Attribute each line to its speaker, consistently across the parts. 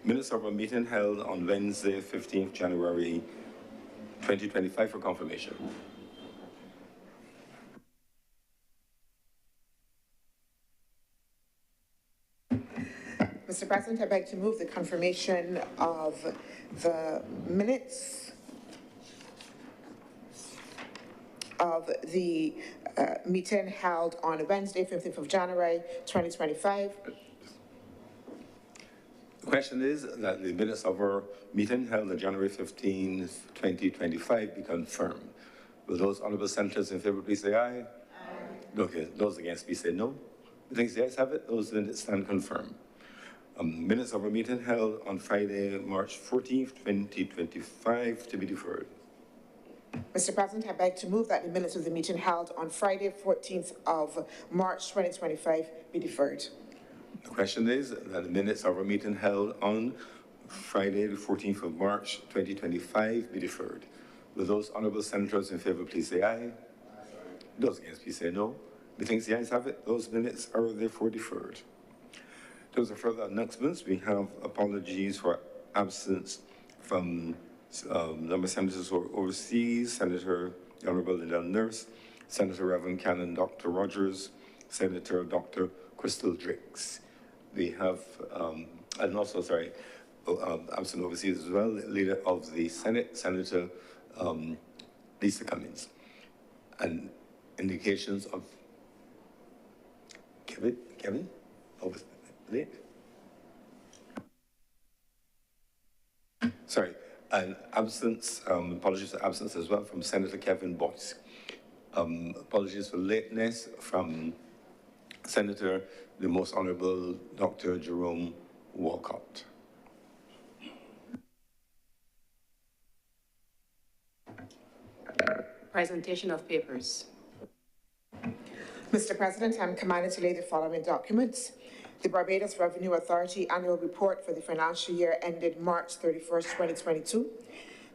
Speaker 1: Minutes of a meeting held on Wednesday, 15th January 2025 for confirmation.
Speaker 2: Mr. President, I beg to move the confirmation of the minutes of the meeting held on Wednesday, 15th of January, 2025.
Speaker 1: The question is that the minutes of our meeting held on January 15th, 2025 be confirmed. Will those honorable senators in favor please say aye? Aye. Okay, those against please say no. The things the ayes have it, those minutes stand confirmed. Minutes of a meeting held on Friday, March 14th, 2025 to be deferred.
Speaker 2: Mr. President, I beg to move that the minutes of the meeting held on Friday, 14th of March, 2025 be deferred.
Speaker 1: The question is that the minutes of a meeting held on Friday, the 14th of March, 2025 be deferred. Will those honorable senators in favor please say aye? Aye. Those against please say no. Methinks the ayes have it, those minutes are therefore deferred. Those are further announcements. We have apologies for absence from number of senators who are overseas: Senator Honorable Lindell Nurse, Senator Reverend Canon Dr. Rogers, Senator Dr. Crystal Drix. We have, and also, sorry, absent overseas as well, Leader of the Senate, Senator Lisa Cummings, and indications of Kevin? Over late? Sorry, and absence, apologies for absence as well from Senator Kevin Boyce. Apologies for lateness from Senator, the Most Honorable Dr. Jerome Walcott.
Speaker 3: Presentation of papers.
Speaker 2: Mr. President, I'm commanded to lay the following documents: the Barbados Revenue Authority Annual Report for the financial year ended March 31st, 2022,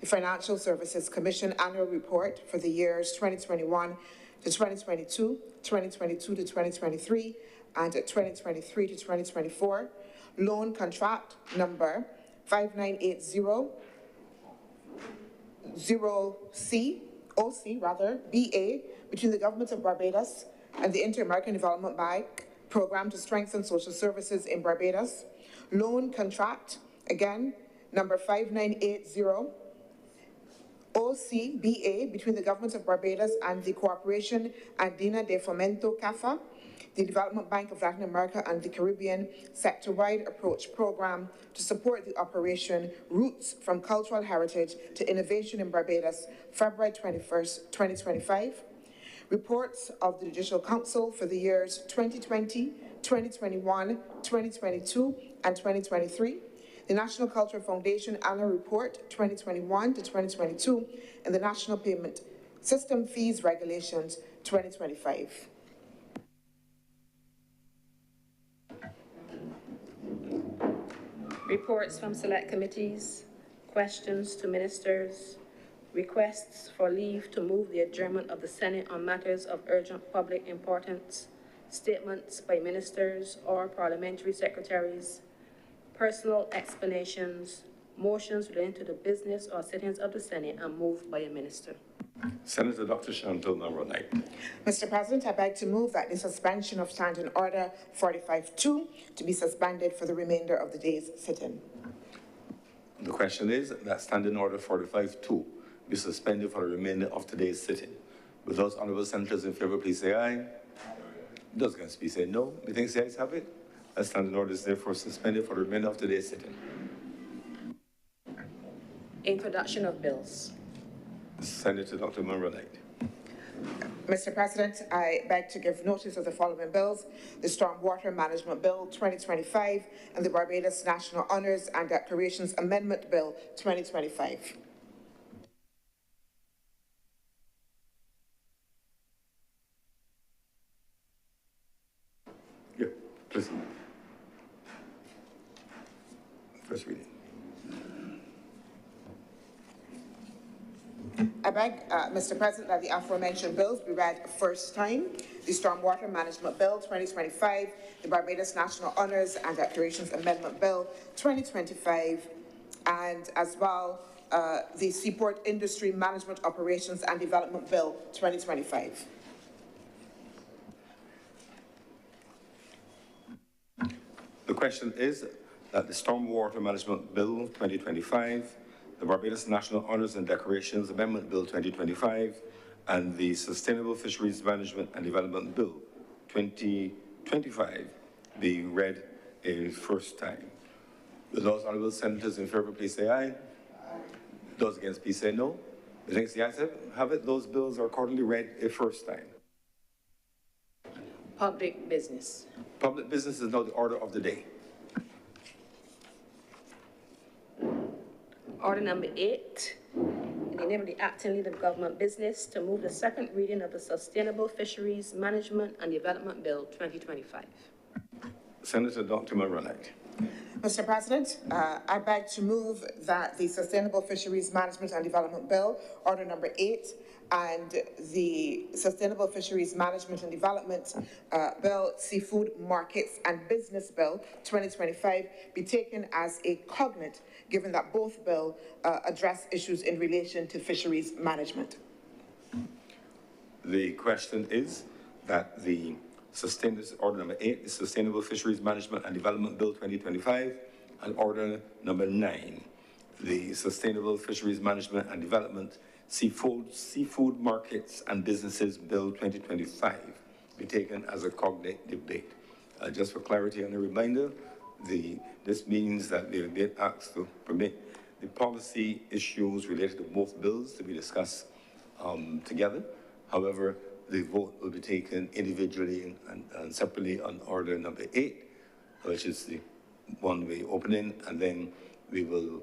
Speaker 2: the Financial Services Commission Annual Report for the years 2021 to 2022, 2022 to 2023, and 2023 to 2024, loan contract number 5980-OC, BA, between the Government of Barbados and the Inter-American Development Bank Program to strengthen social services in Barbados. Loan contract, again, number 5980-OC-BA, between the Government of Barbados and the Cooperation Andina de Fomento, CAFA, the Development Bank of Latin America and the Caribbean Sector-Wide Approach Program to support the operation Roots from Cultural Heritage to Innovation in Barbados, February 21st, 2025. Reports of the Judicial Council for the years 2020, 2021, 2022, and 2023. The National Cultural Foundation Annual Report 2021 to 2022, and the National Payment System Fees Regulations 2025.
Speaker 3: Reports from select committees, questions to ministers, requests for leave to move the adjournment of the Senate on matters of urgent public importance, statements by ministers or parliamentary secretaries, personal explanations, motions relating to the business or sittings of the Senate and moved by a minister.
Speaker 1: Senator Dr. Chantal Namro-Knight.
Speaker 2: Mr. President, I beg to move that the suspension of Standing Order 45-2 to be suspended for the remainder of the day's sitting.
Speaker 1: The question is that Standing Order 45-2 be suspended for the remainder of today's sitting. Will those honorable senators in favor please say aye? Those against please say no. Methinks the ayes have it. That Standing Order is therefore suspended for the remainder of today's sitting.
Speaker 3: Introduction of bills.
Speaker 1: Senator Dr. Namro-Knight.
Speaker 2: Mr. President, I beg to give notice of the following bills: the Stormwater Management Bill 2025 and the Barbados National Honours and Decorations Amendment Bill 2025.
Speaker 1: Yeah, please. First reading.
Speaker 2: I beg, Mr. President, that the aforementioned bills be read first time. The Stormwater Management Bill 2025, the Barbados National Honours and Decorations Amendment Bill 2025, and as well the Seaport Industry Management Operations and Development Bill 2025.
Speaker 1: The question is that the Stormwater Management Bill 2025, the Barbados National Honours and Decorations Amendment Bill 2025, and the Sustainable Fisheries Management and Development Bill 2025 be read a first time. Will those honourable senators in favour please say aye? Aye. Those against please say no. Methinks the ayes have it. Those bills are accordingly read a first time.
Speaker 3: Public business.
Speaker 1: Public business is now the order of the day.
Speaker 3: Order number 8, in the name of the acting leader of government business, to move the second reading of the Sustainable Fisheries Management and Development Bill 2025.
Speaker 1: Senator Dr. Moroni.
Speaker 2: Mr. President, I beg to move that the Sustainable Fisheries Management and Development Bill, order number 8, and the Sustainable Fisheries Management and Development Bill, Seafood Markets and Business Bill 2025 be taken as a cognate, given that both bills address issues in relation to fisheries management.
Speaker 1: The question is that the order number 8, the Sustainable Fisheries Management and Development Bill 2025, and order number 9, the Sustainable Fisheries Management and Development Seafood Markets and Businesses Bill 2025 be taken as a cognate debate. Just for clarity and a reminder, this means that they have been asked to permit the policy issues related to both bills to be discussed together. However, the vote will be taken individually and separately on order number 8, which is the one we opening, and then we will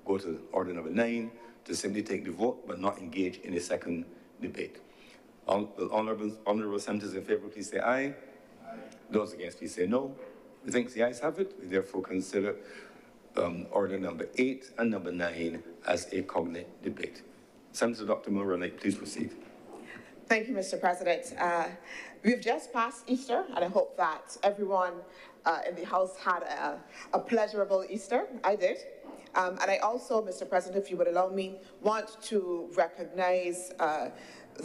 Speaker 1: go to order number 9 to simply take the vote but not engage in a second debate. Honourable senators in favour, please say aye. Aye. Those against, please say no. We think the ayes have it. We therefore consider order number 8 and number 9 as a cognate debate. Senator Dr. Moroni, please proceed.
Speaker 2: Thank you, Mr. President. We've just passed Easter, and I hope that everyone in the House had a pleasurable Easter. I did. And I also, Mr. President, if you would allow me, want to recognize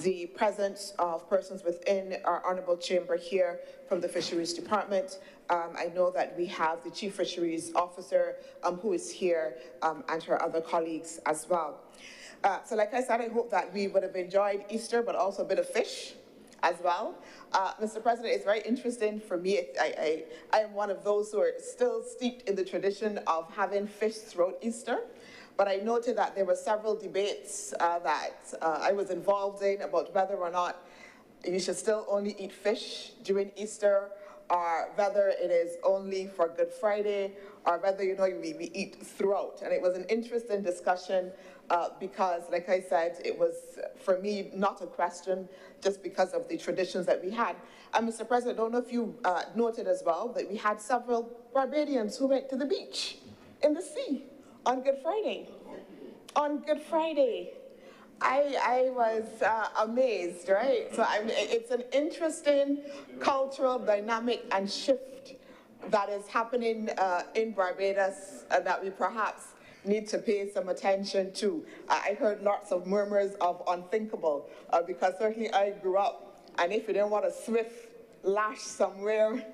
Speaker 2: the presence of persons within our honourable chamber here from the Fisheries Department. I know that we have the Chief Fisheries Officer who is here and her other colleagues as well. So like I said, I hope that we would have enjoyed Easter, but also a bit of fish as well. Mr. President, it's very interesting for me. I am one of those who are still steeped in the tradition of having fish throughout Easter. But I noted that there were several debates that I was involved in about whether or not you should still only eat fish during Easter, or whether it is only for Good Friday, or whether, you know, we eat throughout. And it was an interesting discussion because, like I said, it was, for me, not a question just because of the traditions that we had. And Mr. President, I don't know if you noted as well that we had several Barbadians who went to the beach in the sea on Good Friday. On Good Friday. I was amazed, right? So it's an interesting cultural dynamic and shift that is happening in Barbados that we perhaps need to pay some attention to. I heard lots of murmurs of unthinkable because certainly I grew up, and if you didn't want a swift lash somewhere,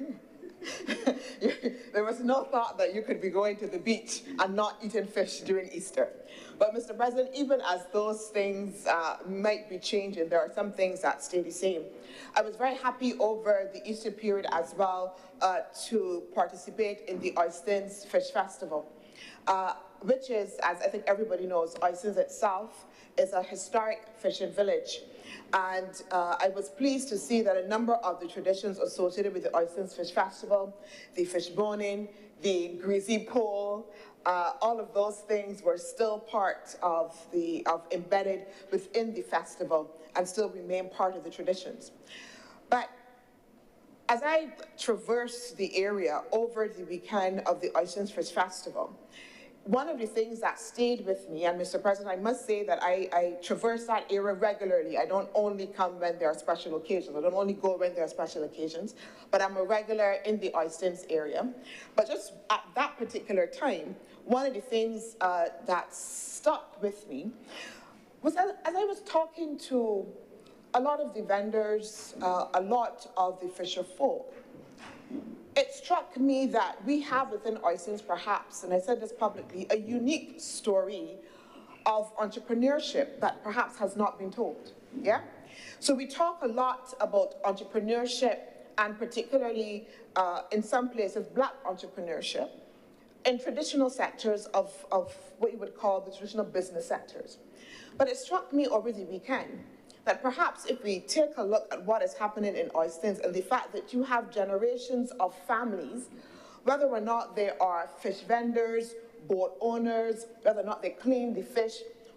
Speaker 2: there was no thought that you could be going to the beach and not eating fish during Easter. But Mr. President, even as those things might be changing, there are some things that stay the same. I was very happy over the Easter period as well to participate in the Oistins Fish Festival, which is, as I think everybody knows, Oistins itself is a historic fishing village. And I was pleased to see that a number of the traditions associated with the Oistins Fish Festival, the fish boning, the greasy pole, all of those things were still part of embedded within the festival and still remain part of the traditions. But as I traversed the area over the weekend of the Oistins Fish Festival, one of the things that stayed with me, and Mr. President, I must say that I traverse that area regularly. I don't only come when there are special occasions. I don't only go when there are special occasions, but I'm a regular in the Oistins area. But just at that particular time, one of the things that stuck with me was as I was talking to a lot of the vendors, a lot of the fisher folk, it struck me that we have within Oistins perhaps, and I said this publicly, a unique story of entrepreneurship that perhaps has not been told, yeah? So we talk a lot about entrepreneurship, and particularly in some places, Black entrepreneurship, in traditional sectors of what you would call the traditional business sectors. But it struck me over the weekend that perhaps if we take a look at what is happening in Oistins and the fact that you have generations of families, whether or not they are fish vendors, boat owners, whether or not they clean the fish,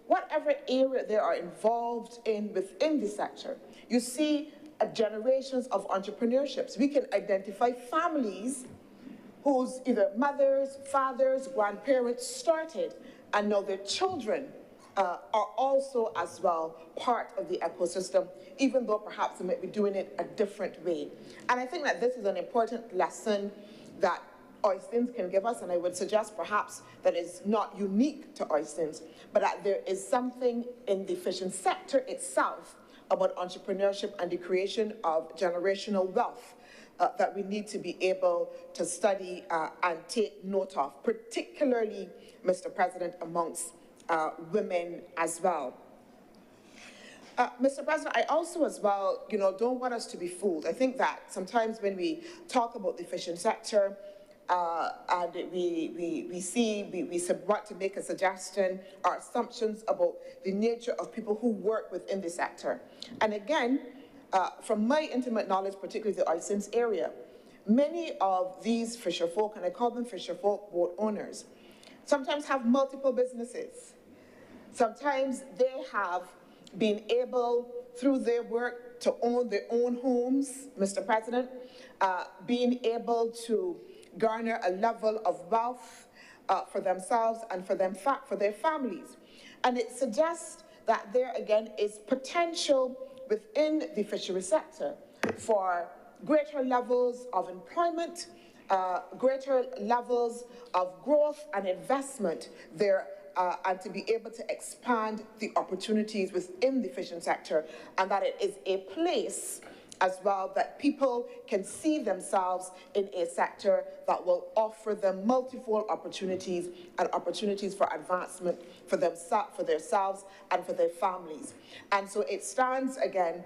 Speaker 2: whatever area they are involved in within the sector, you see generations of entrepreneurships. We can identify families whose either mothers, fathers, grandparents started, and now their children are also as well part of the ecosystem, even though perhaps they might be doing it a different way. And I think that this is an important lesson that Oistins can give us, and I would suggest perhaps that is not unique to Oistins, but that there is something in the fishing sector itself about entrepreneurship and the creation of generational wealth that we need to be able to study and take note of, particularly, Mr. President, amongst women as well. Mr. President, I also as well, don't want us to be fooled. I think that sometimes when we talk about the fishing sector, and we want to make a suggestion or assumptions about the nature of people who work within the sector. And again, from my intimate knowledge, particularly the Oistins area, many of these fisher folk, and I call them fisher folk boat owners, sometimes have multiple businesses. Sometimes they have been able, through their work, to own their own homes, Mr. President, being able to garner a level of wealth for themselves and for their families. And it suggests that there, again, is potential within the fishery sector for greater levels of employment, greater levels of growth and investment there, and to be able to expand the opportunities within the fishing sector, and that it is a place as well that people can see themselves in a sector that will offer them multifold opportunities and opportunities for advancement for themselves and for their families. And so it stands, again,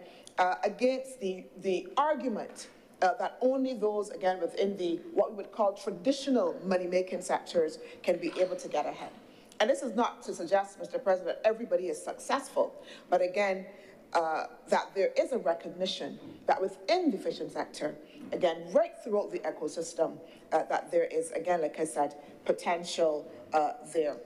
Speaker 2: against the argument that only those, again, within the what we would call traditional money-making sectors can be able to get ahead. And this is not to suggest, Mr. President, everybody is successful, but again, that there is a recognition that within the fishing sector, again, right throughout the ecosystem, that there is, again, like I said, potential there.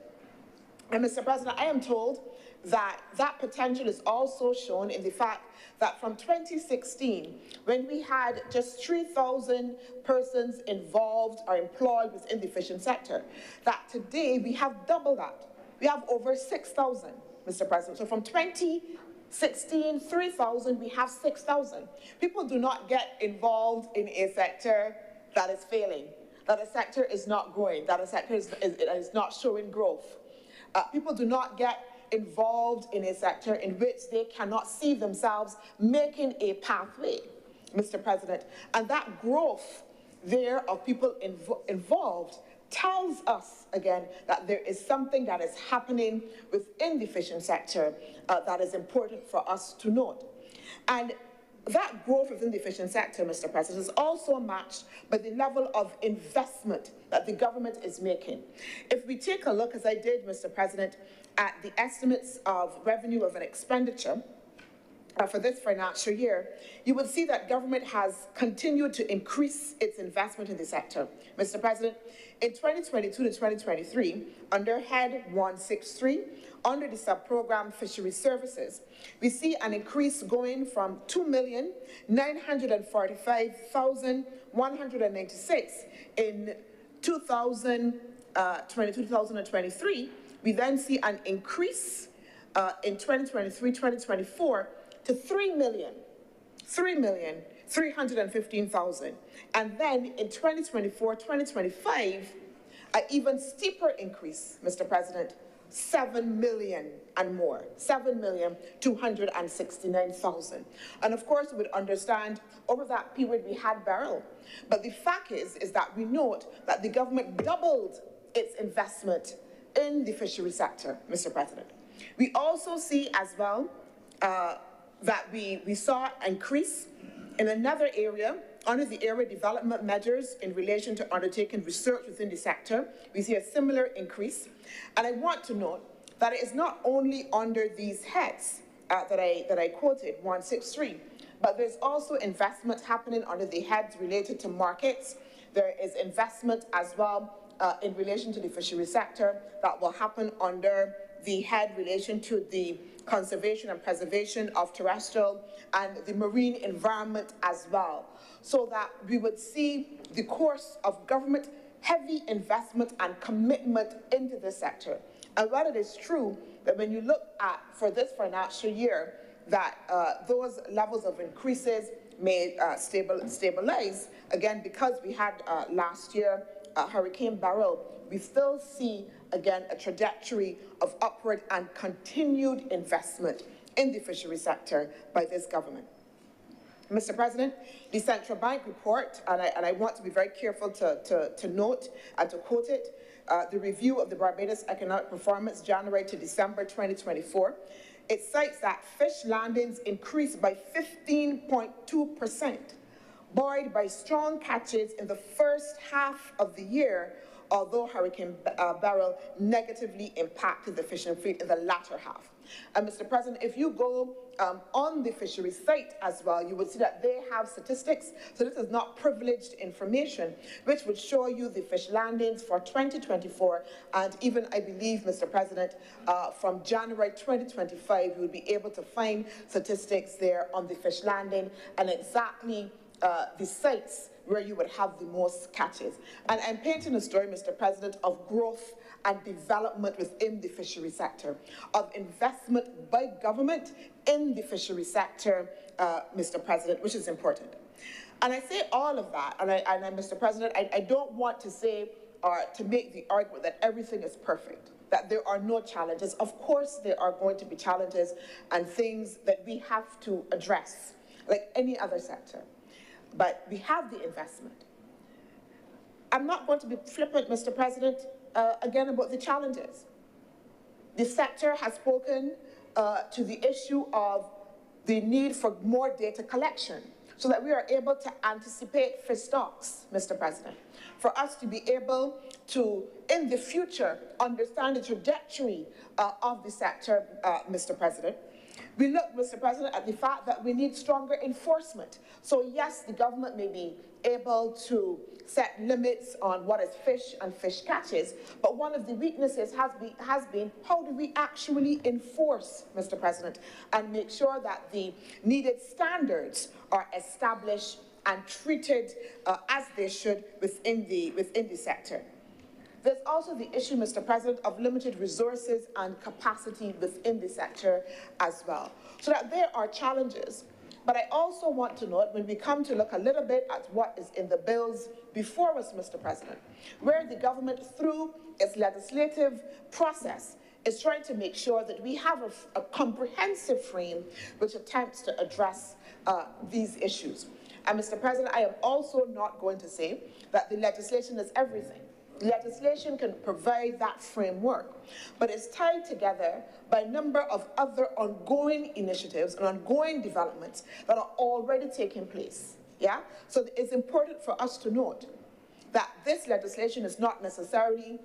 Speaker 2: And Mr. President, I am told that that potential is also shown in the fact that from 2016, when we had just 3,000 persons involved or employed within the fishing sector, that today we have double that. We have over 6,000, Mr. President. So from 2016, 3,000, we have 6,000. People do not get involved in a sector that is failing, that a sector is not growing, that a sector is not showing growth. People do not get involved in a sector in which they cannot see themselves making a pathway, Mr. President. And that growth there of people involved tells us, again, that there is something that is happening within the fishing sector that is important for us to note. And that growth within the fishing sector, Mr. President, is also matched by the level of investment that the government is making. If we take a look, as I did, Mr. President, at the estimates of revenue of an expenditure for this financial year, you will see that government has continued to increase its investment in the sector. Mr. President, in 2022 to 2023, under Head 163, under the sub-program Fishery Services, we see an increase going from 2,945,196 in 2000 2023, we then see an increase in 2023-2024 to 3,315,000. And then in 2024-2025, an even steeper increase, Mr. President, 7 million and more, 7,269,000. And of course, we would understand over that period we had barrel. But the fact is that we note that the government doubled its investment in the fishery sector, Mr. President. We also see as well that we saw an increase in another area under the area development measures in relation to undertaking research within the sector. We see a similar increase. And I want to note that it is not only under these heads that I quoted, 163, but there's also investment happening under the heads related to markets. There is investment as well in relation to the fishery sector that will happen under the head relation to the conservation and preservation of terrestrial and the marine environment as well, so that we would see the course of government heavy investment and commitment into this sector. And while it is true that when you look at, for this financial year, that those levels of increases may stabilize, again, because we had last year Hurricane Beryl, we still see, again, a trajectory of upward and continued investment in the fishery sector by this government. Mr. President, the Central Bank report, and I want to be very careful to note and to quote it, the review of the Barbados economic performance January to December 2024, it cites that fish landings increased by 15.2%, buoyed by strong catches in the first half of the year, although Hurricane Beryl negatively impacted the fishing fleet in the latter half. And Mr. President, if you go on the fishery site as well, you would see that they have statistics. So this is not privileged information, which would show you the fish landings for 2024. And even, I believe, Mr. President, from January 2025, you would be able to find statistics there on the fish landing and exactly the sites where you would have the most catches. And I'm painting a story, Mr. President, of growth and development within the fishery sector, of investment by government in the fishery sector, Mr. President, which is important. And I say all of that, and Mr. President, I don't want to say or to make the argument that everything is perfect, that there are no challenges. Of course, there are going to be challenges and things that we have to address, like any other sector. But we have the investment. I'm not going to be flippant, Mr. President, again about the challenges. The sector has spoken to the issue of the need for more data collection so that we are able to anticipate fish stocks, Mr. President, for us to be able to, in the future, understand the trajectory of the sector, Mr. President. We look, Mr. President, at the fact that we need stronger enforcement. So yes, the government may be able to set limits on what is fish and fish catches, but one of the weaknesses has been how do we actually enforce, Mr. President, and make sure that the needed standards are established and treated as they should within the sector. There's also the issue, Mr. President, of limited resources and capacity within the sector as well. So that there are challenges. But I also want to note, when we come to look a little bit at what is in the bills before us, Mr. President, where the government, through its legislative process, is trying to make sure that we have a comprehensive frame which attempts to address these issues. And Mr. President, I am also not going to say that the legislation is everything. Legislation can provide that framework, but it's tied together by a number of other ongoing initiatives and ongoing developments that are already taking place. Yeah? So it's important for us to note that this legislation is not necessarily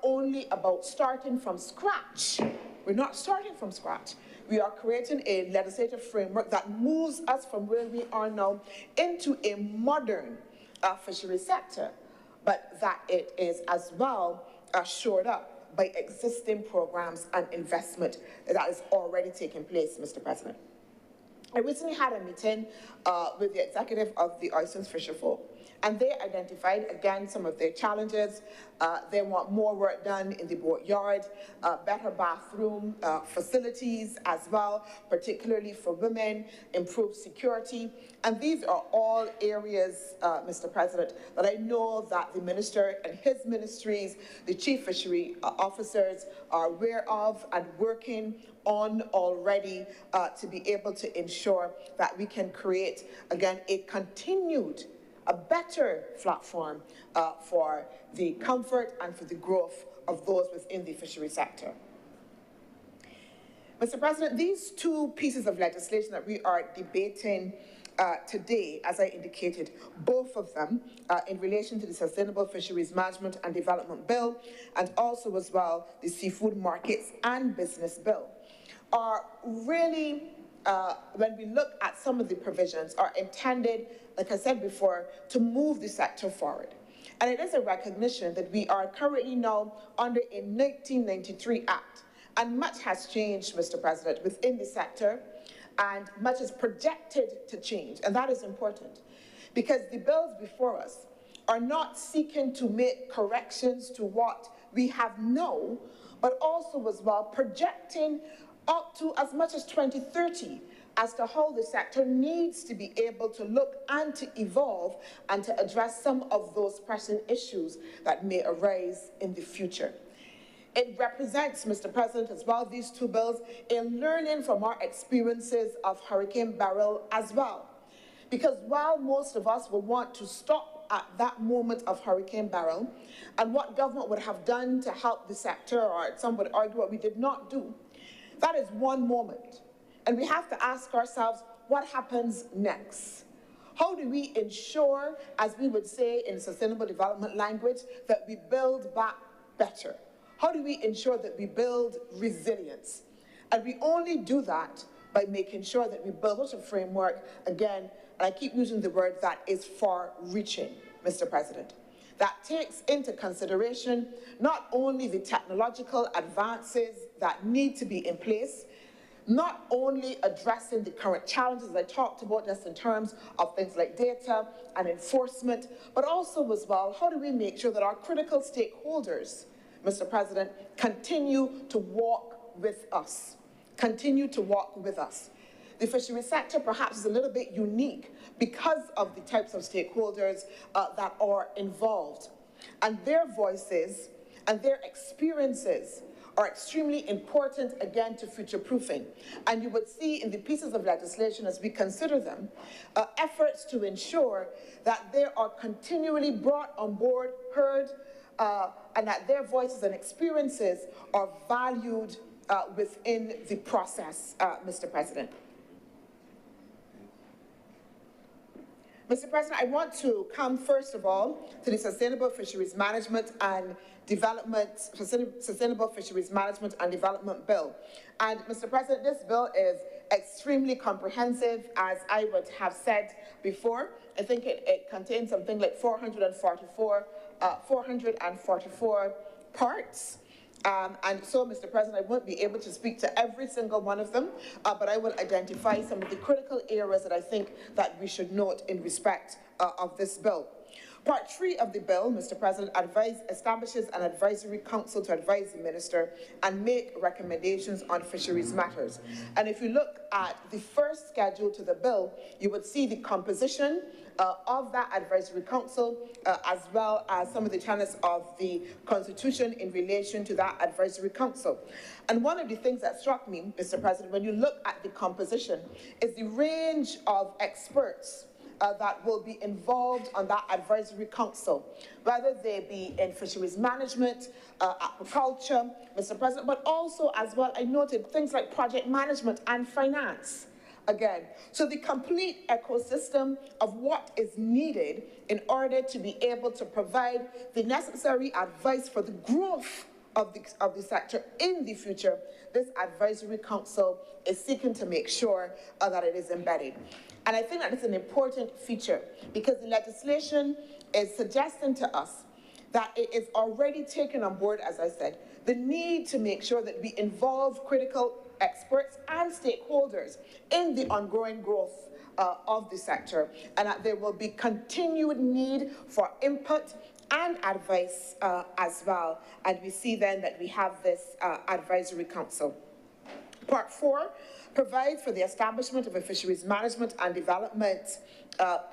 Speaker 2: only about starting from scratch. We're not starting from scratch. We are creating a legislative framework that moves us from where we are now into a modern fishery sector, but that it is as well shored up by existing programs and investment that is already taking place, Mr. President. I recently had a meeting with the executive of the Oysters Fisher Folk, And they identified, again, some of their challenges. They want more work done in the boatyard, better bathroom facilities as well, particularly for women, improved security. And these are all areas, Mr. President, that I know that the minister and his ministries, the chief fishery officers, are aware of and working on already to be able to ensure that we can create, again, a better platform for the comfort and for the growth of those within the fishery sector. Mr. President, these two pieces of legislation that we are debating today, as I indicated, both of them in relation to the Sustainable Fisheries Management and Development Bill, and also as well the Seafood Markets and Business Bill, are really, when we look at some of the provisions, are intended, like I said before, to move the sector forward. And it is a recognition that we are currently now under a 1993 Act, and much has changed, Mr. President, within the sector, and much is projected to change, and that is important, because the bills before us are not seeking to make corrections to what we have now, but also as well projecting up to as much as 2030 as to how the sector needs to be able to look and to evolve and to address some of those pressing issues that may arise in the future. It represents, Mr. President, as well, these two bills, a learning from our experiences of Hurricane Beryl as well. Because while most of us will want to stop at that moment of Hurricane Beryl and what government would have done to help the sector, or some would argue what we did not do, that is one moment. And we have to ask ourselves, what happens next? How do we ensure, as we would say in sustainable development language, that we build back better? How do we ensure that we build resilience? And we only do that by making sure that we build a framework, again, and I keep using the word, that is far-reaching, Mr. President, that takes into consideration not only the technological advances that need to be in place, not only addressing the current challenges I talked about just in terms of things like data and enforcement, but also as well, how do we make sure that our critical stakeholders, Mr. President, continue to walk with us, The fishery sector perhaps is a little bit unique because of the types of stakeholders that are involved, and their voices and their experiences are extremely important, again, to future-proofing. And you would see in the pieces of legislation, as we consider them, efforts to ensure that they are continually brought on board, heard, and that their voices and experiences are valued within the process, Mr. President. Mr. President, I want to come first of all to the Sustainable Fisheries Management and Sustainable Fisheries Management and Development Bill. And Mr. President, this bill is extremely comprehensive, as I would have said before. I think it contains something like 444 parts. And so, Mr. President, I won't be able to speak to every single one of them, but I will identify some of the critical areas that I think that we should note in respect of this bill. Part 3 of the bill, Mr. President, establishes an advisory council to advise the minister and make recommendations on fisheries matters. And if you look at the first schedule to the bill, you would see the composition of that advisory council, as well as some of the tenets of the Constitution in relation to that advisory council. And one of the things that struck me, Mr. President, when you look at the composition, is the range of experts that will be involved on that advisory council, whether they be in fisheries management, aquaculture, Mr. President, but also as well, I noted things like project management and finance. Again, so the complete ecosystem of what is needed in order to be able to provide the necessary advice for the growth of the sector in the future, this advisory council is seeking to make sure that it is embedded. And I think that it's an important feature because the legislation is suggesting to us that it is already taken on board, as I said, the need to make sure that we involve critical experts and stakeholders in the ongoing growth of the sector, and that there will be continued need for input and advice as well. And we see then that we have this advisory council. Part 4 provides for the establishment of a fisheries management and development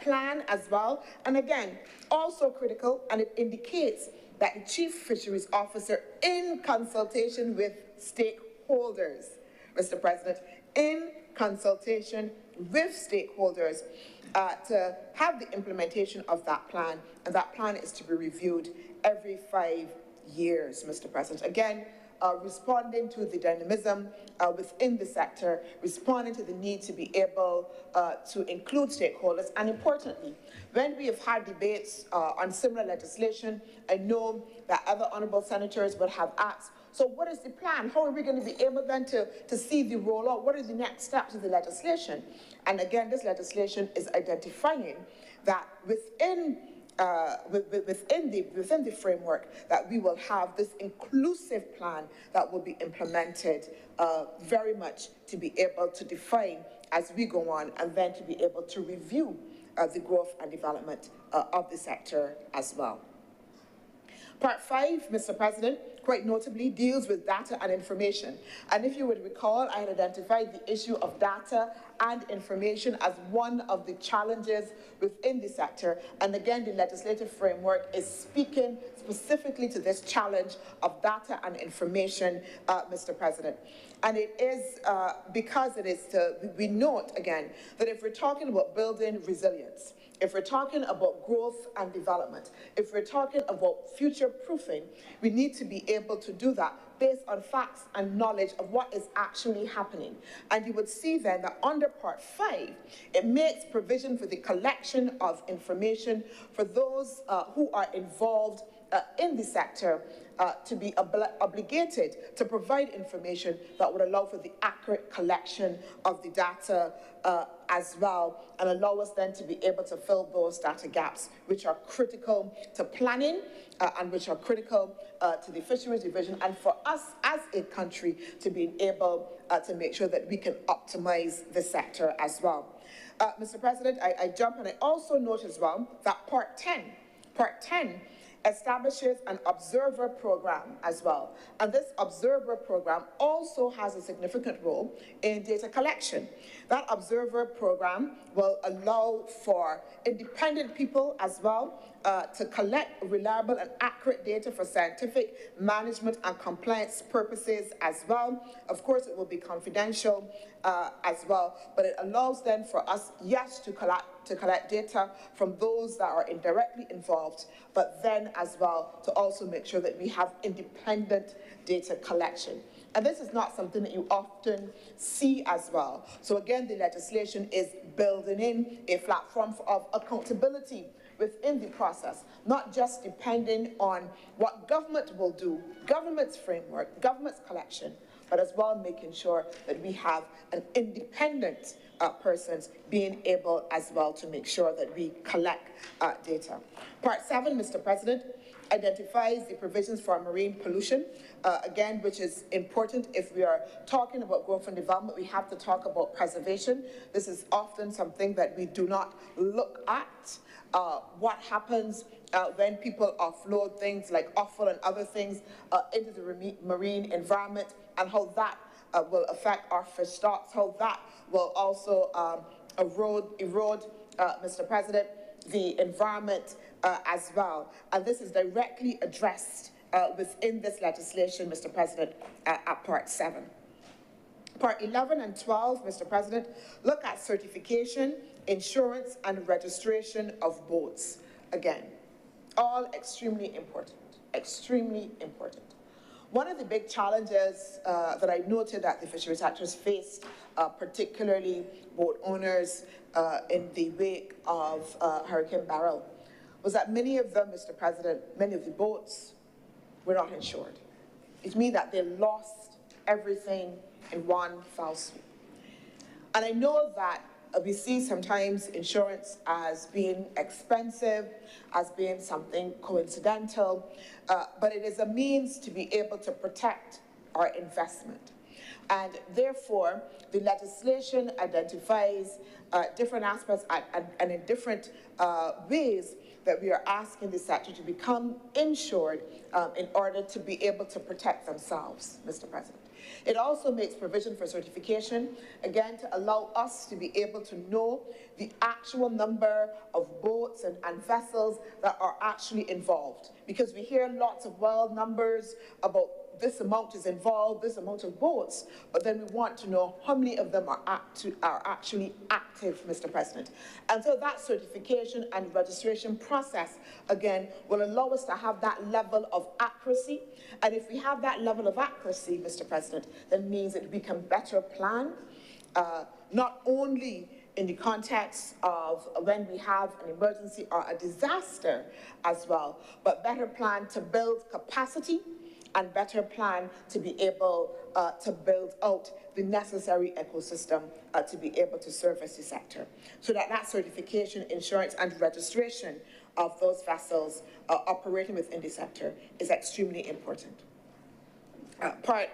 Speaker 2: plan as well. And again, also critical, and it indicates that the Chief Fisheries Officer, in consultation with stakeholders, Mr. President, in consultation with stakeholders, to have the implementation of that plan, and that plan is to be reviewed every 5 years, Mr. President. Again, responding to the dynamism within the sector, responding to the need to be able to include stakeholders, and importantly, when we have had debates on similar legislation, I know that other honourable senators would have asked, so what is the plan? How are we going to be able then to see the rollout? What are the next steps of the legislation? And again, this legislation is identifying that within the framework that we will have this inclusive plan that will be implemented very much to be able to define as we go on, and then to be able to review the growth and development of the sector as well. Part 5, Mr. President, quite notably deals with data and information. And if you would recall, I had identified the issue of data and information as one of the challenges within the sector. And again, the legislative framework is speaking specifically to this challenge of data and information, Mr. President. And it is because it is we note again that if we're talking about building resilience, if we're talking about growth and development, if we're talking about future-proofing, we need to be able to do that based on facts and knowledge of what is actually happening. And you would see then that under Part 5, it makes provision for the collection of information for those who are involved in the sector to be obligated to provide information that would allow for the accurate collection of the data as well, and allow us then to be able to fill those data gaps, which are critical to planning and which are critical to the Fisheries Division, and for us as a country to be able to make sure that we can optimize the sector as well. Mr. President, I jump, and I also note as well that Part 10 establishes an observer program as well. And this observer program also has a significant role in data collection. That observer program will allow for independent people as well to collect reliable and accurate data for scientific, management, and compliance purposes as well. Of course, it will be confidential as well, but it allows then for us, yes, to collect data from those that are indirectly involved, but then as well to also make sure that we have independent data collection. And this is not something that you often see as well. So again, the legislation is building in a platform of accountability within the process, not just depending on what government will do, government's framework, government's collection, but as well making sure that we have an independent persons being able as well to make sure that we collect data. Part 7, Mr. President, identifies the provisions for marine pollution, again, which is important. If we are talking about growth and development, we have to talk about preservation. This is often something that we do not look at. What happens when people offload things like offal and other things into the marine environment, and how that will affect our fish stocks, how that will also erode, Mr. President, the environment as well. And this is directly addressed within this legislation, Mr. President, at Part 7. Part 11 and 12, Mr. President, look at certification, insurance, and registration of boats. Again, all extremely important, extremely important. One of the big challenges that I noted that the fisheries sectors faced, particularly boat owners in the wake of Hurricane Beryl, was that many of them, Mr. President, many of the boats were not insured. It means that they lost everything in one foul swoop. And I know that we see sometimes insurance as being expensive, as being something coincidental, but it is a means to be able to protect our investment. And therefore, the legislation identifies different aspects and in different ways that we are asking the sector to become insured in order to be able to protect themselves, Mr. President. It also makes provision for certification, again, to allow us to be able to know the actual number of boats and vessels that are actually involved. Because we hear lots of wild numbers about this amount is involved, this amount of boats, but then we want to know how many of them are actually active, Mr. President. And so that certification and registration process, again, will allow us to have that level of accuracy. And if we have that level of accuracy, Mr. President, that means that we can better plan, not only in the context of when we have an emergency or a disaster as well, but better plan to build capacity and better plan to be able to build out the necessary ecosystem to be able to service the sector. So that certification, insurance, and registration of those vessels operating within the sector is extremely important. Part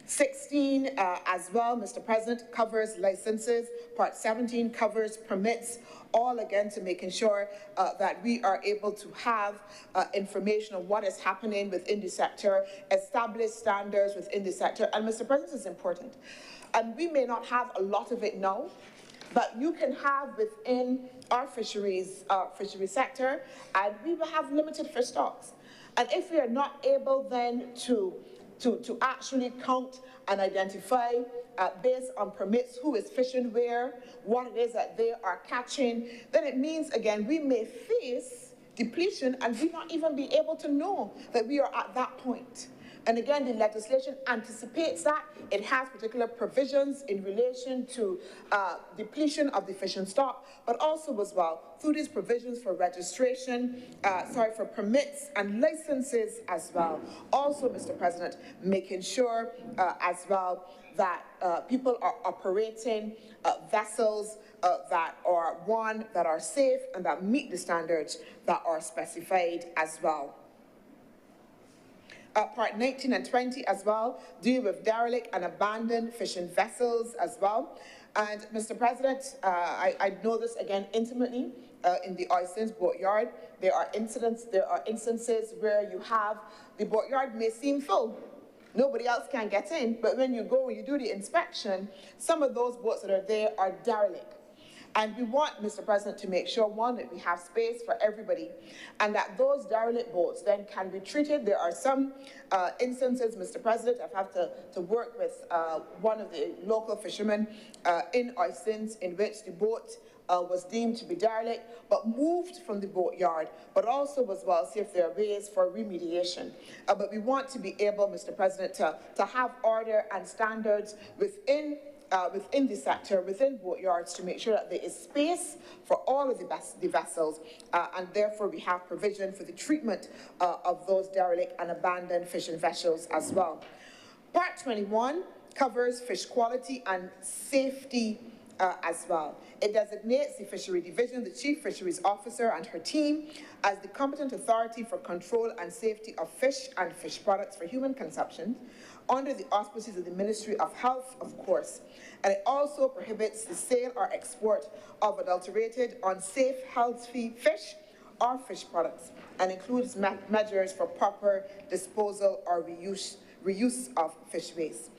Speaker 2: 16 as well, Mr. President, covers licenses. Part 17 covers permits, all again to making sure that we are able to have information on what is happening within the sector, establish standards within the sector. And Mr. President, this is important. And we may not have a lot of it now, but you can have within our fisheries sector, and we will have limited fish stocks. And if we are not able then to actually count and identify based on permits who is fishing where, what it is that they are catching, then it means, again, we may face depletion and we not even be able to know that we are at that point. And again, the legislation anticipates that. It has particular provisions in relation to depletion of the fishing stock, but also as well through these provisions for registration, for permits and licenses as well. Also, Mr. President, making sure as well that people are operating vessels that are safe and that meet the standards that are specified as well. Part 19 and 20 as well deal with derelict and abandoned fishing vessels as well. And Mr. President, I know this again intimately in the Oistins boatyard. There are instances where you have the boatyard may seem full. Nobody else can get in, but when you go and you do the inspection, some of those boats that are there are derelict. And we want, Mr. President, to make sure, one, that we have space for everybody, and that those derelict boats then can be treated. There are some instances, Mr. President, I've had to work with one of the local fishermen in Oistins, in which the boat was deemed to be derelict, but moved from the boatyard, but also as well see if there are ways for remediation. But we want to be able, Mr. President, to have order and standards within the sector, within boatyards, to make sure that there is space for all of the vessels, and therefore we have provision for the treatment of those derelict and abandoned fishing vessels as well. Part 21 covers fish quality and safety as well. It designates the Fishery Division, the Chief Fisheries Officer and her team as the competent authority for control and safety of fish and fish products for human consumption under the auspices of the Ministry of Health, of course. And it also prohibits the sale or export of adulterated, unsafe, healthy fish or fish products, and includes measures for proper disposal or reuse of fish waste.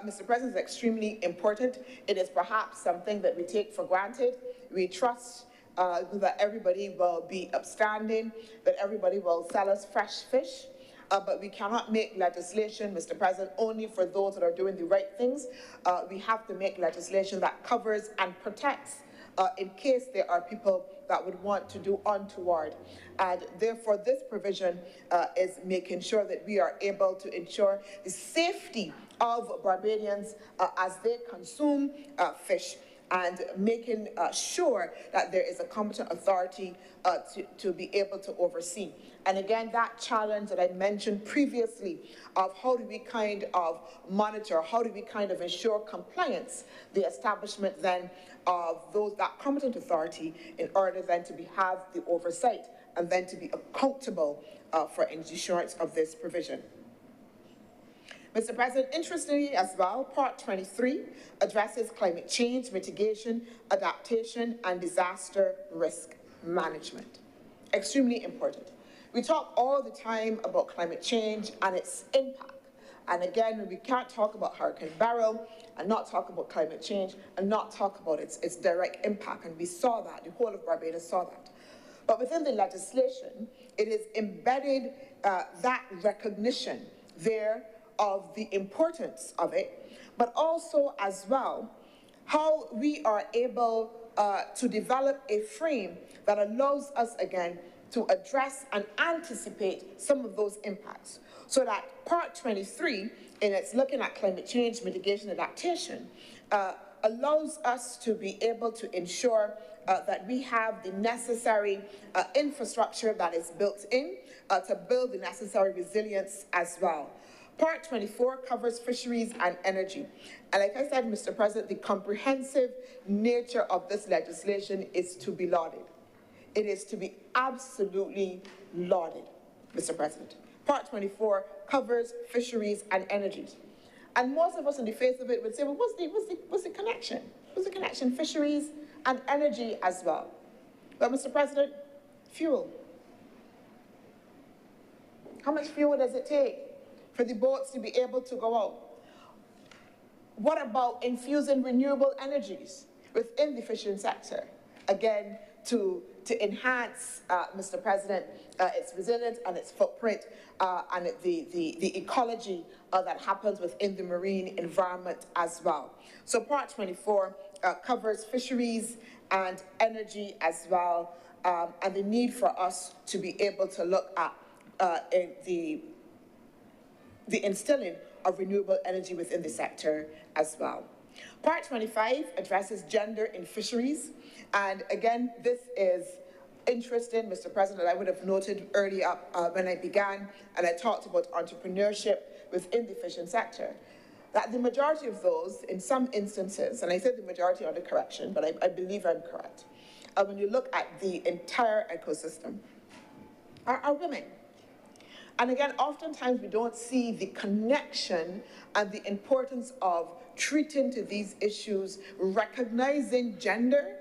Speaker 2: Mr. President, is extremely important. It is perhaps something that we take for granted. We trust that everybody will be upstanding, that everybody will sell us fresh fish. But we cannot make legislation, Mr. President, only for those that are doing the right things. We have to make legislation that covers and protects in case there are people that would want to do untoward. And therefore, this provision is making sure that we are able to ensure the safety of Barbadians as they consume fish, and making sure that there is a competent authority to be able to oversee. And again, that challenge that I mentioned previously of how do we kind of monitor, how do we kind of ensure compliance, the establishment then of that competent authority in order then to have the oversight and then to be accountable for insurance of this provision. Mr. President, interestingly as well, Part 23 addresses climate change, mitigation, adaptation, and disaster risk management. Extremely important. We talk all the time about climate change and its impact. And again, we can't talk about Hurricane Beryl and not talk about climate change and not talk about its direct impact. And we saw that, the whole of Barbados saw that. But within the legislation, it is embedded that recognition there of the importance of it, but also as well how we are able to develop a frame that allows us again to address and anticipate some of those impacts. So that Part 23, in its looking at climate change, mitigation, adaptation, allows us to be able to ensure that we have the necessary infrastructure that is built in to build the necessary resilience as well. Part 24 covers fisheries and energy. And like I said, Mr. President, the comprehensive nature of this legislation is to be lauded. It is to be absolutely lauded, Mr. President. Part 24 covers fisheries and energies. And most of us on the face of it would say, well, what's the connection? What's the connection? Fisheries and energy as well. But Mr. President, fuel. How much fuel does it take for the boats to be able to go out? What about infusing renewable energies within the fishing sector? Again, to enhance, Mr. President, its resilience and its footprint and the ecology that happens within the marine environment as well. So Part 24 covers fisheries and energy as well, and the need for us to be able to look at the instilling of renewable energy within the sector as well. Part 25 addresses gender in fisheries. And again, this is interesting, Mr. President. I would have noted earlier when I began and I talked about entrepreneurship within the fishing sector, that the majority of those, in some instances, and I said the majority under correction, but I believe I'm correct, when you look at the entire ecosystem, are women. And again, oftentimes we don't see the connection and the importance of treating to these issues, recognizing gender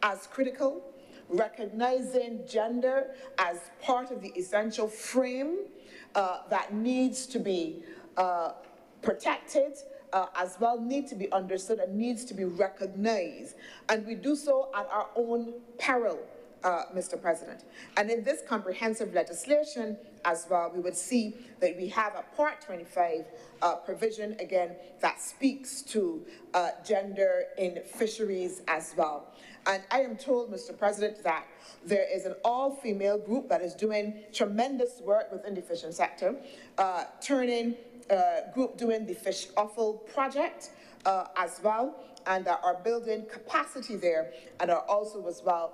Speaker 2: as critical, recognizing gender as part of the essential frame that needs to be protected, as well need to be understood and needs to be recognized. And we do so at our own peril, Mr. President. And in this comprehensive legislation as well, we would see that we have a Part 25 provision, again, that speaks to gender in fisheries as well. And I am told, Mr. President, that there is an all-female group that is doing tremendous work within the fishing sector, group doing the fish offal project as well, and are building capacity there, and are also as well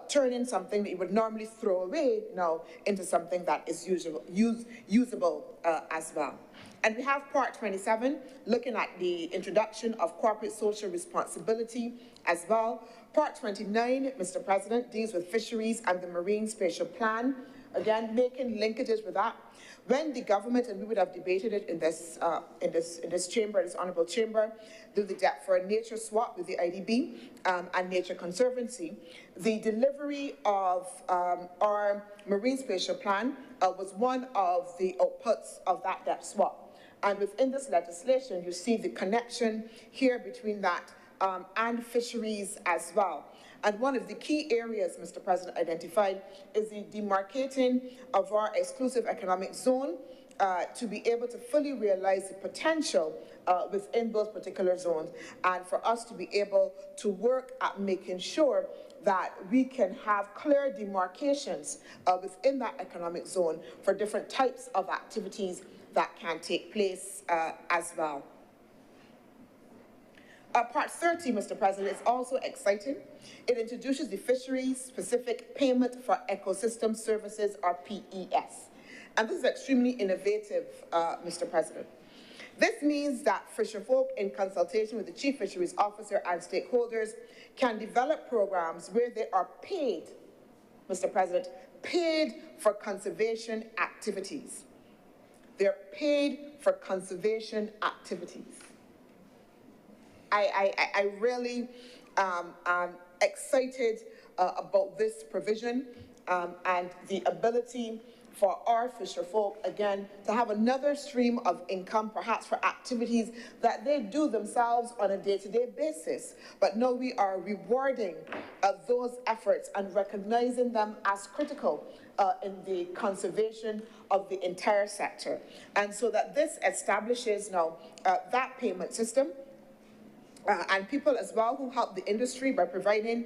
Speaker 2: turning something that you would normally throw away now into something that is usable as well. And we have Part 27, looking at the introduction of corporate social responsibility as well. Part 29, Mr. President, deals with fisheries and the Marine Spatial Plan, again, making linkages with that. When the government, and we would have debated it in this chamber, this honourable chamber, do the debt for a nature swap with the IDB and Nature Conservancy, the delivery of our Marine Spatial Plan was one of the outputs of that debt swap. And within this legislation, you see the connection here between that and fisheries as well. And one of the key areas, Mr. President, identified is the demarcating of our exclusive economic zone to be able to fully realize the potential within those particular zones, and for us to be able to work at making sure that we can have clear demarcations within that economic zone for different types of activities that can take place as well. Part 30, Mr. President, is also exciting. It introduces the Fisheries-Specific Payment for Ecosystem Services, or PES. And this is extremely innovative, Mr. President. This means that fisherfolk, in consultation with the Chief Fisheries Officer and stakeholders, can develop programs where they are paid, Mr. President, paid for conservation activities. They're paid for conservation activities. I really am excited about this provision and the ability for our fisher folk, again, to have another stream of income, perhaps for activities that they do themselves on a day-to-day basis. But no, we are rewarding those efforts and recognizing them as critical in the conservation of the entire sector. And so that this establishes now that payment system. And people as well who help the industry by providing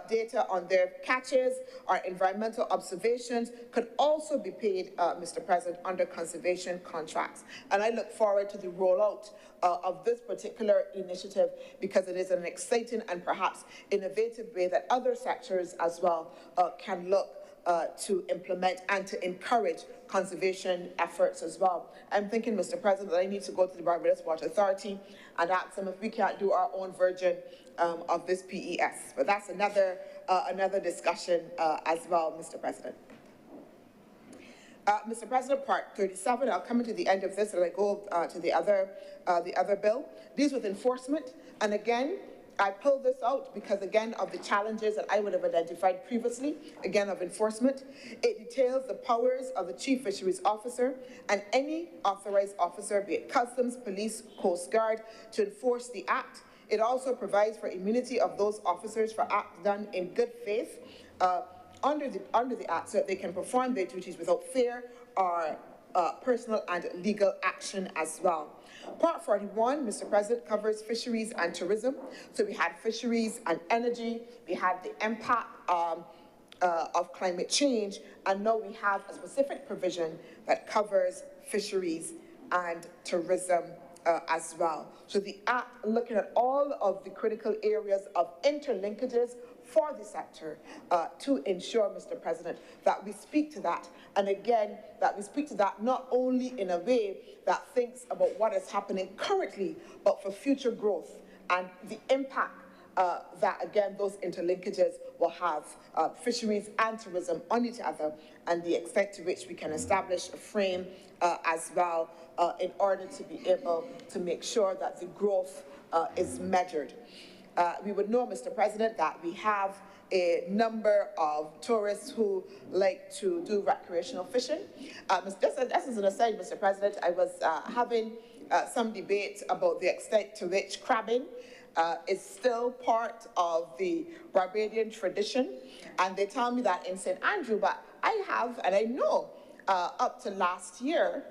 Speaker 2: data on their catches or environmental observations could also be paid, Mr. President, under conservation contracts. And I look forward to the rollout of this particular initiative because it is an exciting and perhaps innovative way that other sectors as well can look to implement and to encourage conservation efforts as well. I'm thinking, Mr. President, that I need to go to the Barbados Water Authority and ask them if we can't do our own version of this PES. But that's another discussion as well, Mr. President. Mr. President, Part 37, I'll come to the end of this and I go to the other bill, deals with enforcement. And again, I pulled this out because, again, of the challenges that I would have identified previously, again, of enforcement. It details the powers of the Chief Fisheries Officer and any authorized officer, be it Customs, Police, Coast Guard, to enforce the Act. It also provides for immunity of those officers for acts done in good faith under the Act so that they can perform their duties without fear or personal and legal action as well. Part 41, Mr. President, covers fisheries and tourism. So we had fisheries and energy, we had the impact of climate change, and now we have a specific provision that covers fisheries and tourism as well. So the Act looking at all of the critical areas of interlinkages for the sector to ensure, Mr. President, that we speak to that. And again, that we speak to that not only in a way that thinks about what is happening currently, but for future growth and the impact that, again, those interlinkages will have, fisheries and tourism on each other, and the extent to which we can establish a frame as well in order to be able to make sure that the growth is measured. We would know, Mr. President, that we have a number of tourists who like to do recreational fishing. Just as an aside, Mr. President, I was having some debate about the extent to which crabbing is still part of the Barbadian tradition. And they tell me that in St. Andrew, but I have, and I know up to last year,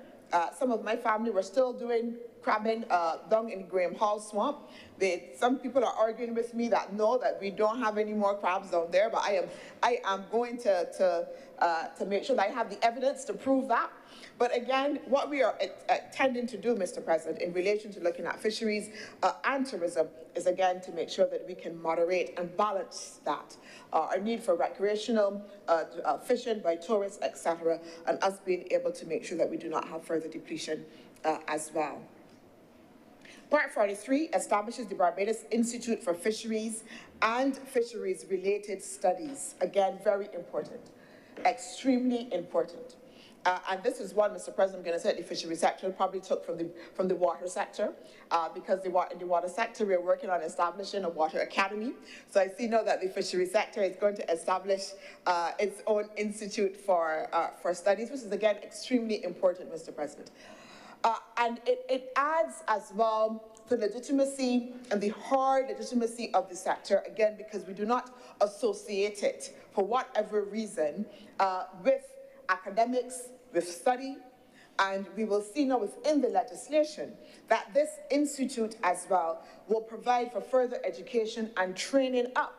Speaker 2: some of my family were still doing crabbing down in Graham Hall Swamp. Some people are arguing with me that no, that we don't have any more crabs down there, but I am going to make sure that I have the evidence to prove that. But again, what we are tending to do, Mr. President, in relation to looking at fisheries and tourism is, again, to make sure that we can moderate and balance that. Our need for recreational fishing by tourists, etc., and us being able to make sure that we do not have further depletion as well. Part 43 establishes the Barbados Institute for Fisheries and Fisheries-related Studies. Again, very important, extremely important. And this is one, Mr. President, I'm going to say the fishery sector probably took from the water sector, because in the water sector we're working on establishing a water academy. So I see now that the fishery sector is going to establish its own institute for studies, which is again extremely important, Mr. President. And it adds as well the legitimacy and the hard legitimacy of the sector, again, because we do not associate it, for whatever reason, with academics, with study, and we will see now within the legislation that this institute as well will provide for further education and training up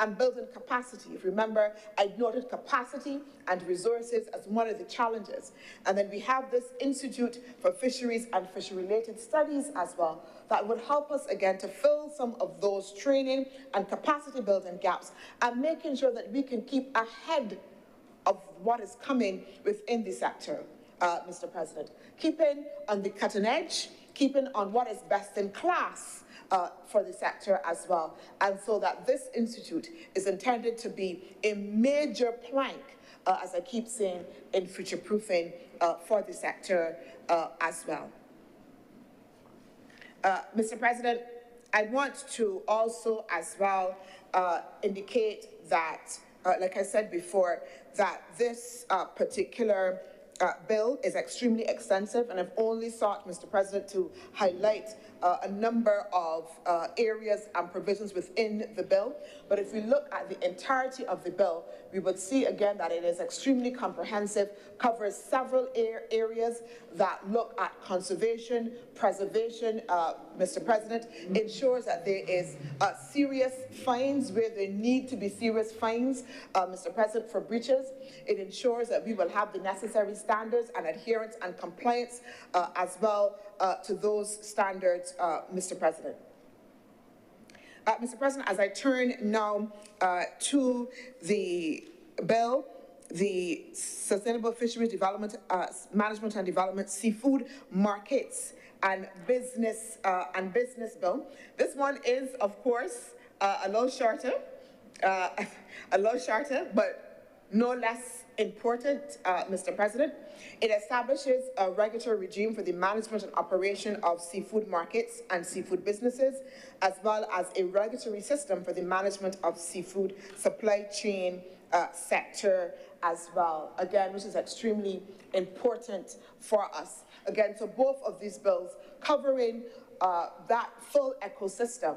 Speaker 2: and building capacity. If you remember, I noted capacity and resources as one of the challenges. And then we have this Institute for Fisheries and Fishery-related Studies as well that would help us, again, to fill some of those training and capacity building gaps and making sure that we can keep ahead of what is coming within the sector, Mr. President. Keeping on the cutting edge, keeping on what is best in class for the sector as well. And so that this institute is intended to be a major plank as I keep saying, in future-proofing for the sector as well. Mr. President, I want to also as well indicate that, like I said before, that this particular bill is extremely extensive, and I've only sought, Mr. President, to highlight a number of areas and provisions within the bill. But if we look at the entirety of the bill, we would see again that it is extremely comprehensive, covers several areas that look at conservation, preservation, Mr. President, ensures that there is serious fines where there need to be serious fines, Mr. President, for breaches. It ensures that we will have the necessary standards and adherence and compliance as well to those standards, Mr. President. Mr. President, as I turn now to the bill, the Sustainable Fisheries Development, Management and Development, Seafood Markets and Business Bill. This one is, of course, a little shorter, but no less important, Mr. President. It establishes a regulatory regime for the management and operation of seafood markets and seafood businesses, as well as a regulatory system for the management of seafood supply chain sector as well. Again, which is extremely important for us. Again, so both of these bills covering that full ecosystem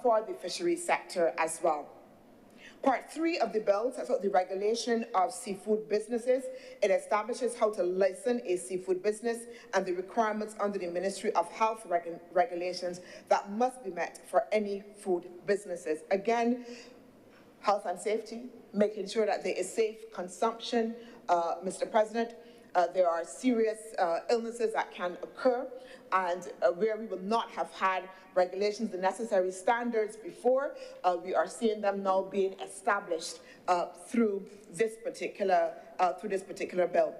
Speaker 2: for the fisheries sector as well. Part 3 of the bill sets out the regulation of seafood businesses. It establishes how to license a seafood business and the requirements under the Ministry of Health regulations that must be met for any food businesses. Again, health and safety, making sure that there is safe consumption, Mr. President. There are serious illnesses that can occur, and where we will not have had regulations, the necessary standards before, we are seeing them now being established through this particular bill.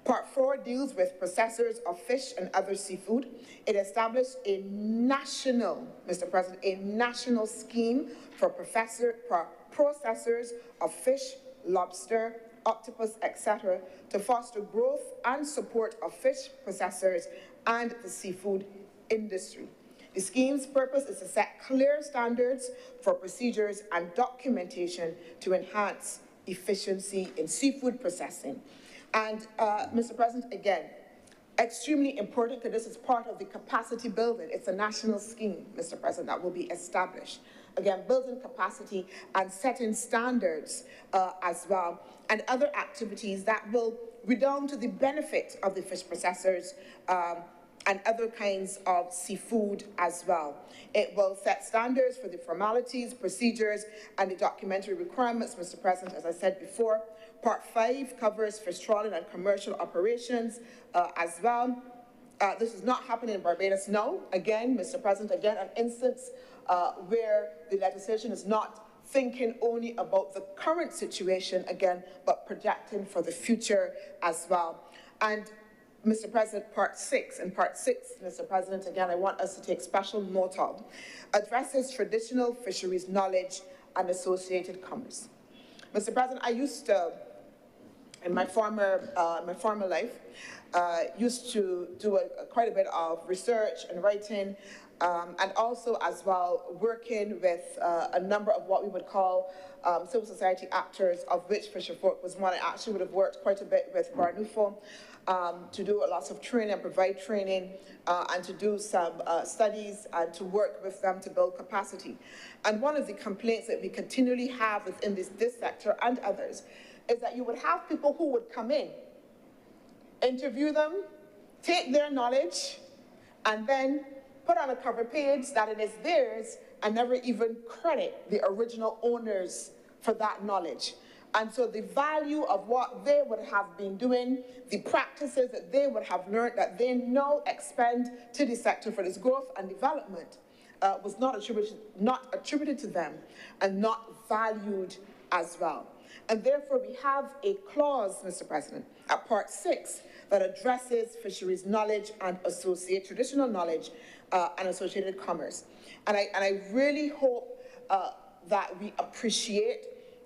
Speaker 2: Part 4 deals with processors of fish and other seafood. It established a national, Mr. President, a national scheme for processors of fish, lobster, octopus, etc., to foster growth and support of fish processors and the seafood industry. The scheme's purpose is to set clear standards for procedures and documentation to enhance efficiency in seafood processing. And, Mr. President, again, extremely important, because this is part of the capacity building. It's a national scheme, Mr. President, that will be established. Again, building capacity and setting standards as well, and other activities that will redound to the benefit of the fish processors and other kinds of seafood as well. It will set standards for the formalities, procedures, and the documentary requirements, Mr. President, as I said before. Part 5 covers fish trawling and commercial operations as well. This is not happening in Barbados now. Again, Mr. President, again, an instance where the legislation is not thinking only about the current situation again, but projecting for the future as well. And Mr. President, Part 6, Mr. President, again, I want us to take special note of, addresses traditional fisheries knowledge and associated commerce. Mr. President, I used to, in my former life, used to do quite a bit of research and writing, and also as well working with a number of what we would call civil society actors, of which Fisher Folk was one. I actually would have worked quite a bit with Barnufo to do lots of training and provide training and to do some studies and to work with them to build capacity. And one of the complaints that we continually have within this sector and others is that you would have people who would come in, interview them, take their knowledge, and then put on a cover page that it is theirs and never even credit the original owners for that knowledge. And so the value of what they would have been doing, the practices that they would have learned that they now expend to the sector for its growth and development was not attributed to them and not valued as well. And therefore we have a clause, Mr. President, at Part 6 that addresses fisheries knowledge and traditional knowledge and associated commerce. And I really hope that we appreciate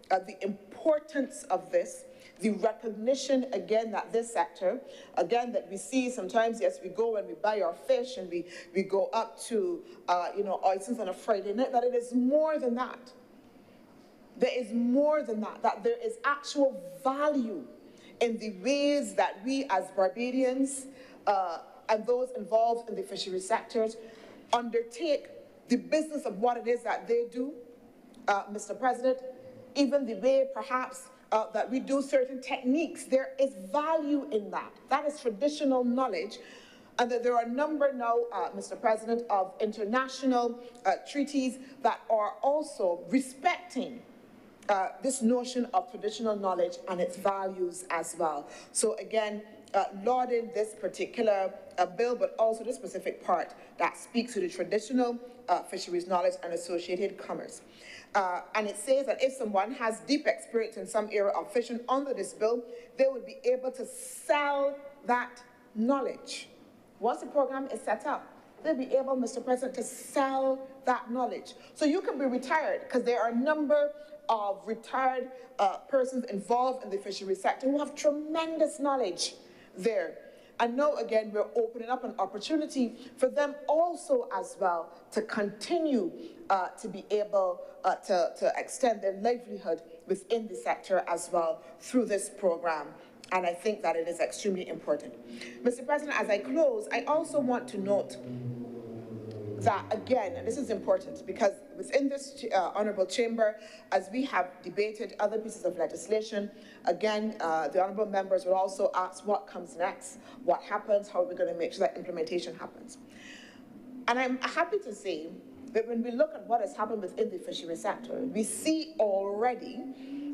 Speaker 2: the importance of this, the recognition, again, that this sector, again, that we see sometimes, yes, we go and we buy our fish and we go up to, oysters on a Friday night, that it is more than that. There is more than that, that there is actual value in the ways that we as Barbadians and those involved in the fishery sectors undertake the business of what it is that they do, Mr. President, even the way perhaps that we do certain techniques. There is value in that. That is traditional knowledge. And that there are a number now, Mr. President, of international treaties that are also respecting this notion of traditional knowledge and its values as well. So again, lauding this particular bill, but also the specific part that speaks to the traditional fisheries knowledge and associated commerce. And it says that if someone has deep experience in some area of fishing under this bill, they would be able to sell that knowledge. Once the program is set up, they'll be able, Mr. President, to sell that knowledge. So you can be retired, because there are a number of retired persons involved in the fishery sector who have tremendous knowledge there. And now, again, we're opening up an opportunity for them also as well to continue to be able to extend their livelihood within the sector as well through this program. And I think that it is extremely important. Mr. President, as I close, I also want to note that, again, and this is important, because within this honourable chamber, as we have debated other pieces of legislation, again, the honourable members will also ask what comes next, what happens, how are we going to make sure that implementation happens. And I'm happy to say that when we look at what has happened within the fishery sector, we see already,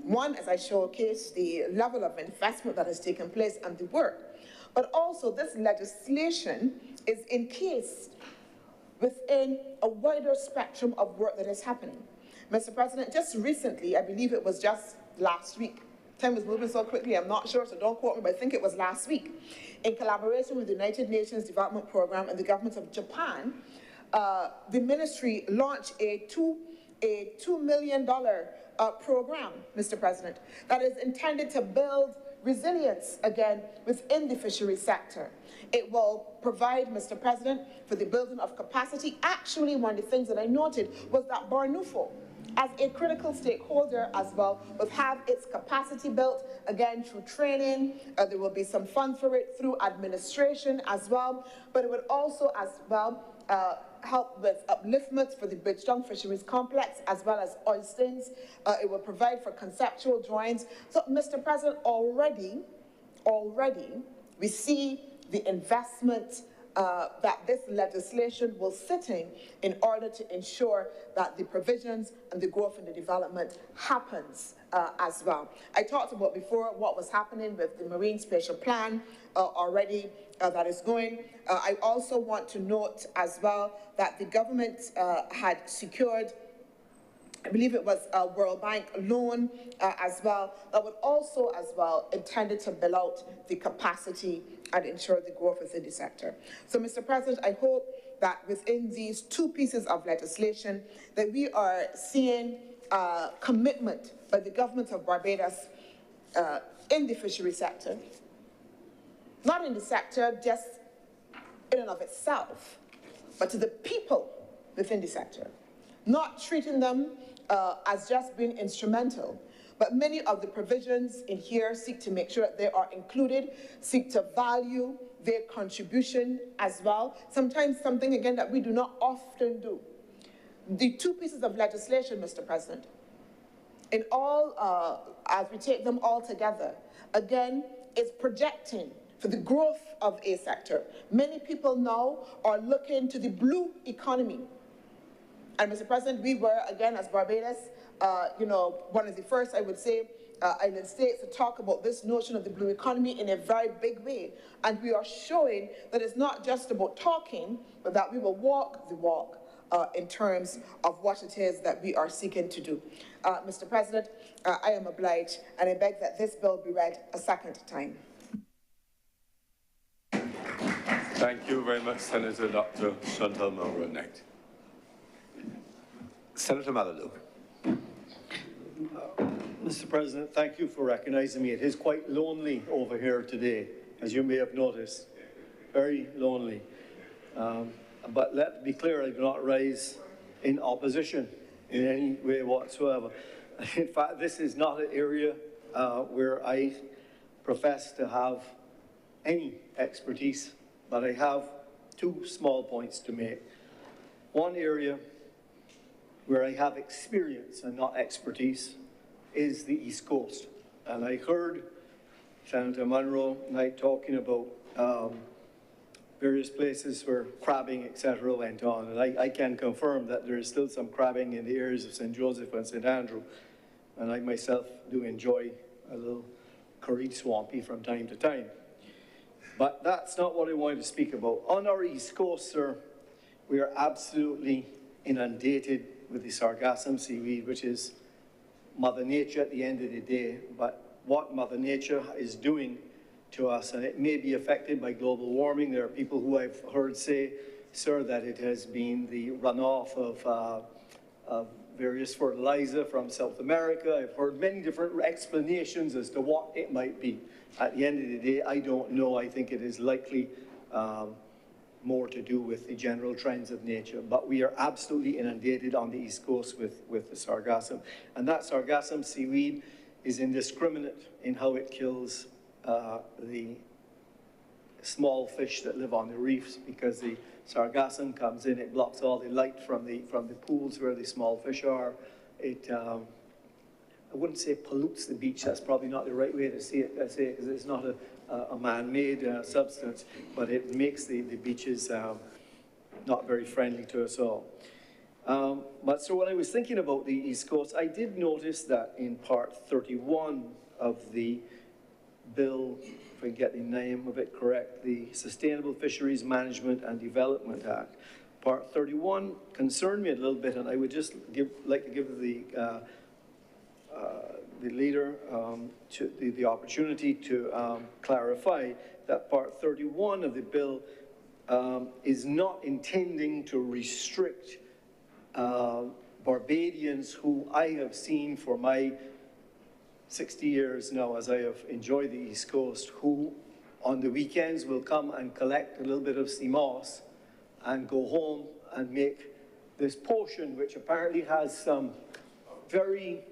Speaker 2: one, as I showcase the level of investment that has taken place and the work, but also this legislation is encased within a wider spectrum of work that is happening. Mr. President, just recently, I believe it was just last week, time is moving so quickly, I'm not sure, so don't quote me, but I think it was last week, in collaboration with the United Nations Development Programme and the government of Japan, the ministry launched a $2 million program, Mr. President, that is intended to build resilience, again, within the fishery sector. It will provide, Mr. President, for the building of capacity. Actually, one of the things that I noted was that Barnufo, as a critical stakeholder as well, will have its capacity built, again, through training. There will be some funds for it through administration as well, but it would also as well help with upliftments for the Bridgetown Fisheries Complex, as well as oysters. It will provide for conceptual drawings. So, Mr. President, already, we see the investment that this legislation will sit in order to ensure that the provisions and the growth and the development happens as well. I talked about before what was happening with the Marine Spatial Plan already that is going. I also want to note as well that the government had secured, I believe it was a World Bank loan as well, that would also as well intended to build out the capacity and ensure the growth within the sector. So, Mr. President, I hope that within these two pieces of legislation that we are seeing commitment by the government of Barbados in the fishery sector, not in the sector just in and of itself, but to the people within the sector, not treating them as just being instrumental, but many of the provisions in here seek to make sure that they are included, seek to value their contribution as well. Sometimes something, again, that we do not often do. The two pieces of legislation, Mr. President, in all, as we take them all together, again, is projecting for the growth of a sector. Many people now are looking to the blue economy. And Mr. President, we were, again, as Barbados, one of the first, I would say, island states to talk about this notion of the blue economy in a very big way. And we are showing that it's not just about talking, but that we will walk the walk in terms of what it is that we are seeking to do. Mr. President, I am obliged, and I beg that this bill be read a second time.
Speaker 1: Thank you very much, Senator Dr. Chantal Monroe-Knight. Senator Malalou.
Speaker 4: Mr. President, thank you for recognizing me. It is quite lonely over here today, as you may have noticed. Very lonely. But let's be clear, I do not rise in opposition in any way whatsoever. In fact, this is not an area where I profess to have any expertise, but I have two small points to make. One area where I have experience and not expertise is the East Coast. And I heard Senator Munro tonight talking about various places where crabbing, etc., went on. And I can confirm that there is still some crabbing in the areas of St. Joseph and St. Andrew. And I myself do enjoy a little curried swampy from time to time. But that's not what I wanted to speak about. On our East Coast, sir, we are absolutely inundated with the sargassum seaweed, which is Mother Nature at the end of the day. But what Mother Nature is doing to us, and it may be affected by global warming. There are people who I've heard say, sir, that it has been the runoff of various fertilizer from South America. I've heard many different explanations as to what it might be. At the end of the day, I don't know. I think it is likely more to do with the general trends of nature. But we are absolutely inundated on the East Coast with the sargassum. And that sargassum seaweed is indiscriminate in how it kills the small fish that live on the reefs, because the sargassum comes in, it blocks all the light from the pools where the small fish are. It, I wouldn't say pollutes the beach, that's probably not the right way to say it, because it's not a man-made substance, but it makes the beaches not very friendly to us all. But so when I was thinking about the East Coast, I did notice that in Part 31 of the bill, if I get the name of it correct, the Sustainable Fisheries Management and Development Act. Part 31 concerned me a little bit, and I would just like to give the leader the opportunity to clarify that Part 31 of the bill is not intending to restrict Barbadians who I have seen for my 60 years now, as I have enjoyed the East Coast, who on the weekends will come and collect a little bit of sea moss and go home and make this potion, which apparently has some very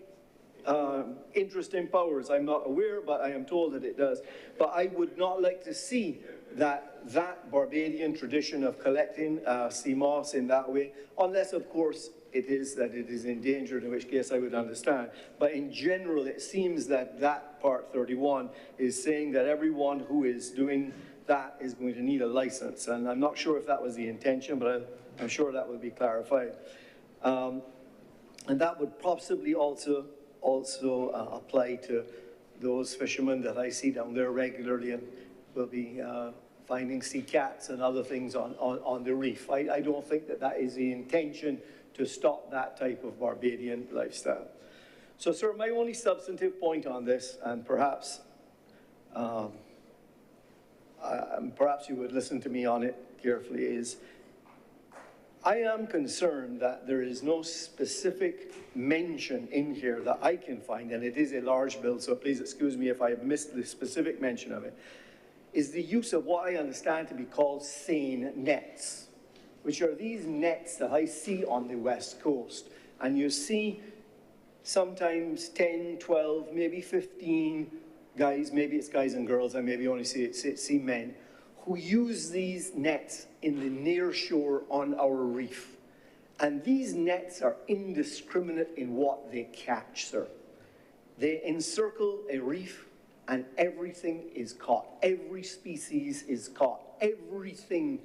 Speaker 4: interesting powers. I'm not aware, but I am told that it does. But I would not like to see that Barbadian tradition of collecting sea moss in that way, unless, of course, it is that it is endangered, in which case I would understand. But in general, it seems that that Part 31 is saying that everyone who is doing that is going to need a license. And I'm not sure if that was the intention, but I'm sure that will be clarified. And that would possibly also apply to those fishermen that I see down there regularly and will be finding sea cats and other things on the reef. I don't think that that is the intention, to stop that type of Barbadian lifestyle. So, sir, my only substantive point on this, and perhaps you would listen to me on it carefully, is I am concerned that there is no specific mention in here that I can find, and it is a large bill, so please excuse me if I have missed the specific mention of it, is the use of what I understand to be called seine nets, which are these nets that I see on the West Coast. And you see sometimes 10, 12, maybe 15 guys, maybe it's guys and girls, I maybe only see men, who use these nets in the near shore on our reef. And these nets are indiscriminate in what they catch, sir. They encircle a reef and everything is caught. Every species is caught. Everything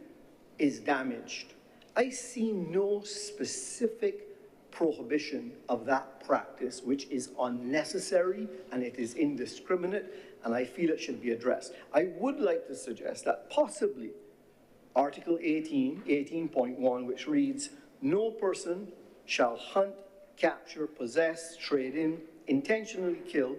Speaker 4: is damaged. I see no specific prohibition of that practice, which is unnecessary and it is indiscriminate, and I feel it should be addressed. I would like to suggest that possibly Article 18.1, which reads, no person shall hunt, capture, possess, trade in, intentionally kill,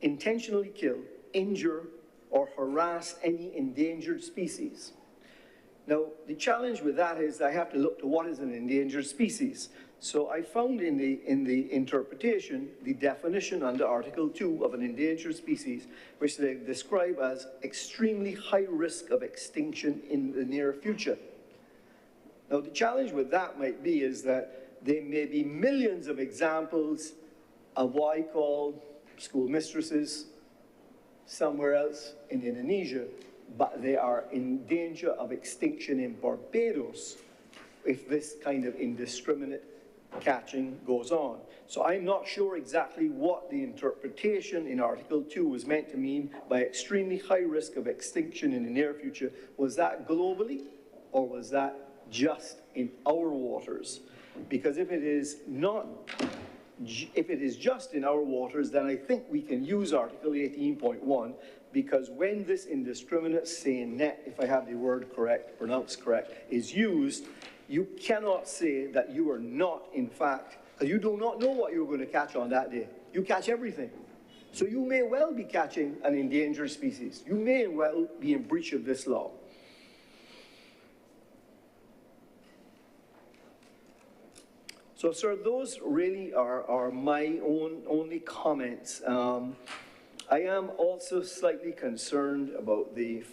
Speaker 4: intentionally kill, injure, or harass any endangered species. Now, the challenge with that is I have to look to what is an endangered species. So I found in the interpretation, the definition under Article 2 of an endangered species, which they describe as extremely high risk of extinction in the near future. Now, the challenge with that might be is that there may be millions of examples of what I call schoolmistresses somewhere else in Indonesia, but they are in danger of extinction in Barbados if this kind of indiscriminate catching goes on. So I'm not sure exactly what the interpretation in Article 2 was meant to mean by extremely high risk of extinction in the near future. Was that globally, or was that just in our waters? Because if it is just in our waters, then I think we can use Article 18.1, because when this indiscriminate saying net, if I have the word correct, pronounced correct, is used, you cannot say that you are not, in fact, because you do not know what you're going to catch on that day. You catch everything. So you may well be catching an endangered species. You may well be in breach of this law. So, sir, those really are my only comments. I am also slightly concerned about the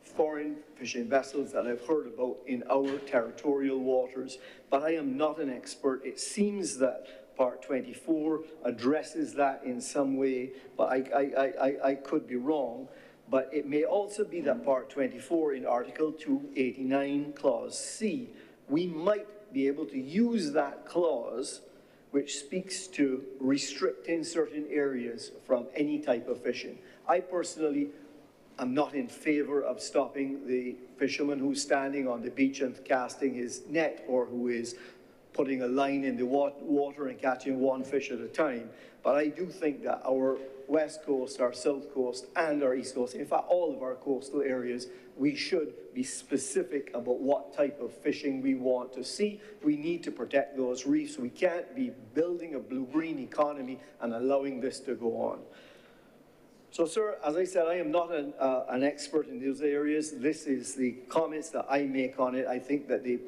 Speaker 4: foreign fishing vessels that I've heard about in our territorial waters, but I am not an expert. It seems that Part 24 addresses that in some way, but I could be wrong. But it may also be that Part 24 in Article 289, Clause C, we might be able to use that clause which speaks to restricting certain areas from any type of fishing. I personally am not in favor of stopping the fisherman who's standing on the beach and casting his net, or who is putting a line in the water and catching one fish at a time. But I do think that our west coast, our south coast, and our east coast, in fact, all of our coastal areas, we should be specific about what type of fishing we want to see. We need to protect those reefs. We can't be building a blue-green economy and allowing this to go on. So, sir, as I said, I am not an expert in those areas. This is the comments that I make on it. I think that the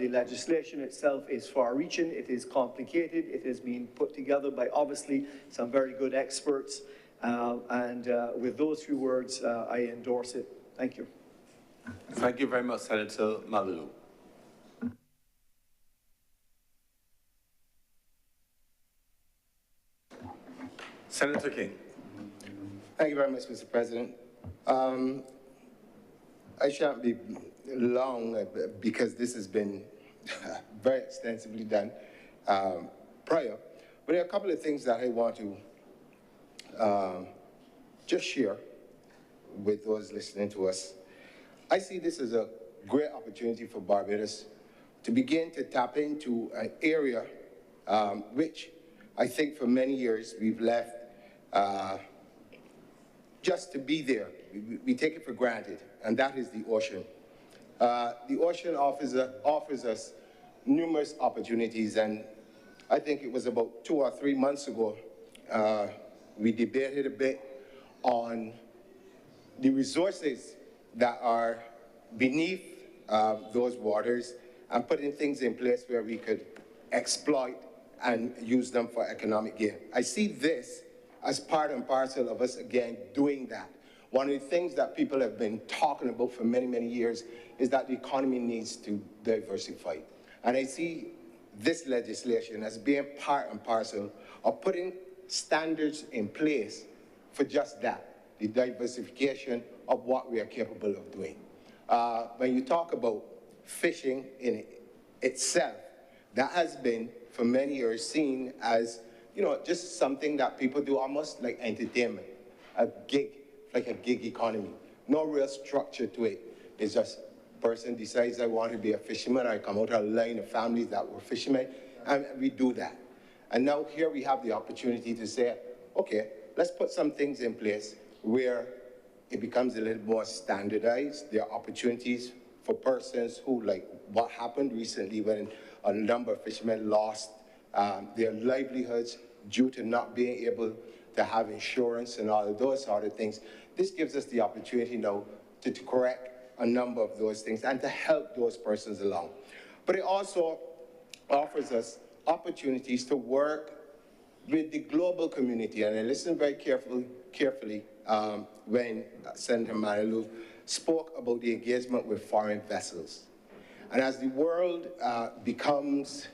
Speaker 4: legislation itself is far-reaching. It is complicated. It has been put together by, obviously, some very good experts. With those few words, I endorse it. Thank you.
Speaker 1: Thank you very much, Senator Malalu. Senator King.
Speaker 5: Thank you very much, Mr. President. I shan't be long because this has been very extensively done prior. But there are a couple of things that I want to just share with those listening to us. I see this as a great opportunity for Barbados to begin to tap into an area which I think for many years we've left just to be there. We take it for granted, and that is the ocean. The ocean offers us numerous opportunities, and I think it was about 2 or 3 months ago, we debated a bit on the resources that are beneath those waters and putting things in place where we could exploit and use them for economic gain. I see this as part and parcel of us, again, doing that. One of the things that people have been talking about for many, many years is that the economy needs to diversify. And I see this legislation as being part and parcel of putting standards in place for just that, the diversification of what we are capable of doing. When you talk about fishing in itself, that has been, for many years, seen as, you know, just something that people do almost like entertainment, a gig, like a gig economy. No real structure to it. It's just person decides I want to be a fisherman. I come out of a line of families that were fishermen, and we do that. And now here we have the opportunity to say, okay, let's put some things in place where it becomes a little more standardized. There are opportunities for persons who, like what happened recently when a number of fishermen lost their livelihoods due to not being able to have insurance and all of those sort of things. This gives us the opportunity now to correct a number of those things and to help those persons along. But it also offers us opportunities to work with the global community. And I listened very carefully when Senator Manilow spoke about the engagement with foreign vessels. And as the world becomes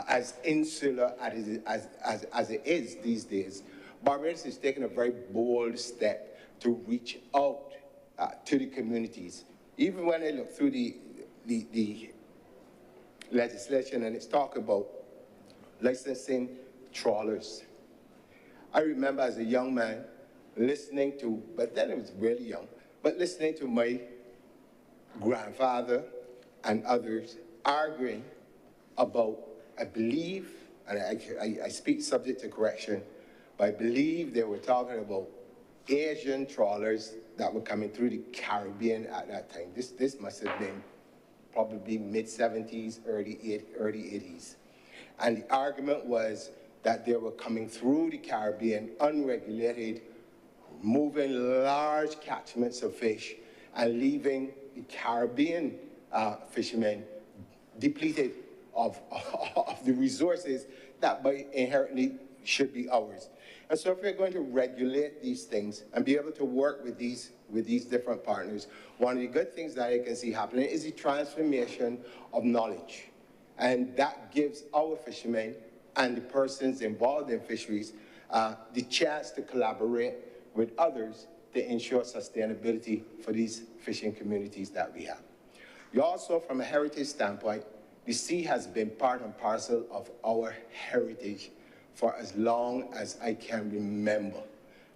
Speaker 5: as insular as it is these days, Barbados is taking a very bold step to reach out to the communities. Even when I look through the legislation and it's talk about licensing trawlers. I remember as a young man listening to, but then I was really young, but listening to my grandfather and others arguing about, I believe, and I speak subject to correction, but I believe they were talking about Asian trawlers that were coming through the Caribbean at that time. This must have been probably mid-70s, early 80s. And the argument was that they were coming through the Caribbean unregulated, moving large catchments of fish and leaving the Caribbean fishermen depleted of the resources that by inherently should be ours. And so if we're going to regulate these things and be able to work with these different partners, one of the good things that I can see happening is the transformation of knowledge. And that gives our fishermen and the persons involved in fisheries the chance to collaborate with others to ensure sustainability for these fishing communities that we have. You also, from a heritage standpoint, the sea has been part and parcel of our heritage for as long as I can remember.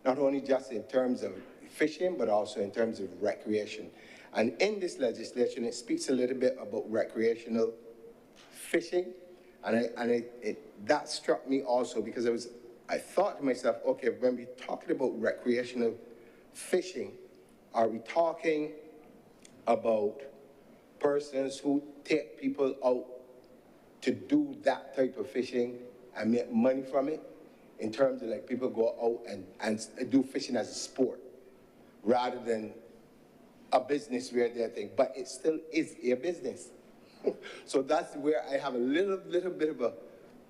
Speaker 5: Not only just in terms of fishing, but also in terms of recreation. And in this legislation, it speaks a little bit about recreational fishing. And that struck me also because I thought to myself, okay, when we're talking about recreational fishing, are we talking about persons who take people out to do that type of fishing and make money from it, in terms of like people go out and do fishing as a sport rather than a business where they think, but it still is a business. So that's where I have a little bit of a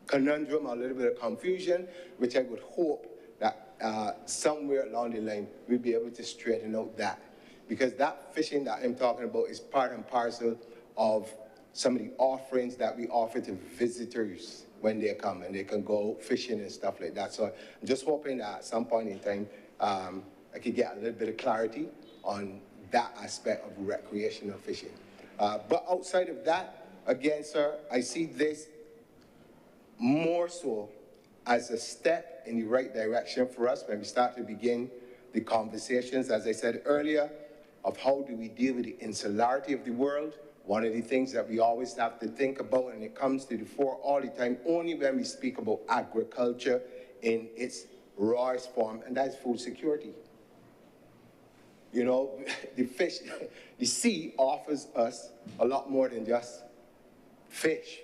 Speaker 5: conundrum, a little bit of confusion, which I would hope that somewhere along the line we'll be able to straighten out that. Because that fishing that I'm talking about is part and parcel of some of the offerings that we offer to visitors when they come and they can go fishing and stuff like that. So I'm just hoping that at some point in time, I could get a little bit of clarity on that aspect of recreational fishing. But outside of that, again, sir, I see this more so as a step in the right direction for us when we start to begin the conversations, as I said earlier, of how do we deal with the insularity of the world. One of the things that we always have to think about, and it comes to the fore all the time, only when we speak about agriculture in its rawest form, and that's food security. You know, the sea offers us a lot more than just fish.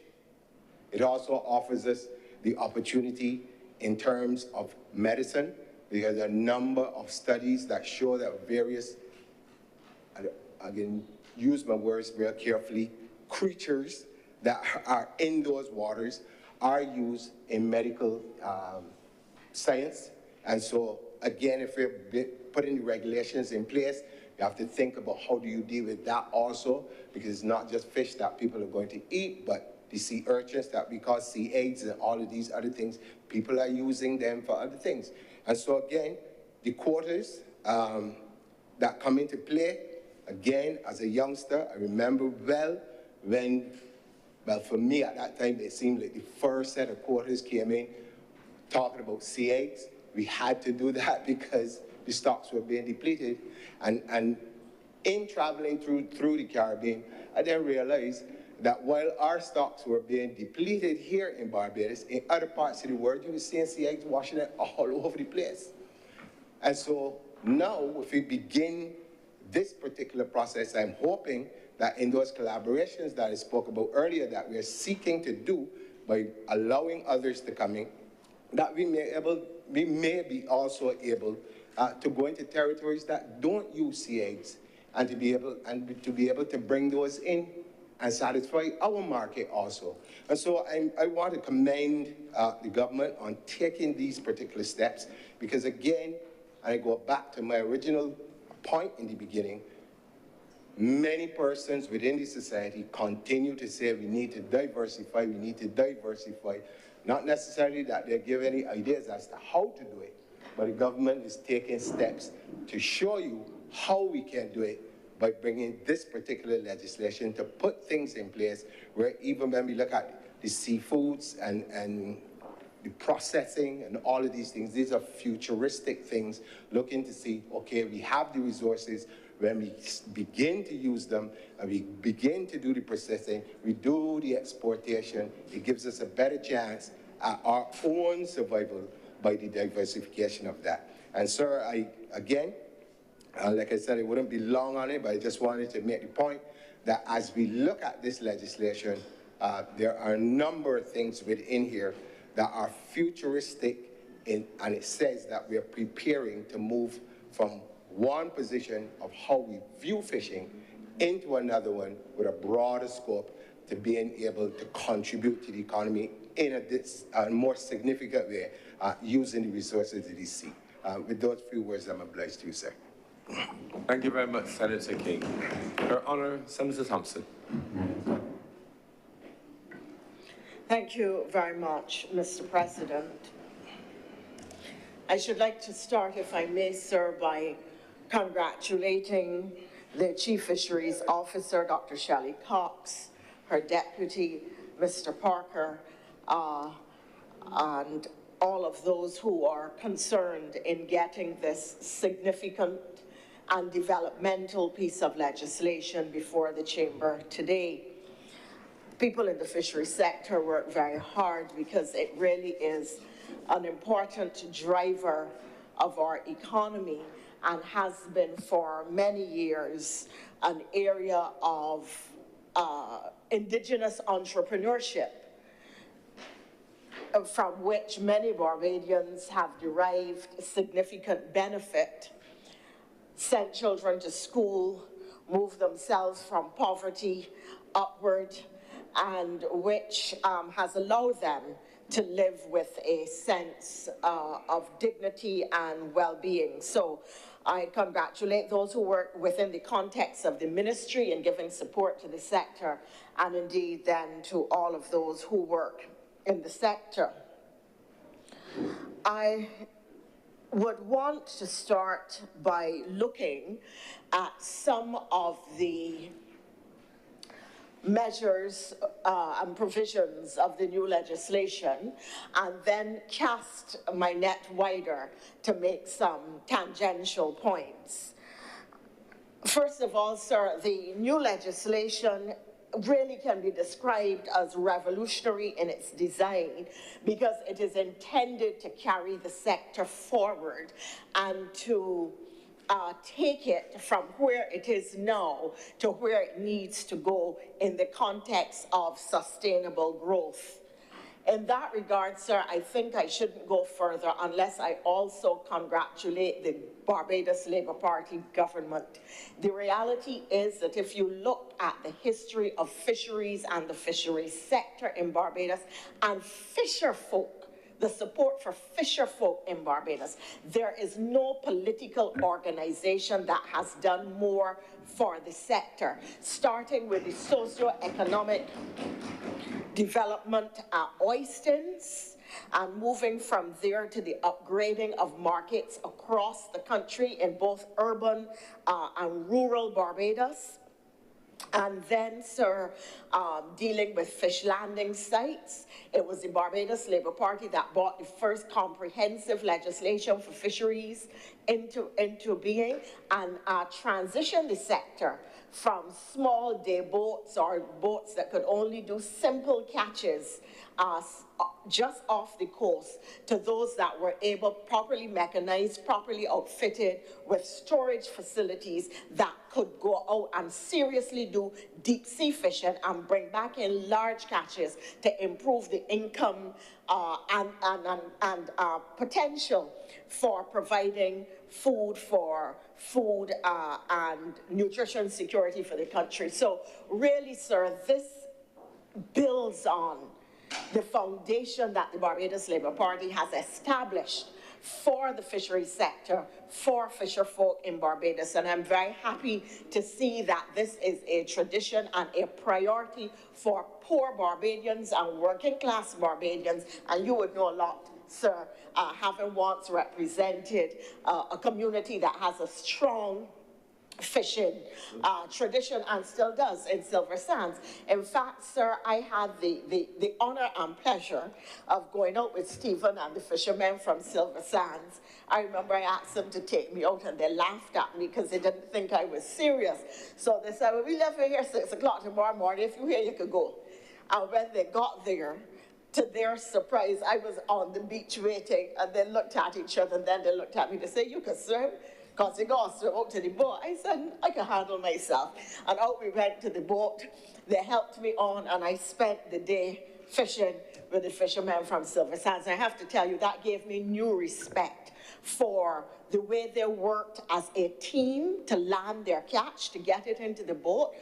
Speaker 5: It also offers us the opportunity in terms of medicine, because there are a number of studies that show that various, again, use my words very carefully, creatures that are in those waters are used in medical science. And so, again, if we're putting the regulations in place, you have to think about how do you deal with that also, because it's not just fish that people are going to eat, but the sea urchins that we call sea eggs and all of these other things, people are using them for other things. And so, again, the quotas that come into play, again, as a youngster, I remember well when, well, for me at that time, it seemed like the first set of quotas came in talking about sea eggs. We had to do that because the stocks were being depleted. And in traveling through the Caribbean, I then realized that while our stocks were being depleted here in Barbados, in other parts of the world, you were seeing sea eggs washing it all over the place. And so now, if we begin this particular process, I'm hoping that in those collaborations that I spoke about earlier that we are seeking to do by allowing others to come in, that we may be also able to go into territories that don't use sea eggs and to be able to bring those in and satisfy our market also. And so I want to commend the government on taking these particular steps, because again, I go back to my original point in the beginning, many persons within the society continue to say we need to diversify, not necessarily that they give any ideas as to how to do it, but the government is taking steps to show you how we can do it by bringing this particular legislation to put things in place where even when we look at the seafoods and the processing and all of these things, these are futuristic things, looking to see, okay, we have the resources, when we begin to use them and we begin to do the processing, we do the exportation, it gives us a better chance at our own survival by the diversification of that. And sir, again, like I said, it wouldn't be long on it, but I just wanted to make the point that as we look at this legislation, there are a number of things within here that are futuristic, and it says that we are preparing to move from one position of how we view fishing into another one with a broader scope to being able to contribute to the economy in a more significant way, using the resources of the sea. With those few words, I'm obliged to you, sir.
Speaker 1: Thank you very much, Senator King. Her Honor, Senator Thompson.
Speaker 6: Thank you very much, Mr. President. I should like to start, if I may, sir, by congratulating the Chief Fisheries Officer, Dr. Shelley Cox, her deputy, Mr. Parker, and all of those who are concerned in getting this significant and developmental piece of legislation before the Chamber today. People in the fishery sector work very hard because it really is an important driver of our economy and has been for many years an area of indigenous entrepreneurship from which many Barbadians have derived significant benefit, sent children to school, moved themselves from poverty upward, and which has allowed them to live with a sense of dignity and well-being. So I congratulate those who work within the context of the ministry in giving support to the sector, and indeed then to all of those who work in the sector. I would want to start by looking at some of the measures and provisions of the new legislation, and then cast my net wider to make some tangential points. First of all, sir, the new legislation really can be described as revolutionary in its design because it is intended to carry the sector forward and to take it from where it is now to where it needs to go in the context of sustainable growth. In that regard, sir, I think I shouldn't go further unless I also congratulate the Barbados Labour Party government. The reality is that if you look at the history of fisheries and the fisheries sector in Barbados and fisherfolk, the support for fisherfolk in Barbados, there is no political organization that has done more for the sector, starting with the socio-economic development at Oistins, and moving from there to the upgrading of markets across the country in both urban and rural Barbados. And then, sir, dealing with fish landing sites, it was the Barbados Labour Party that brought the first comprehensive legislation for fisheries into being and transitioned the sector from small day boats or boats that could only do simple catches just off the coast to those that were able, properly mechanized, properly outfitted with storage facilities that could go out and seriously do deep sea fishing and bring back in large catches to improve the income and potential for providing food and nutrition security for the country. So really, sir, this builds on the foundation that the Barbados Labour Party has established for the fisheries sector, for fisher folk in Barbados. And I'm very happy to see that this is a tradition and a priority for poor Barbadians and working class Barbadians. And you would know a lot, sir, having once represented a community that has a strong fishing tradition and still does in Silver Sands. In fact, sir, I had the honor and pleasure of going out with Stephen and the fishermen from Silver Sands. I remember I asked them to take me out and they laughed at me because they didn't think I was serious. So they said, well, we left here 6 o'clock tomorrow morning. If you're here, you could go. And when they got there, to their surprise, I was on the beach waiting, and they looked at each other, and then they looked at me to say, you can swim? Because they got us out to the boat. I said, I can handle myself. And out we went to the boat. They helped me on, and I spent the day fishing with the fishermen from Silver Sands. I have to tell you, that gave me new respect for the way they worked as a team to land their catch, to get it into the boat,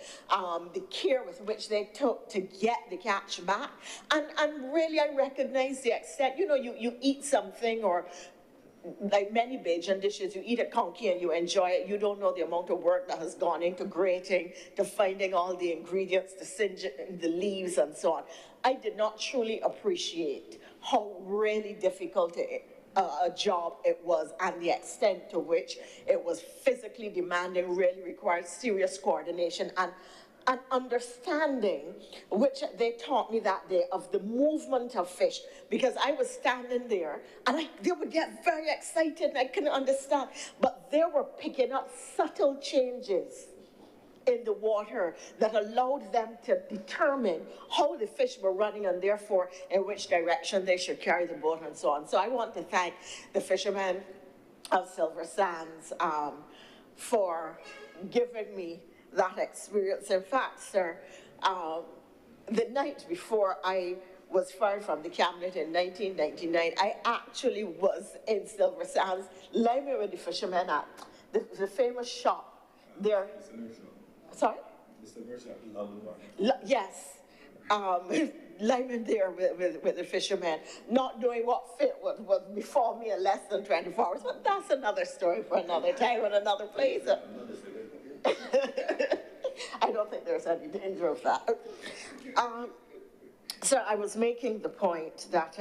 Speaker 6: the care with which they took to get the catch back. And really, I recognize the extent, you know, you eat something, or like many Bajan dishes, you eat a conky and you enjoy it. You don't know the amount of work that has gone into grating, to finding all the ingredients, to singe the leaves and so on. I did not truly appreciate how really difficult a job it was, and the extent to which it was physically demanding really required serious coordination and understanding, which they taught me that day, of the movement of fish, because I was standing there and they would get very excited and I couldn't understand, but they were picking up subtle changes in the water that allowed them to determine how the fish were running and therefore in which direction they should carry the boat and so on. So I want to thank the fishermen of Silver Sands for giving me that experience. In fact, sir, the night before I was fired from the cabinet in 1999, I actually was in Silver Sands, liming with the fishermen at the famous shop there. Sorry? Yes. Liming there with the fishermen, not knowing what fate was before me in less than 24 hours. But that's another story for another time and another place. I don't think there's any danger of that. So I was making the point that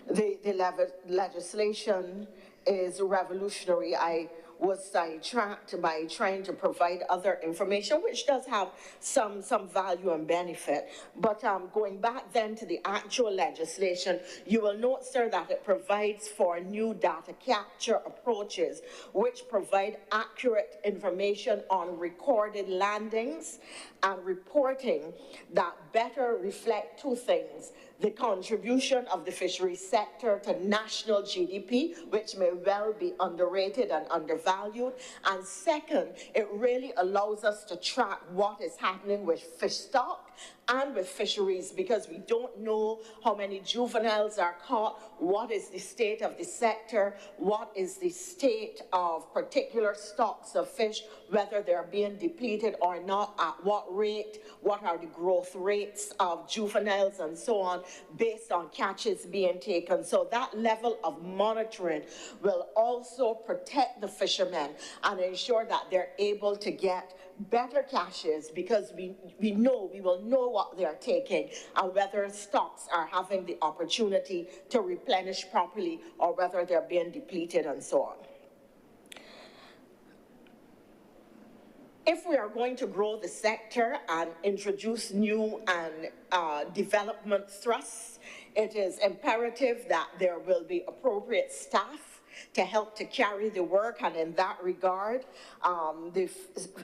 Speaker 6: the legislation is revolutionary. I was sidetracked by trying to provide other information, which does have some value and benefit. But going back then to the actual legislation, you will note, sir, that it provides for new data capture approaches, which provide accurate information on recorded landings and reporting that better reflect two things: the contribution of the fisheries sector to national GDP, which may well be underrated and undervalued. And second, it really allows us to track what is happening with fish stock and with fisheries, because we don't know how many juveniles are caught, what is the state of the sector, what is the state of particular stocks of fish, whether they're being depleted or not, at what rate, what are the growth rates of juveniles and so on, based on catches being taken. So that level of monitoring will also protect the fishermen and ensure that they're able to get better catches, because we will know what they're taking and whether stocks are having the opportunity to replenish properly or whether they're being depleted and so on. If we are going to grow the sector and introduce new and development thrusts, it is imperative that there will be appropriate staff to help to carry the work, and in that regard, the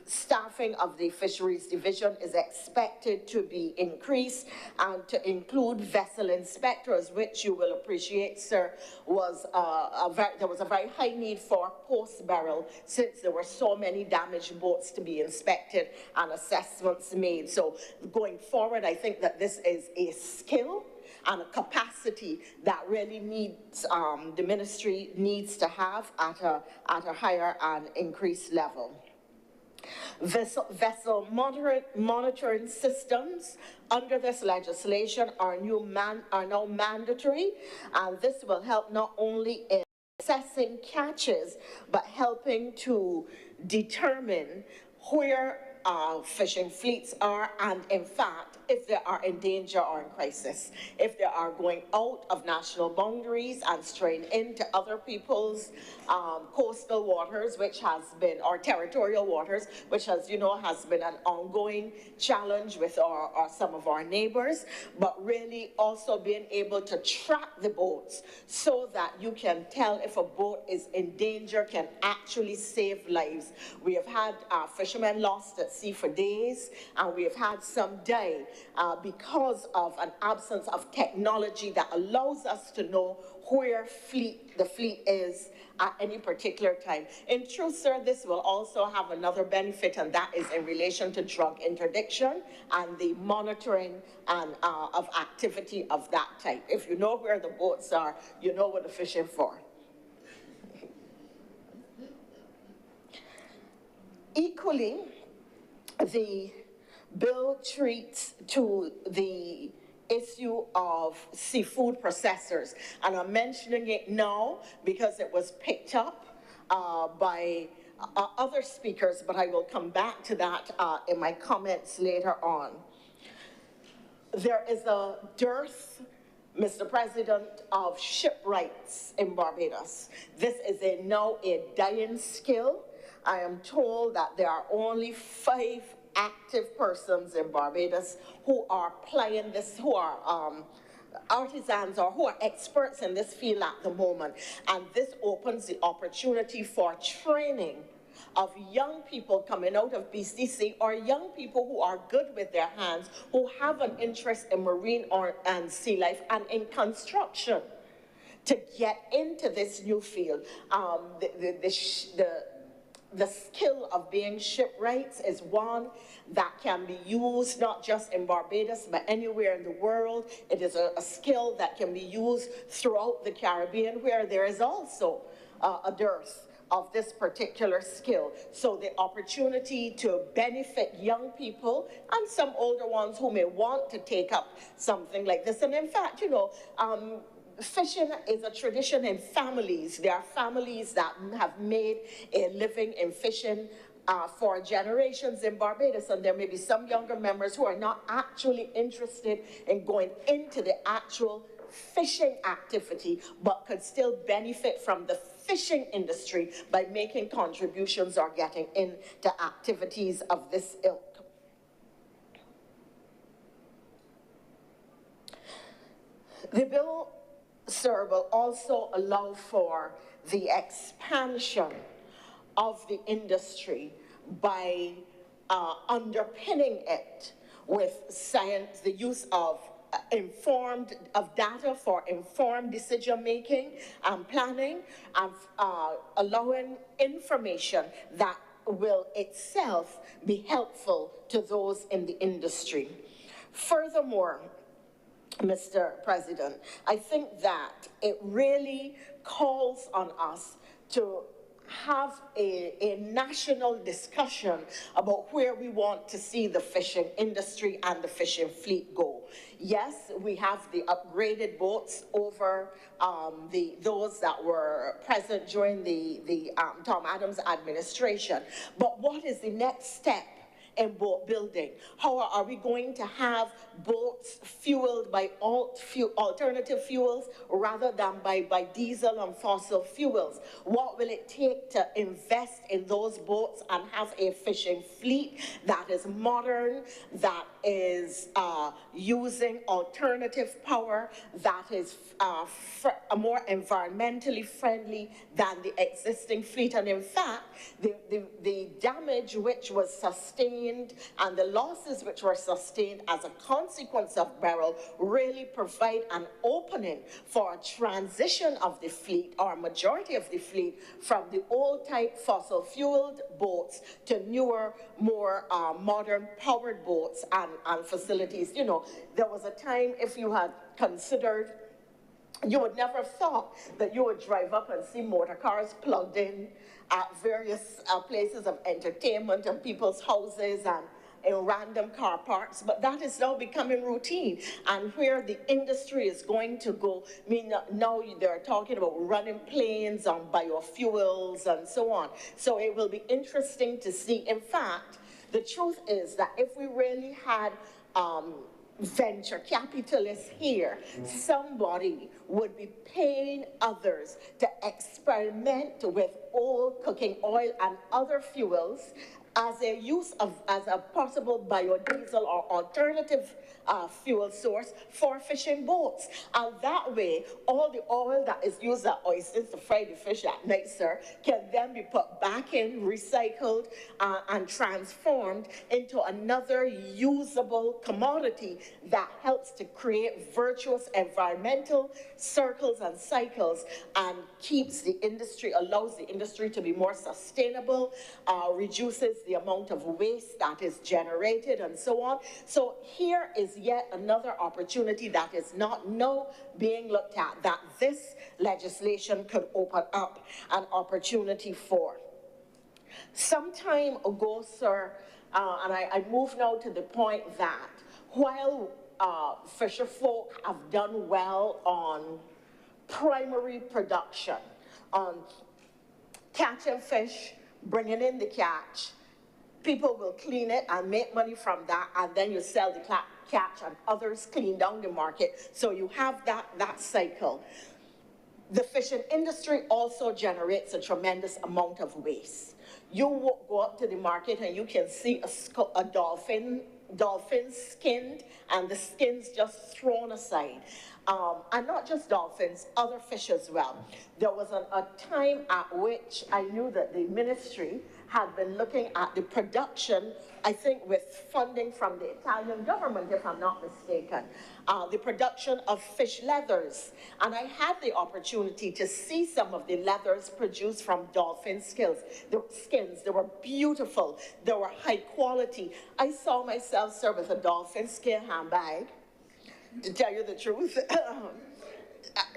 Speaker 6: staffing of the Fisheries Division is expected to be increased and to include vessel inspectors, which you will appreciate, sir, was there was a very high need for post-barrel, since there were so many damaged boats to be inspected and assessments made. So going forward, I think that this is a skill and a capacity that really needs, the ministry needs to have at a higher and increased level. Vessel monitoring systems under this legislation are now mandatory, and this will help not only in assessing catches, but helping to determine where fishing fleets are, and in fact, if they are in danger or in crisis, if they are going out of national boundaries and straying into other people's coastal waters, which has been, or territorial waters, which has, you know, has been an ongoing challenge with some of our neighbors, but really also being able to track the boats so that you can tell if a boat is in danger, can actually save lives. We have had fishermen lost at sea for days, and we have had some die because of an absence of technology that allows us to know where the fleet is at any particular time. In truth, sir, this will also have another benefit, and that is in relation to drug interdiction and the monitoring and of activity of that type. If you know where the boats are, you know what they're fishing for. Equally, the bill treats to the issue of seafood processors, and I'm mentioning it now because it was picked up by other speakers, but I will come back to that in my comments later on. There is a dearth, Mr. President, of shipwrights in Barbados. This is now a dying skill. I am told that there are only 5 active persons in Barbados who are plying this, who are artisans or who are experts in this field at the moment. And this opens the opportunity for training of young people coming out of BCC, or young people who are good with their hands, who have an interest in marine and sea life and in construction, to get into this new field. The skill of being shipwrights is one that can be used not just in Barbados, but anywhere in the world. It is a skill that can be used throughout the Caribbean, where there is also a dearth of this particular skill. So the opportunity to benefit young people and some older ones who may want to take up something like this. And in fact, you know, fishing is a tradition in families. There are families that have made a living in fishing for generations in Barbados, and there may be some younger members who are not actually interested in going into the actual fishing activity, but could still benefit from the fishing industry by making contributions or getting into activities of this ilk. The bill, sir, will also allow for the expansion of the industry by underpinning it with science, the use of data for informed decision-making and planning, and allowing information that will itself be helpful to those in the industry. Furthermore, Mr. President, I think that it really calls on us to have a national discussion about where we want to see the fishing industry and the fishing fleet go. Yes, we have the upgraded boats over those that were present during the Tom Adams administration. But what is the next step in boat building? How are we going to have boats fueled by alternative fuels rather than by diesel and fossil fuels? What will it take to invest in those boats and have a fishing fleet that is modern, that is using alternative power, that is more environmentally friendly than the existing fleet? And in fact, the damage which was sustained and the losses which were sustained as a consequence of Beryl really provide an opening for a transition of the fleet, or a majority of the fleet, from the old type fossil fueled boats to newer, more modern powered boats and facilities. You know, there was a time if you had considered. You would never have thought that you would drive up and see motor cars plugged in at various places of entertainment and people's houses and in random car parks, but that is now becoming routine. And where the industry is going to go, I mean, now they're talking about running planes on biofuels and so on. So it will be interesting to see. In fact, the truth is that if we really had venture capitalists here, somebody would be paying others to experiment with old cooking oil and other fuels as a possible biodiesel or alternative fuel source for fishing boats. And that way, all the oil that is used at oysters to fry the fish at night, sir, can then be put back in, recycled, and transformed into another usable commodity that helps to create virtuous environmental circles and cycles and keeps the industry, allows the industry to be more sustainable, reduces the amount of waste that is generated and so on. So here is yet another opportunity that is not now being looked at, that this legislation could open up an opportunity for. Some time ago, sir, and I move now to the point that while fisher folk have done well on primary production, on catching fish, bringing in the catch, people will clean it and make money from that, and then you sell the catch and others clean down the market. So you have that cycle. The fishing industry also generates a tremendous amount of waste. You go up to the market and you can see a dolphin skinned, and the skin's just thrown aside. And not just dolphins, other fish as well. There was a time at which I knew that the ministry had been looking at the production, I think with funding from the Italian government, if I'm not mistaken, the production of fish leathers. And I had the opportunity to see some of the leathers produced from dolphin skins. They were beautiful. They were high quality. I saw myself, sir, with a dolphin skin handbag, to tell you the truth.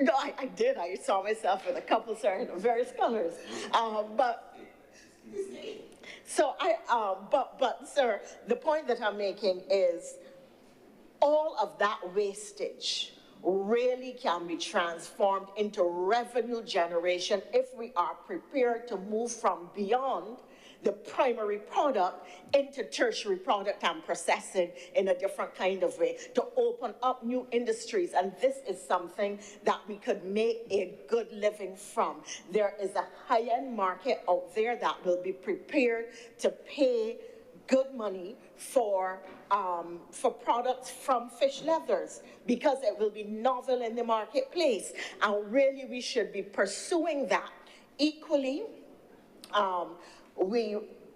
Speaker 6: No, I did. I saw myself with a couple, sir, in various colors. But sir, the point that I'm making is all of that wastage really can be transformed into revenue generation if we are prepared to move from beyond the primary product into tertiary product and processing in a different kind of way, to open up new industries. And this is something that we could make a good living from. There is a high-end market out there that will be prepared to pay good money for products from fish leathers, because it will be novel in the marketplace. And really, we should be pursuing that equally.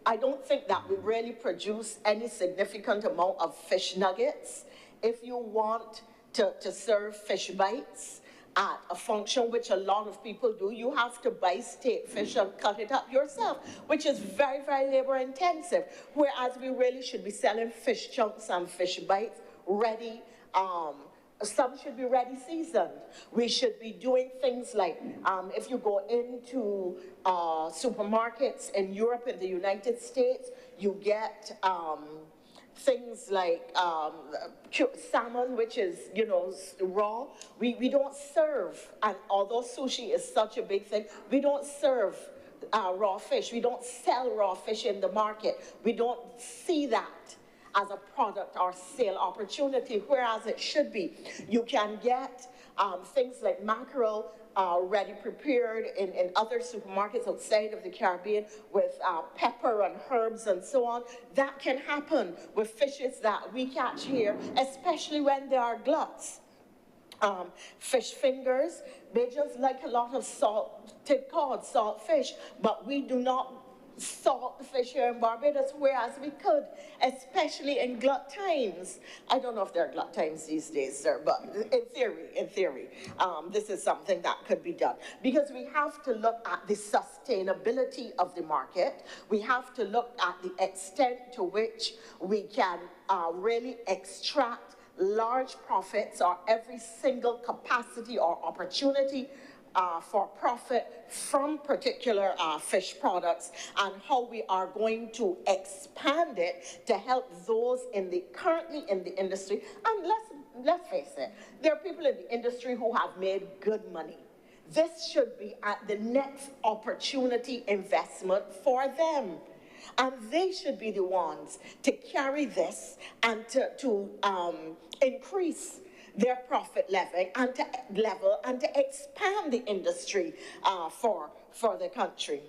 Speaker 6: I don't think that we really produce any significant amount of fish nuggets. If you want to serve fish bites at a function, which a lot of people do, you have to buy steak fish and cut it up yourself, which is very, very labor intensive. Whereas we really should be selling fish chunks and fish bites ready. Some should be ready seasoned. We should be doing things like, if you go into supermarkets in Europe and the United States, you get things like salmon, which is, you know, raw. We don't serve, and although sushi is such a big thing, we don't serve raw fish. We don't sell raw fish in the market. We don't see that as a product or sale opportunity, whereas it should be. You can get things like mackerel ready prepared in other supermarkets outside of the Caribbean with pepper and herbs and so on. That can happen with fishes that we catch here, especially when they are gluts. Fish fingers, they just like a lot of salted cod, salt fish, but we do not salt the fish here in Barbados, whereas we could, especially in glut times. I don't know if there are glut times these days, sir, but in theory, this is something that could be done. Because we have to look at the sustainability of the market. We have to look at the extent to which we can really extract large profits or every single capacity or opportunity for profit from particular fish products, and how we are going to expand it to help those currently in the industry. And let's face it, there are people in the industry who have made good money. This should be at the next opportunity investment for them. And they should be the ones to carry this and to increase their profit level and to expand the industry for the country.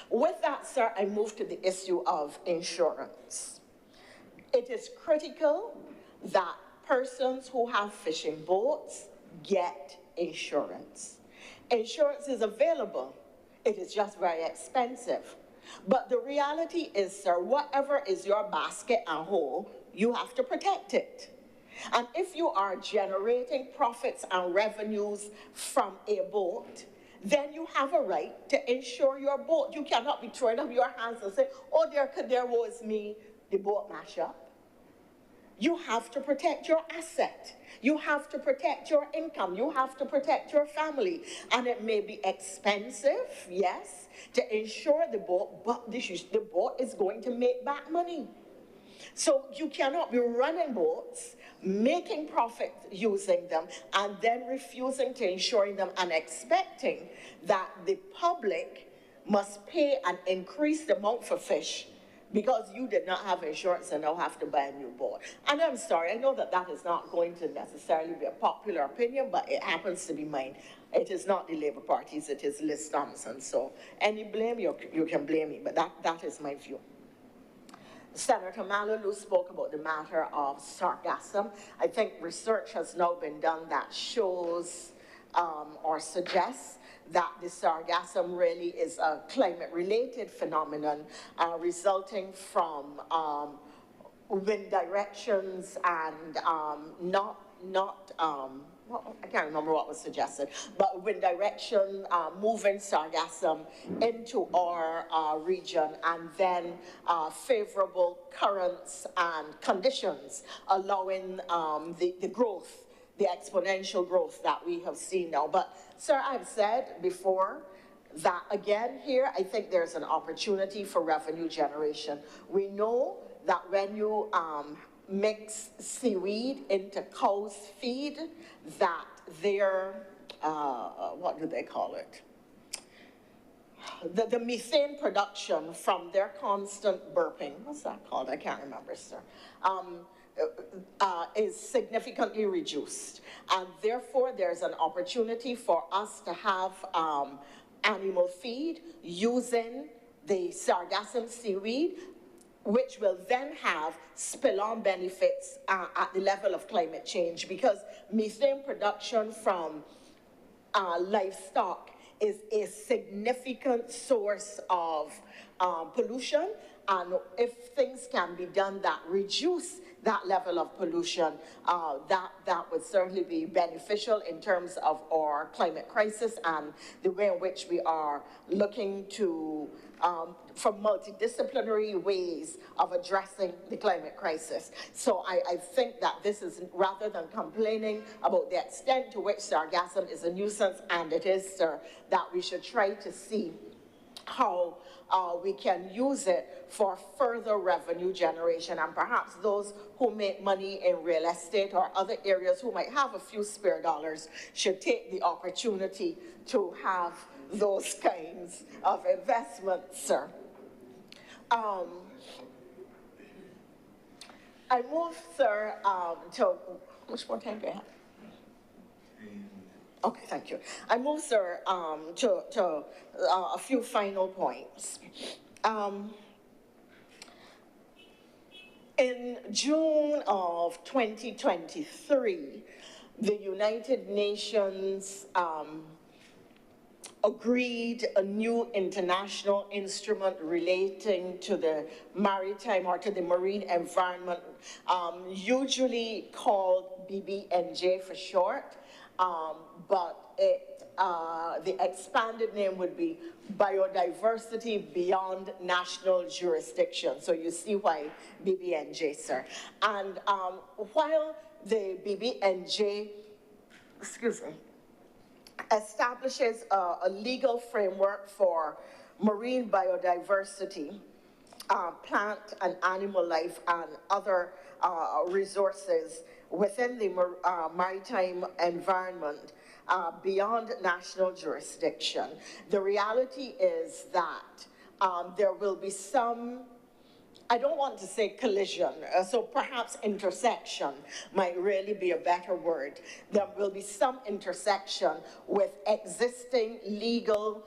Speaker 6: With that, sir, I move to the issue of insurance. It is critical that persons who have fishing boats get insurance. Insurance is available. It is just very expensive. But the reality is, sir, whatever is your basket and hole, you have to protect it. And if you are generating profits and revenues from a boat, then you have a right to insure your boat. You cannot be throwing up your hands and say, oh, there was me, the boat mash up. You have to protect your asset. You have to protect your income. You have to protect your family. And it may be expensive, yes, to insure the boat, but the boat is going to make back money. So you cannot be running boats, making profit using them, and then refusing to insuring them and expecting that the public must pay an increased amount for fish because you did not have insurance and now have to buy a new boat. And I'm sorry, I know that that is not going to necessarily be a popular opinion, but it happens to be mine. It is not the Labour Party's, it is Liz Thompson. So any blame, you can blame me, but that is my view. Senator Malulu spoke about the matter of sargassum. I think research has now been done that shows or suggests that the sargassum really is a climate-related phenomenon resulting from wind directions and I can't remember what was suggested, but wind direction moving sargassum into our region, and then favorable currents and conditions allowing the growth, the exponential growth that we have seen now. But, sir, I've said before that, again, here, I think there's an opportunity for revenue generation. We know that when you mix seaweed into cow's feed, that their, what do they call it? The methane production from their constant burping, what's that called? I can't remember, sir. Is significantly reduced. And therefore, there's an opportunity for us to have animal feed using the sargassum seaweed, which will then have spill-on benefits at the level of climate change, because methane production from livestock is a significant source of pollution, and if things can be done that reduce that level of pollution, that would certainly be beneficial in terms of our climate crisis and the way in which we are looking to for multidisciplinary ways of addressing the climate crisis. So I think that this is, rather than complaining about the extent to which sargassum is a nuisance, and it is, sir, that we should try to see how we can use it for further revenue generation, and perhaps those who make money in real estate or other areas who might have a few spare dollars should take the opportunity to have those kinds of investments, sir. I move, sir, to, which more time do I have? Okay, thank you. I move, sir, to a few final points. In June of 2023, the United Nations agreed a new international instrument relating to the maritime or to the marine environment, usually called BBNJ for short, but the expanded name would be Biodiversity Beyond National Jurisdiction. So you see why BBNJ, sir. And while the BBNJ, excuse me, establishes a legal framework for marine biodiversity, plant and animal life, and other resources within the maritime environment beyond national jurisdiction. The reality is that there will be some, I don't want to say collision, so perhaps intersection might really be a better word. There will be some intersection with existing legal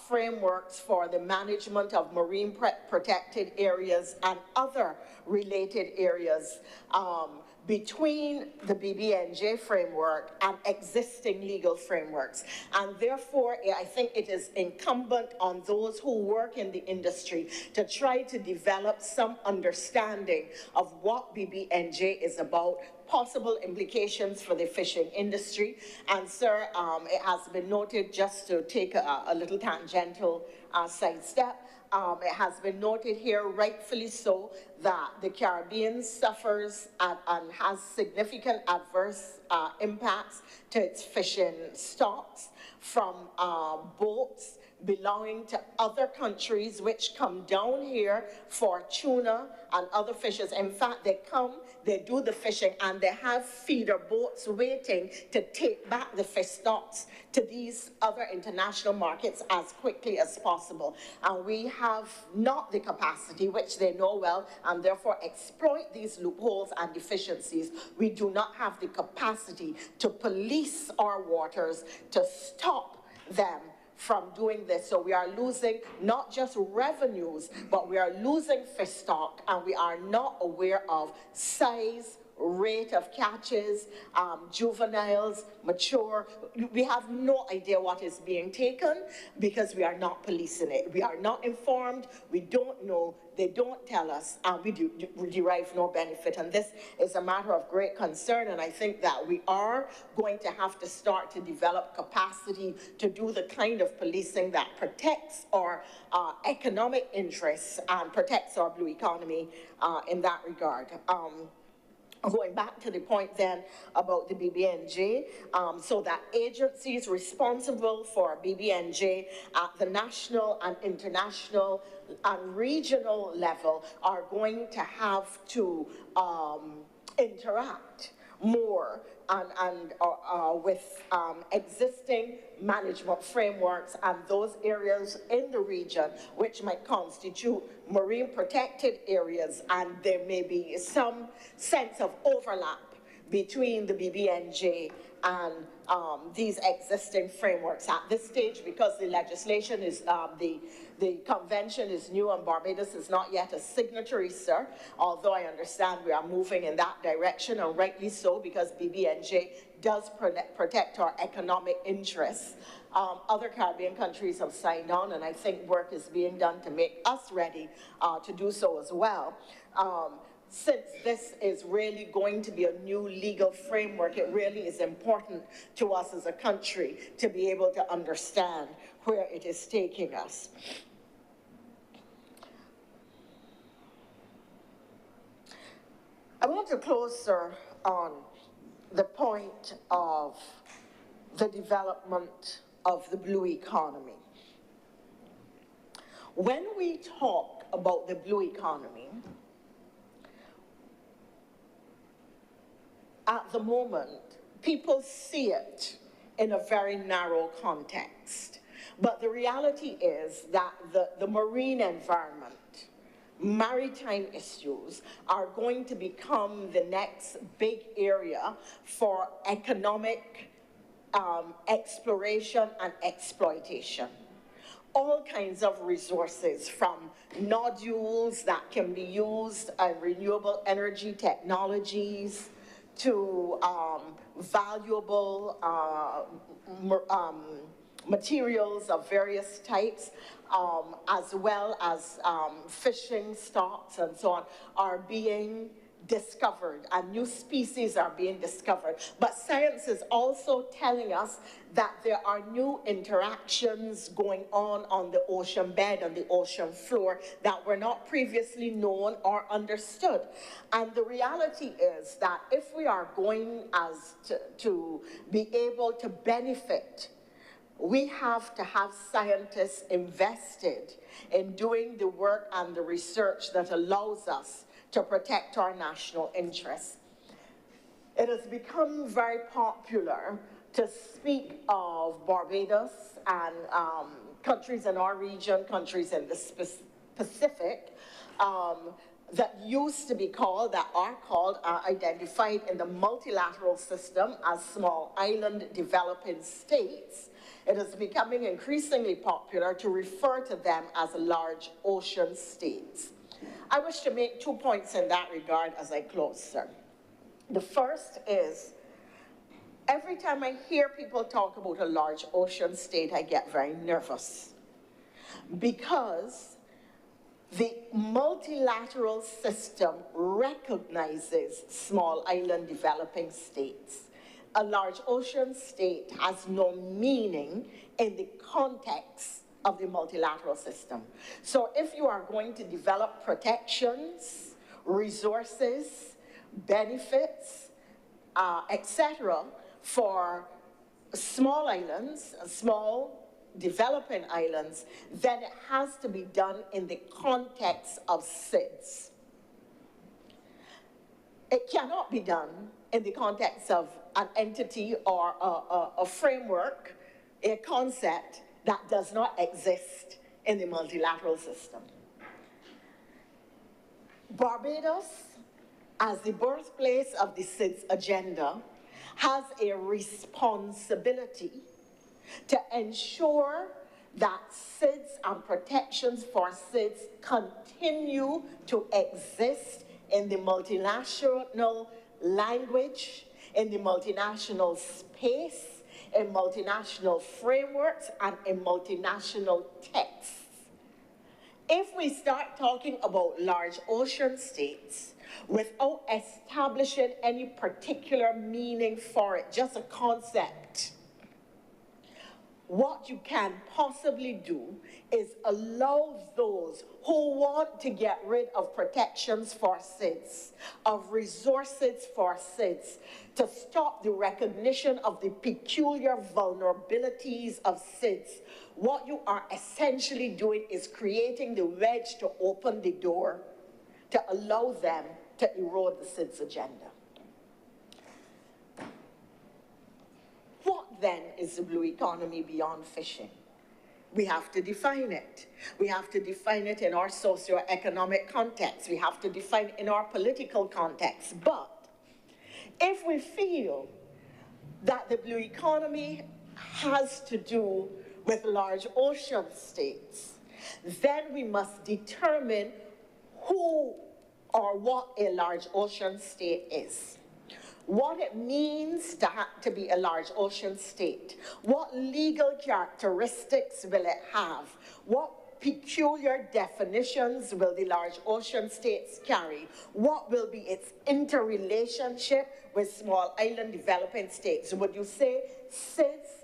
Speaker 6: frameworks for the management of marine protected areas and other related areas between the BBNJ framework and existing legal frameworks. And therefore, I think it is incumbent on those who work in the industry to try to develop some understanding of what BBNJ is about, possible implications for the fishing industry. And sir, it has been noted, just to take a little tangential sidestep, it has been noted here, rightfully so, that the Caribbean suffers and has significant adverse impacts to its fishing stocks from boats belonging to other countries which come down here for tuna and other fishes. In fact, they come, they do the fishing, and they have feeder boats waiting to take back the fish stocks to these other international markets as quickly as possible. And we have not the capacity, which they know well, and therefore exploit these loopholes and deficiencies. We do not have the capacity to police our waters to stop them from doing this. So we are losing not just revenues, but we are losing fish stock, and we are not aware of size, rate of catches, juveniles, mature. We have no idea what is being taken because we are not policing it. We are not informed, we don't know, they don't tell us, and we derive no benefit. And this is a matter of great concern, and I think that we are going to have to start to develop capacity to do the kind of policing that protects our economic interests and protects our blue economy in that regard. Going back to the point then about the BBNJ, so that agencies responsible for BBNJ at the national and international and regional level are going to have to interact more and with existing management frameworks and those areas in the region which might constitute marine protected areas, and there may be some sense of overlap between the BBNJ and these existing frameworks at this stage, because the legislation is, the convention is new and Barbados is not yet a signatory, sir, although I understand we are moving in that direction, and rightly so, because BBNJ does protect our economic interests. Other Caribbean countries have signed on, and I think work is being done to make us ready to do so as well. Since this is really going to be a new legal framework, it really is important to us as a country to be able to understand where it is taking us. I want to close, sir, on the point of the development of the blue economy. When we talk about the blue economy, at the moment, people see it in a very narrow context. But the reality is that the marine environment, maritime issues are going to become the next big area for economic exploration and exploitation. All kinds of resources, from nodules that can be used in renewable energy technologies to valuable materials of various types, as well as fishing stocks and so on, are being discovered and new species are being discovered. But science is also telling us that there are new interactions going on the ocean bed and the ocean floor that were not previously known or understood. And the reality is that if we are going to be able to benefit, we have to have scientists invested in doing the work and the research that allows us to protect our national interests. It has become very popular to speak of Barbados and countries in our region, countries in the Pacific, that used to be called, that are called, identified in the multilateral system as small island developing states. It is becoming increasingly popular to refer to them as large ocean states. I wish to make 2 points in that regard as I close, sir. The first is, every time I hear people talk about a large ocean state, I get very nervous, because the multilateral system recognizes small island developing states. A large ocean state has no meaning in the context of the multilateral system. So if you are going to develop protections, resources, benefits, etc., for small islands, small developing islands, then it has to be done in the context of SIDS. It cannot be done in the context of an entity or a framework, a concept that does not exist in the multilateral system. Barbados, as the birthplace of the SIDS agenda, has a responsibility to ensure that SIDS and protections for SIDS continue to exist in the multinational language, in the multinational space, in multinational frameworks, and in multinational texts. If we start talking about large ocean states without establishing any particular meaning for it, just a concept, what you can possibly do is allow those who want to get rid of protections for SIDS, of resources for SIDS, to stop the recognition of the peculiar vulnerabilities of SIDS. What you are essentially doing is creating the wedge to open the door to allow them to erode the SIDS agenda. What then is the blue economy beyond fishing? We have to define it. We have to define it in our socio-economic context. We have to define it in our political context. But if we feel that the blue economy has to do with large ocean states, then we must determine who or what a large ocean state is. What it means to be a large ocean state. What legal characteristics will it have? What peculiar definitions will the large ocean states carry? What will be its interrelationship with small island developing states? Would you say SIDS/LOS?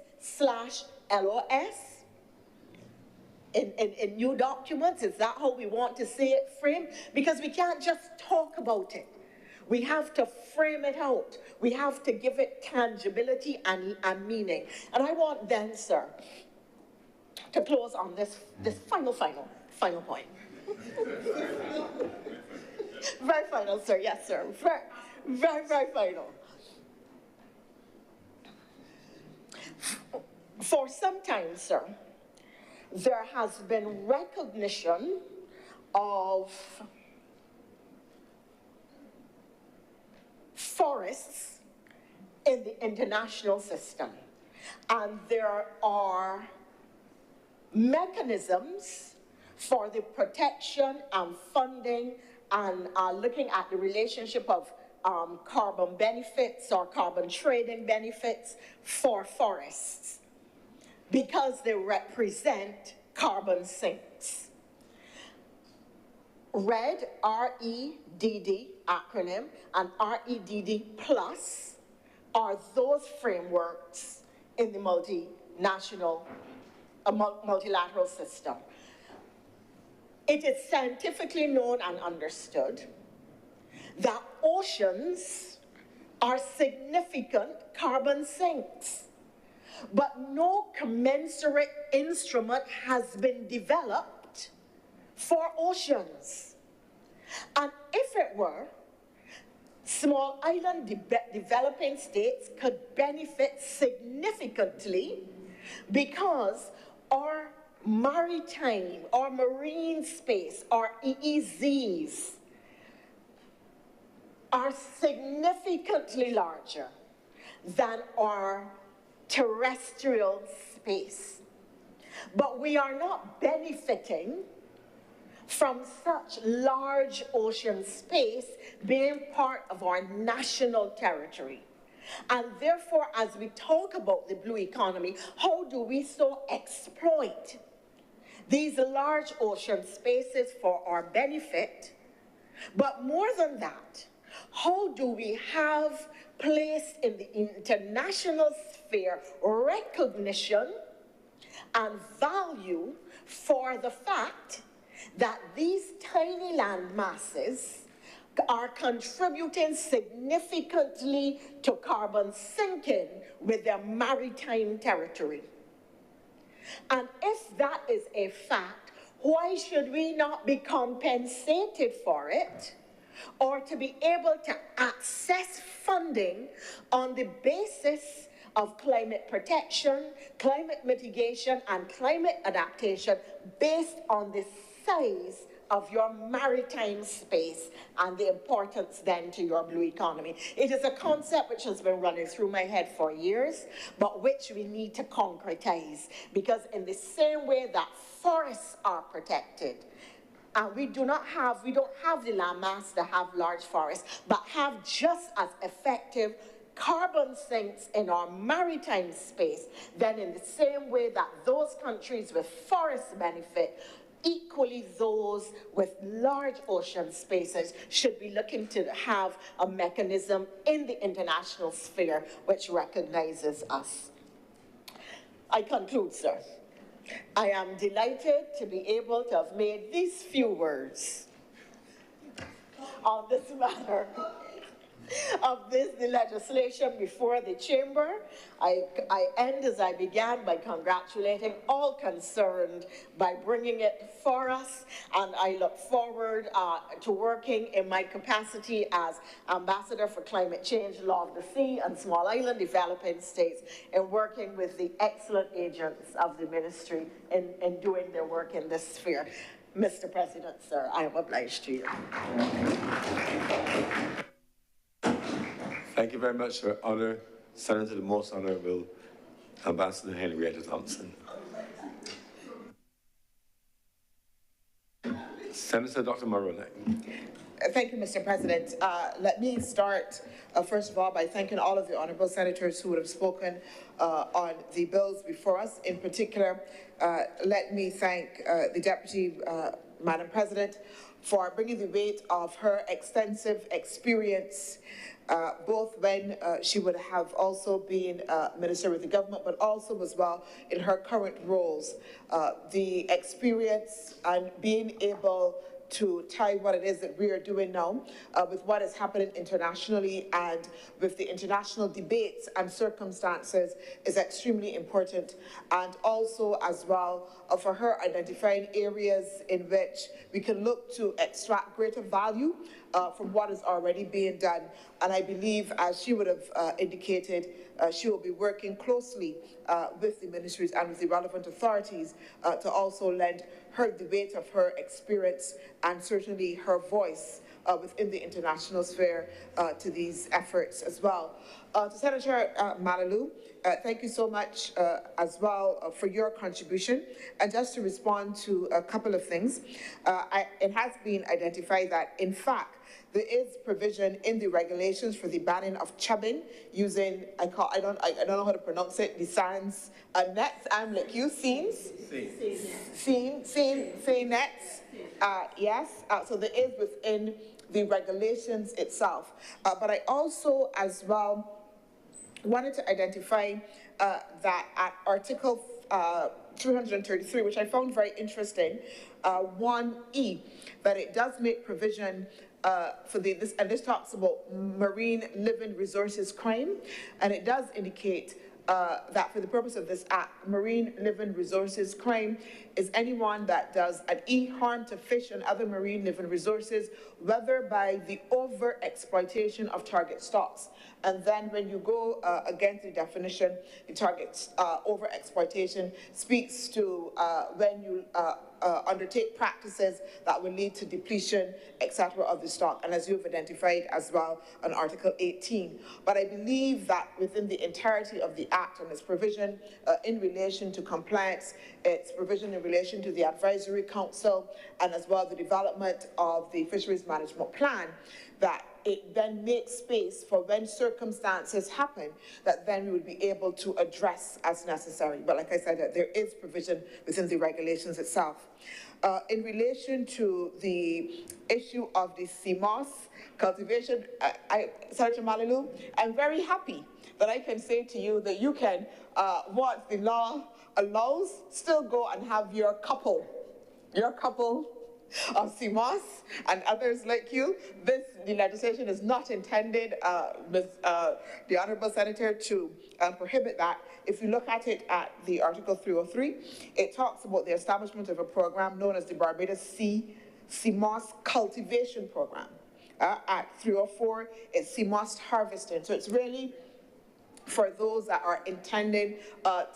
Speaker 6: In new documents, is that how we want to see it framed? Because we can't just talk about it. We have to frame it out. We have to give it tangibility and meaning. And I want then, sir, to close on this final point. Very final, sir. Yes, sir. Very final. For some time, sir, there has been recognition of forests in the international system. And there are mechanisms for the protection and funding and looking at the relationship of carbon benefits or carbon trading benefits for forests, because they represent carbon sinks. REDD, R-E-D-D, acronym, and REDD plus are those frameworks in the multilateral system. It is scientifically known and understood that oceans are significant carbon sinks, but no commensurate instrument has been developed for oceans. And if it were, small island developing states could benefit significantly because our maritime or marine space, or EEZs, are significantly larger than our terrestrial space. But we are not benefiting from such large ocean space being part of our national territory. And therefore, as we talk about the blue economy, how do we so exploit these large ocean spaces for our benefit? But more than that, how do we have placed in the international sphere recognition and value for the fact that these tiny land masses are contributing significantly to carbon sinking with their maritime territory? And if that is a fact, why should we not be compensated for it, or to be able to access funding on the basis of climate protection, climate mitigation, and climate adaptation based on the size of your maritime space and the importance then to your blue economy? It is a concept which has been running through my head for years, but which we need to concretize, because in the same way that forests are protected, and we don't have the land mass to have large forests, but have just as effective carbon sinks in our maritime space, then in the same way that those countries with forests benefit, equally those with large ocean spaces should be looking to have a mechanism in the international sphere which recognizes us. I conclude, sir. I am delighted to be able to have made these few words on this matter of the legislation before the chamber. I end as I began by congratulating all concerned by bringing it for us, and I look forward to working in my capacity as Ambassador for Climate Change, Law of the Sea, and Small Island Developing States, in working with the excellent agents of the ministry in doing their work in this sphere. Mr. President, sir, I am obliged to you.
Speaker 1: Thank you very much, Your Honor. Senator, the Most Honorable Ambassador Henrietta Thompson. Senator Dr. Moroni.
Speaker 2: Thank you, Mr. President. Let me start, first of all, by thanking all of the honourable senators who would have spoken on the bills before us. In particular, let me thank the Deputy Madam President for bringing the weight of her extensive experience, both when she would have also been Minister with the government, but also as well in her current roles. The experience and being able to tie what it is that we are doing now with what is happening internationally and with the international debates and circumstances is extremely important. And also as well for her identifying areas in which we can look to extract greater value from what is already being done. And I believe, as she would have indicated, she will be working closely with the ministries and with the relevant authorities to also lend her the weight of her experience and certainly her voice within the international sphere to these efforts as well. To Senator Mallalieu, thank you so much as well for your contribution. And just to respond to a couple of things, it has been identified that, in fact, there is provision in the regulations for the banning of chubbing using, I don't know how to pronounce it, the science nets. I'm like you, scenes? Scene nets. Yes, so there is within the regulations itself. But I also, as well, wanted to identify that at Article 333, which I found very interesting, 1E, that it does make provision for this, and this talks about marine living resources crime, and it does indicate that for the purpose of this act, marine living resources crime is anyone that does an harm to fish and other marine living resources, whether by the over-exploitation of target stocks. And then when you go against the definition, the target over-exploitation speaks to when you undertake practices that will lead to depletion, etc., of the stock, and as you've identified as well on Article 18. But I believe that within the entirety of the Act and its provision in relation to compliance, its provision in relation to the Advisory Council, and as well the development of the Fisheries Management Plan, that it then makes space for when circumstances happen that then we would be able to address as necessary. But like I said, there is provision within the regulations itself. In relation to the issue of the CMOS cultivation, Senator Malilu, I'm very happy that I can say to you that you can, what the law allows, still go and have your couple of CMOS and others like you. The legislation is not intended, with the Honourable Senator, to prohibit that. If you look at it at the Article 303, it talks about the establishment of a program known as the Barbados CMOS Cultivation Program. At 304, it's CMOS harvesting. So it's really for those that are intending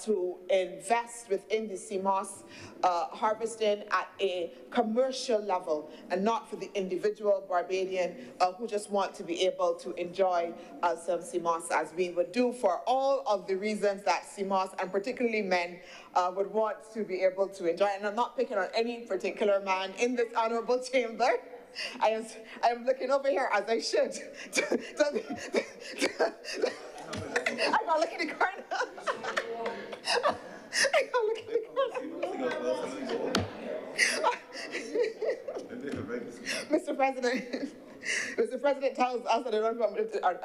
Speaker 2: to invest within the CMOS harvesting at a commercial level, and not for the individual Barbadian who just want to be able to enjoy some CMOS, as we would do for all of the reasons that CMOS, and particularly men, would want to be able to enjoy. And I'm not picking on any particular man in this honourable chamber. I am looking over here, as I should, I gotta look in the corner. I gotta look in the corner. Mr. President, Mr. President tells us that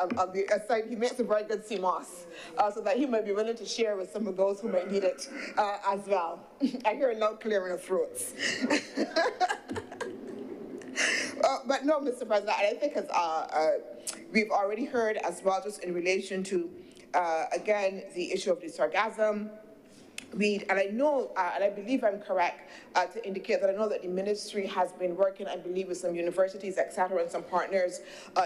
Speaker 2: on the side he makes a very good CMOS, so that he might be willing to share with some of those who might need it as well. I hear a loud clearing of throats. But no, Mr. President, I think as we've already heard as well, just in relation to, again, the issue of the sargassum weed, and I know, and I believe I'm correct to indicate that I know that the ministry has been working, I believe, with some universities, etc., and some partners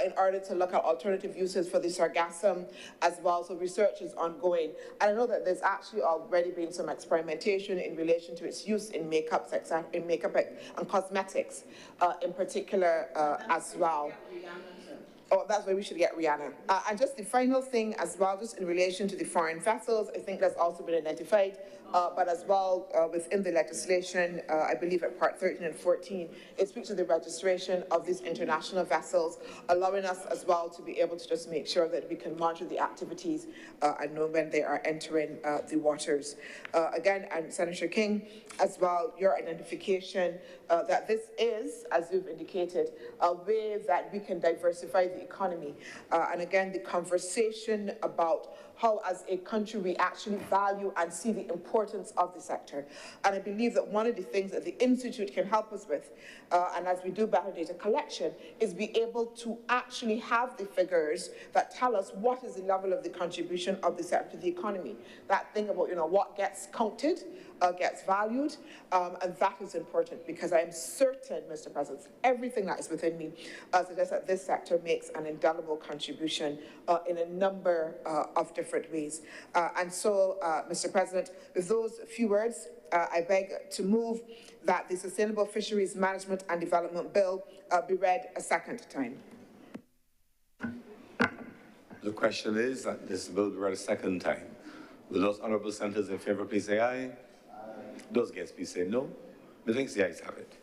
Speaker 2: in order to look at alternative uses for the sargassum as well. So research is ongoing, and I know that there's actually already been some experimentation in relation to its use in makeups, etc., in makeup and cosmetics, in particular as well. Oh, that's where we should get Rihanna. And just the final thing as well, just in relation to the foreign vessels, I think that's also been identified, but as well within the legislation, I believe at Part 13 and 14, it speaks to the registration of these international vessels, allowing us as well to be able to just make sure that we can monitor the activities and know when they are entering the waters. Again, and Senator King, as well, your identification that this is, as you've indicated, a way that we can diversify the economy. And again, the conversation about how as a country we actually value and see the importance of the sector. And I believe that one of the things that the Institute can help us with, and as we do better data collection, is be able to actually have the figures that tell us what is the level of the contribution of the sector to the economy. That thing about, what gets counted, gets valued, and that is important, because I am certain, Mr. President, everything that is within me suggests that this sector makes an indelible contribution in a number of different ways. And so, Mr. President, with those few words, I beg to move that the Sustainable Fisheries Management and Development Bill be read a second time.
Speaker 1: The question is that this bill be read a second time. Will those honourable senators in favour please say aye? Those against please say no. Methinks the ayes have it.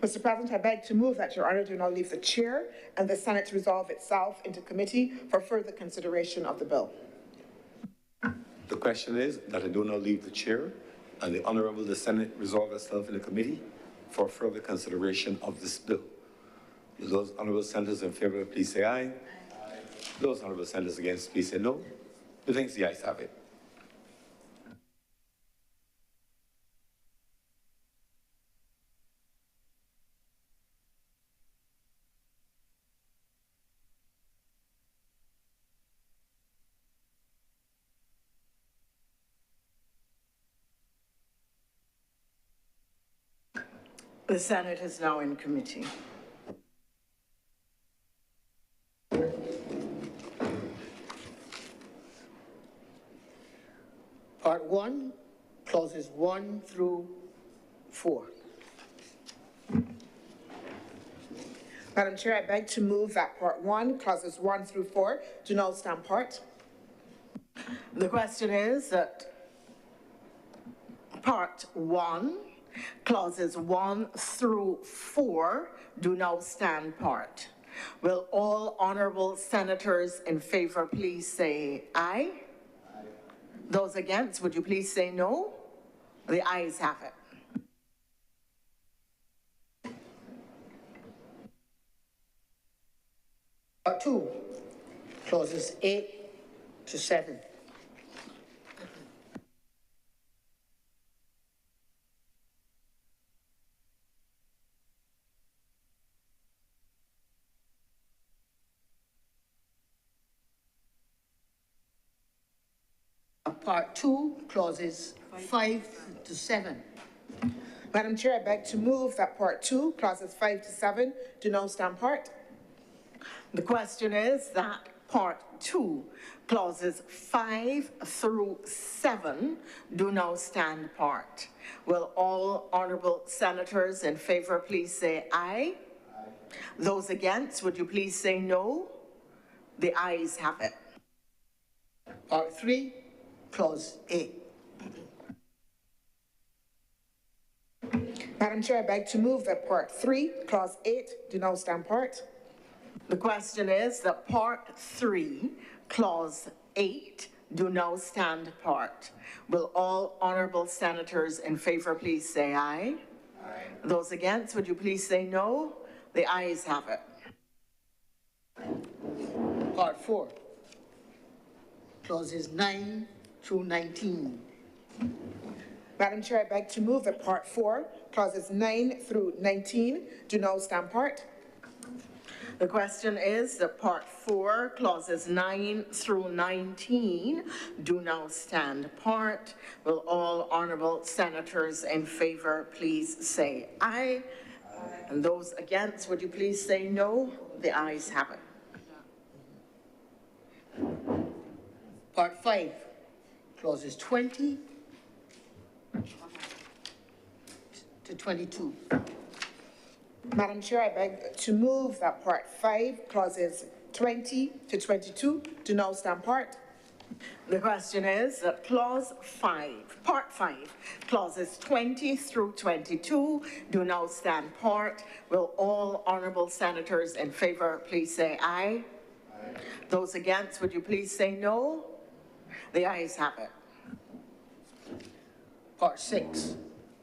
Speaker 2: Mr. President, I beg to move that Your Honor do not leave the chair and the Senate resolve itself into committee for further consideration of the bill.
Speaker 1: The question is that I do not leave the chair and the Honorable the Senate resolve itself in the committee for further consideration of this bill. Those honorable senators in favor, please say aye. Aye. Those honorable senators against, please say no. Who thinks the ayes have it?
Speaker 6: The Senate is now in committee.
Speaker 7: Part 1, clauses 1 through 4.
Speaker 2: Madam Chair, I beg to move that Part 1, clauses 1 through 4, do not stand part.
Speaker 6: The question is that Part 1, clauses 1 through 4 do now stand part. Will all honorable senators in favor please say aye? Aye. Those against, would you please say no? The ayes have it.
Speaker 7: Part 2, clauses 8 to 7. Part 2, clauses 5 to 7.
Speaker 2: Madam Chair, I beg to move that Part 2, clauses 5 to 7, do now stand part.
Speaker 6: The question is that Part 2, clauses 5 through 7 do now stand part. Will all honorable senators in favor please say aye? Aye. Those against, would you please say no? The ayes have it.
Speaker 7: Part 3, clause 8.
Speaker 2: Madam Chair, I beg to move that Part 3, clause 8, do now stand part.
Speaker 6: The question is that Part 3, clause 8 do now stand part. Will all honorable senators in favor please say aye? Aye. Those against, would you please say no? The ayes have it.
Speaker 7: Part 4, clauses 9 through 19.
Speaker 2: Madam Chair, I beg to move that Part 4, clauses 9 through 19 do now stand part.
Speaker 6: The question is that Part 4, clauses 9 through 19 do now stand part. Will all honorable senators in favor please say aye? Aye. And those against, would you please say no? The ayes have it.
Speaker 7: Part 5, clauses 20 to 22.
Speaker 2: Madam Chair, I beg to move that Part 5, clauses 20 to 22 do now stand part.
Speaker 6: The question is that Clause 5, Part 5, clauses 20 through 22 do now stand part. Will all honorable senators in favor please say aye? Aye. Those against, would you please say no? The ayes have it.
Speaker 7: Part 6,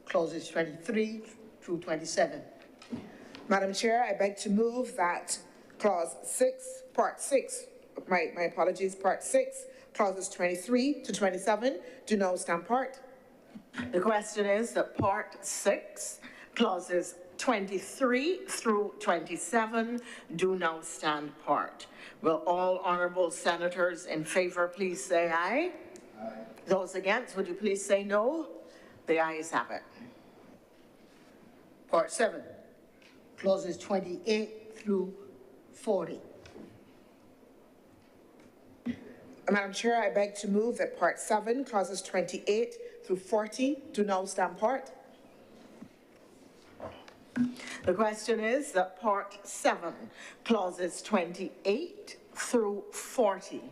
Speaker 7: clauses 23 through 27.
Speaker 2: Madam Chair, I beg to move that Clause 6, Part 6, my apologies, Part 6, clauses 23 to 27 do now stand part.
Speaker 6: The question is that Part 6, clauses 23 through 27 do now stand part. Will all honorable senators in favor please say aye? Aye. Those against, would you please say no? The ayes have it.
Speaker 7: Part 7, clauses 28 through 40.
Speaker 2: Madam Chair, I beg to move that Part 7, clauses 28 through 40 do now stand part.
Speaker 6: The question is that Part 7, clauses 28 through 40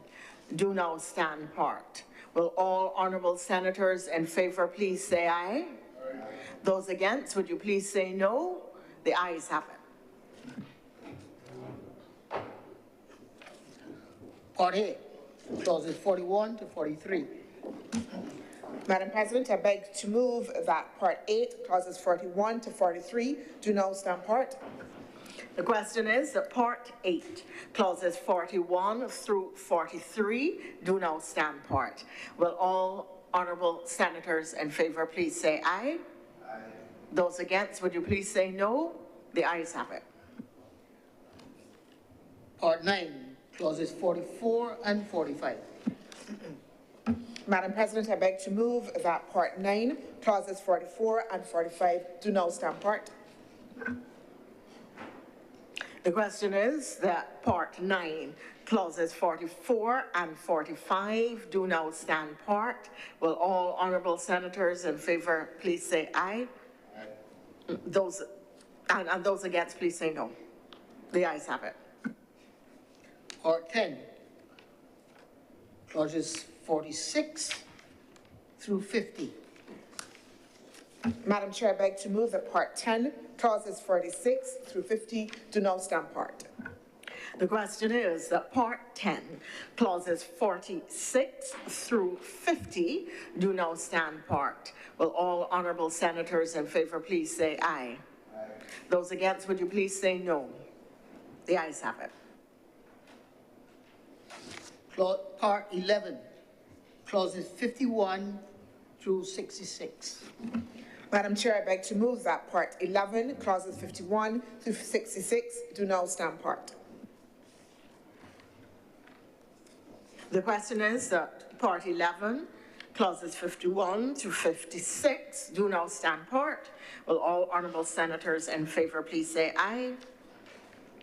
Speaker 6: do now stand part. Will all honorable senators in favor please say aye? Aye. Those against, would you please say no? The ayes have it.
Speaker 7: Part A, clauses 41 to 43.
Speaker 2: Madam President, I beg to move that Part 8, clauses 41 to 43 do now stand part.
Speaker 6: The question is that Part 8, clauses 41 through 43 do now stand part. Will all honourable senators in favour please say aye? Aye. Those against, would you please say no? The ayes have it.
Speaker 7: Part 9, clauses 44 and 45.
Speaker 2: Madam President, I beg to move that Part 9, clauses 44 and 45 do now stand part.
Speaker 6: The question is that Part 9, clauses 44 and 45 do now stand part. Will all honourable senators in favour please say aye? Aye. Those against, please say no. The ayes have it.
Speaker 7: Part 10, clauses 46 through 50.
Speaker 2: Madam Chair, I beg to move that Part 10, clauses 46 through 50 do now stand part.
Speaker 6: The question is that Part 10, clauses 46 through 50 do now stand part. Will all honourable senators in favour please say aye? Aye. Those against, would you please say no? The ayes have it.
Speaker 7: Part 11, clauses 51 through 66.
Speaker 2: Madam Chair, I beg to move that Part 11, clauses 51 through 66 do now stand part.
Speaker 6: The question is that Part 11, clauses 51 to 56 do now stand part. Will all honourable senators in favour please say aye?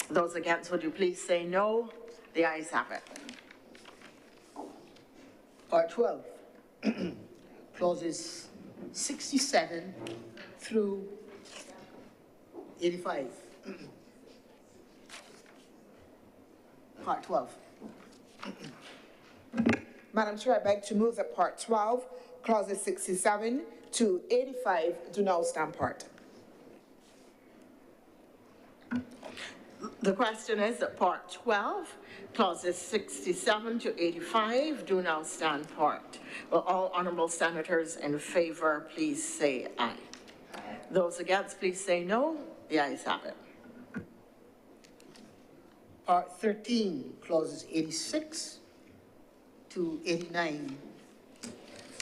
Speaker 6: Those against, would you please say no? The ayes have it.
Speaker 7: Part 12, clauses 67 through 85. Part 12.
Speaker 2: Madam Chair, I beg to move that Part 12, clauses 67 to 85 do now stand part.
Speaker 6: The question is that Part 12, clauses 67 to 85 do now stand part. Will all honourable senators in favour please say aye? Aye. Those against, please say no. The ayes have it.
Speaker 7: Part 13, clauses 86 to 89.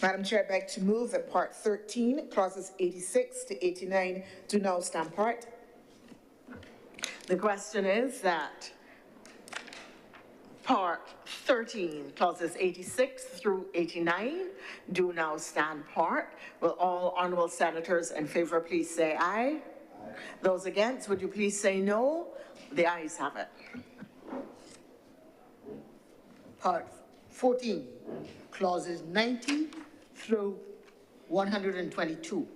Speaker 2: Madam Chair, I beg to move that Part 13, clauses 86 to 89 do now stand part.
Speaker 6: The question is that Part 13, clauses 86 through 89 do now stand part. Will all honourable senators in favour please say aye? Aye. Those against, would you please say no? The ayes have it.
Speaker 7: Part 14, clauses 90 through 122.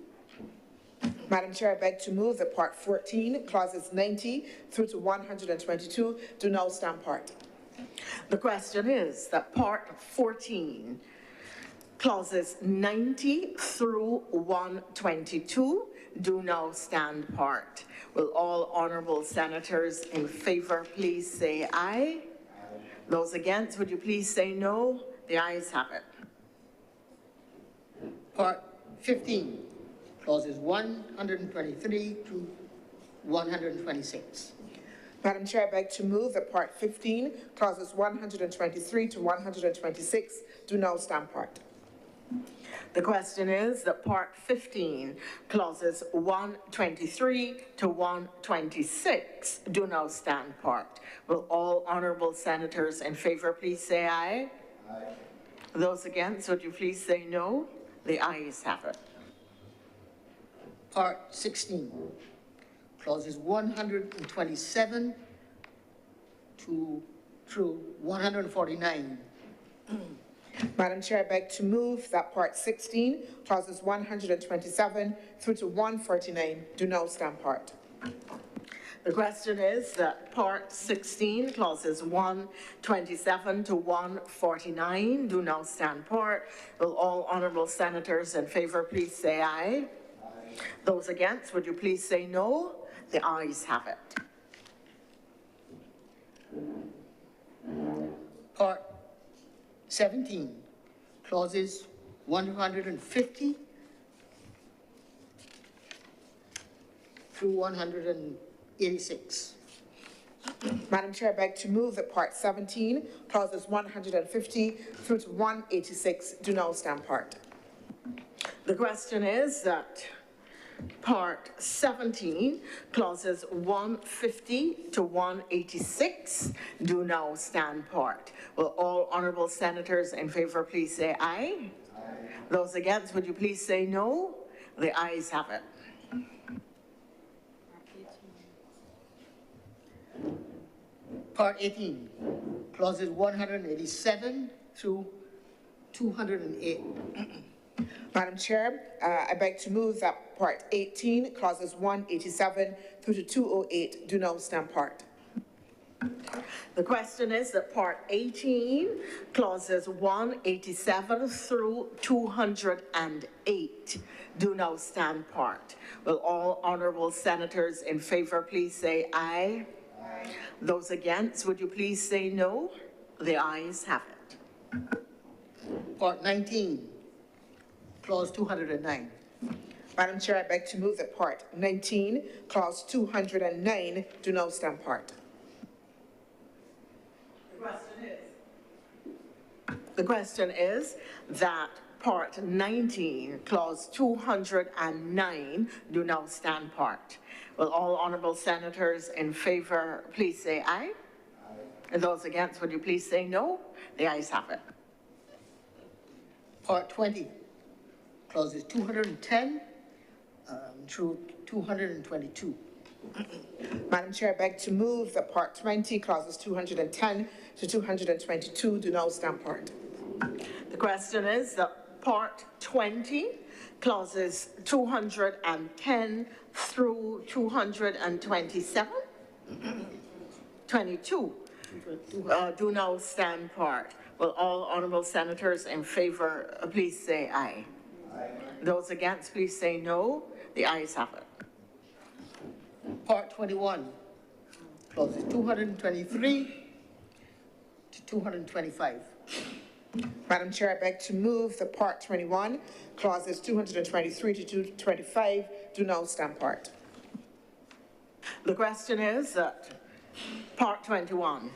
Speaker 2: Madam Chair, I beg to move that Part 14, clauses 90 through to 122 do now stand part.
Speaker 6: The question is that Part 14, clauses 90 through 122 do now stand part. Will all honourable senators in favour please say aye? Aye. Those against, would you please say no? The ayes have it.
Speaker 7: Part 15, clauses 123 to 126.
Speaker 2: Madam Chair, I beg to move that Part 15, clauses 123 to 126 do now stand part.
Speaker 6: The question is that Part 15, clauses 123 to 126 do now stand part. Will all honourable senators in favour please say aye? Aye. Those against, would you please say no? The ayes have it.
Speaker 7: Part 16, clauses 127 through 149.
Speaker 2: Madam Chair, I beg to move that Part 16, clauses 127 through to 149 do now stand part.
Speaker 6: The question is that Part 16, clauses 127 to 149 do now stand part. Will all honourable senators in favour please say aye? Aye. Those against, would you please say no? The ayes have it.
Speaker 7: Part 17, clauses 150 through 186.
Speaker 2: Madam Chair, I beg to move that Part 17, clauses 150 through to 186 do now stand part.
Speaker 6: The question is that Part 17, clauses 150 to 186 do now stand part. Will all honourable senators in favour please say aye? Aye. Those against, would you please say no? The ayes have it.
Speaker 7: Part 18, clauses 187 through 208.
Speaker 2: Madam Chair, I beg to move that Part 18, clauses 187 through to 208 do now stand part.
Speaker 6: The question is that Part 18, clauses 187 through 208 do now stand part. Will all honourable senators in favour please say aye? Aye. Those against, would you please say no? The ayes have it.
Speaker 7: Part 19, clause 209.
Speaker 2: Madam Chair, I beg to move that Part 19, clause 209 do now stand part.
Speaker 6: The question is that Part 19, clause 209 do now stand part. Will all honourable senators in favour please say aye? Aye. And those against, would you please say no? The ayes have it.
Speaker 7: Part 20, clauses 210 through 222.
Speaker 2: Madam Chair, I beg to move that Part 20, clauses 210 to 222 do now stand part.
Speaker 6: The question is that Part 20, clauses 210 through 227, 22, do now stand part. Will all honourable senators in favour please say aye? Aye. Those against, please say no. The ayes have it.
Speaker 7: Part 21, clauses 223 to 225.
Speaker 2: Madam Chair, I beg to move that Part 21, clauses 223 to 225 do now stand part.
Speaker 6: The question is that Part 21,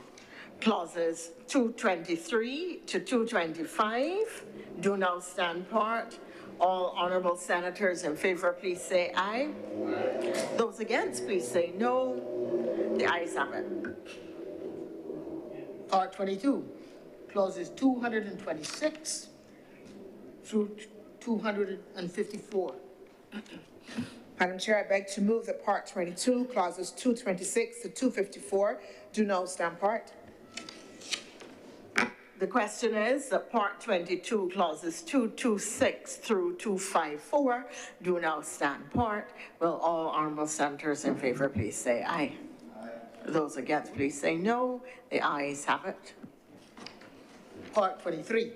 Speaker 6: clauses 223 to 225 do now stand part. All honourable senators in favour please say aye. Aye. Those against please say no. The ayes have it.
Speaker 7: Part 22, clauses 226 through 254.
Speaker 2: Madam Chair, I beg to move that Part 22, clauses 226 to 254 do now stand part.
Speaker 6: The question is that Part 22, clauses 226 through 254 do now stand part. Will all honourable senators in favour please say aye? Aye. Those against please say no. The ayes have it.
Speaker 7: Part 23,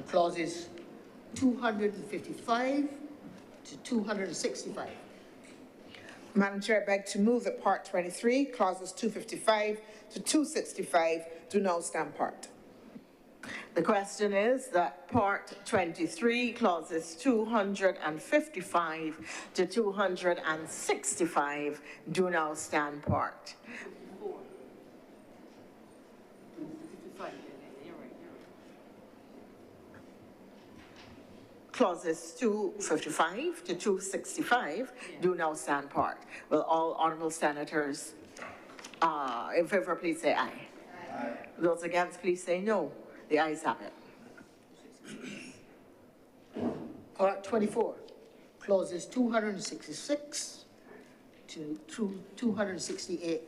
Speaker 7: clauses 255 to 265.
Speaker 2: Madam Chair, I beg to move that Part 23, clauses 255 to 265 do now stand part.
Speaker 6: The question is that Part 23, clauses 255 to 265 do now stand part. Clauses 255 to 265 do now stand part. Will all honourable senators in favour please say aye? Aye. Those against please say no. The ayes have it.
Speaker 7: Part 24, clauses 266 to 268.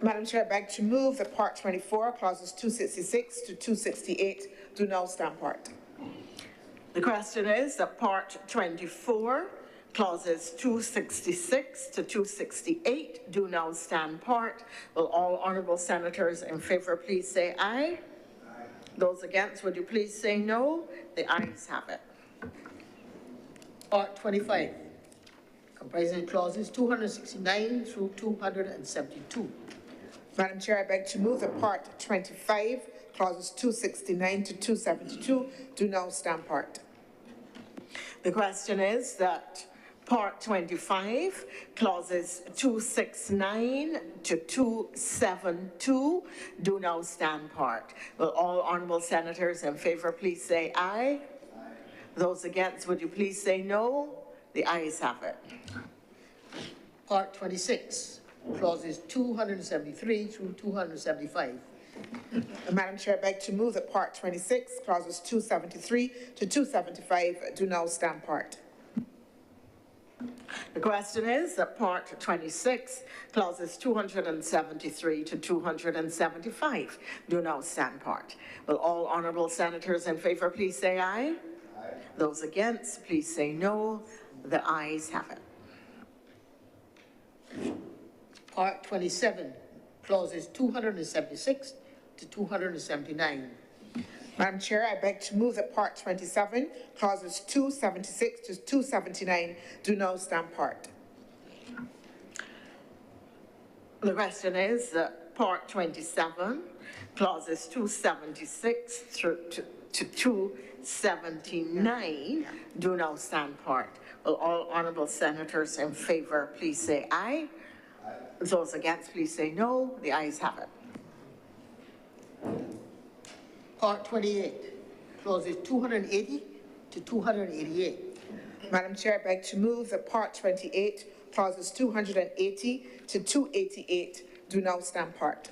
Speaker 2: Madam Chair, I beg to move that Part 24, clauses 266 to 268 do now stand part.
Speaker 6: The question is that Part 24, clauses 266 to 268 do now stand part. Will all honourable senators in favour please say aye? Aye. Those against, would you please say no? The ayes have it.
Speaker 7: Part 25, comprising clauses 269 through 272.
Speaker 2: Madam Chair, I beg to move that Part 25, clauses 269 to 272 do now stand part.
Speaker 6: The question is that Part 25, clauses 269 to 272 do now stand part. Will all honourable senators in favour please say aye? Those against, would you please say no? The ayes have it.
Speaker 7: Part 26, clauses 273 through 275.
Speaker 2: Madam Chair, I beg to move that Part 26, clauses 273 to 275 do now stand part.
Speaker 6: The question is that Part 26, clauses 273 to 275 do now stand part. Will all honourable senators in favour please say aye? Aye. Those against, please say no. The ayes have it.
Speaker 7: Part 27, clauses 276 to 279.
Speaker 2: Madam Chair, I beg to move that Part 27, clauses 276 to 279 do now stand part.
Speaker 6: The question is that Part 27, clauses 276 through to 279 do now stand part. Will all honourable senators in favour please say aye? Aye. Those against, please say no. The ayes have it.
Speaker 7: Part 28, clauses 280 to 288.
Speaker 2: Madam Chair, I beg to move that Part 28, clauses 280 to 288 do now stand part.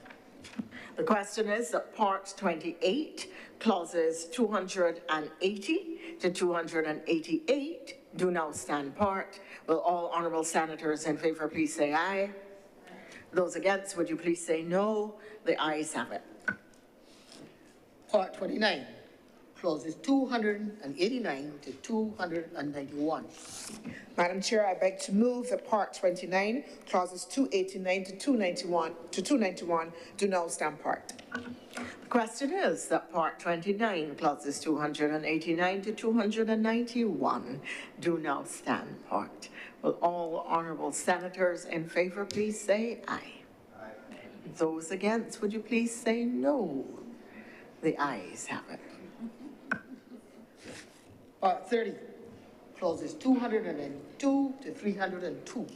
Speaker 6: The question is that Part 28, clauses 280 to 288 do now stand part. Will all honourable senators in favour please say aye? Those against, would you please say no? The ayes have it.
Speaker 7: Part 29, clauses 289 to 291.
Speaker 2: Madam Chair, I beg to move that Part 29, clauses 289 to 291 do now stand part.
Speaker 6: The question is that Part 29, clauses 289 to 291 do now stand part. Will all honourable senators in favour please say aye? Aye. Those against, would you please say no? The ayes have it.
Speaker 7: Part 30, clauses 202 to 302.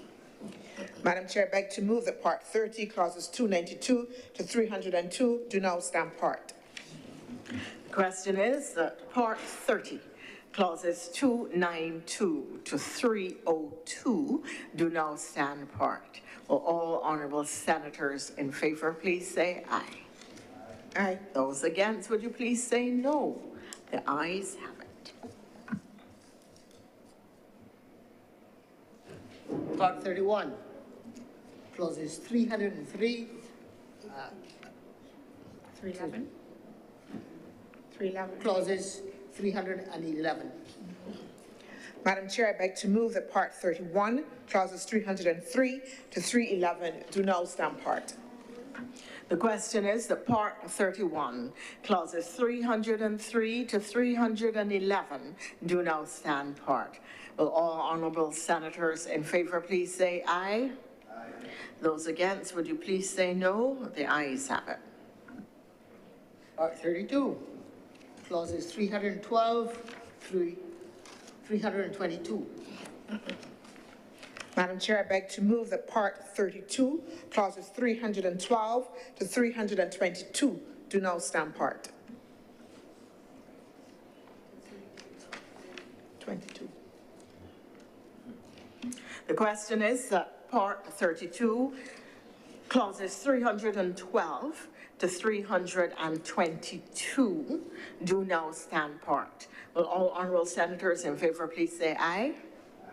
Speaker 2: Madam Chair, I beg to move that Part 30, clauses 292 to 302 do now stand part.
Speaker 6: The question is that Part 30, clauses 292 to 302 do now stand part. Will all honourable senators in favour please say aye?
Speaker 2: Aye.
Speaker 6: Those against, would you please say no? The ayes have it.
Speaker 7: Part 31, clauses 303.
Speaker 2: 311. 311.
Speaker 7: Clauses 311.
Speaker 2: Madam Chair, I beg to move that Part 31, clauses 303 to 311 do now stand part.
Speaker 6: The question is that Part 31, clauses 303 to 311 do now stand part. Will all honourable senators in favour please say aye? Aye. Those against, would you please say no? The ayes have it.
Speaker 7: Part 32, clauses 312 through 322.
Speaker 2: Madam Chair, I beg to move that Part 32, clauses 312 to 322 do now stand part. 22.
Speaker 6: The question is that Part 32, clauses 312 to 322 do now stand part. Will all honourable senators in favour please say aye? Aye.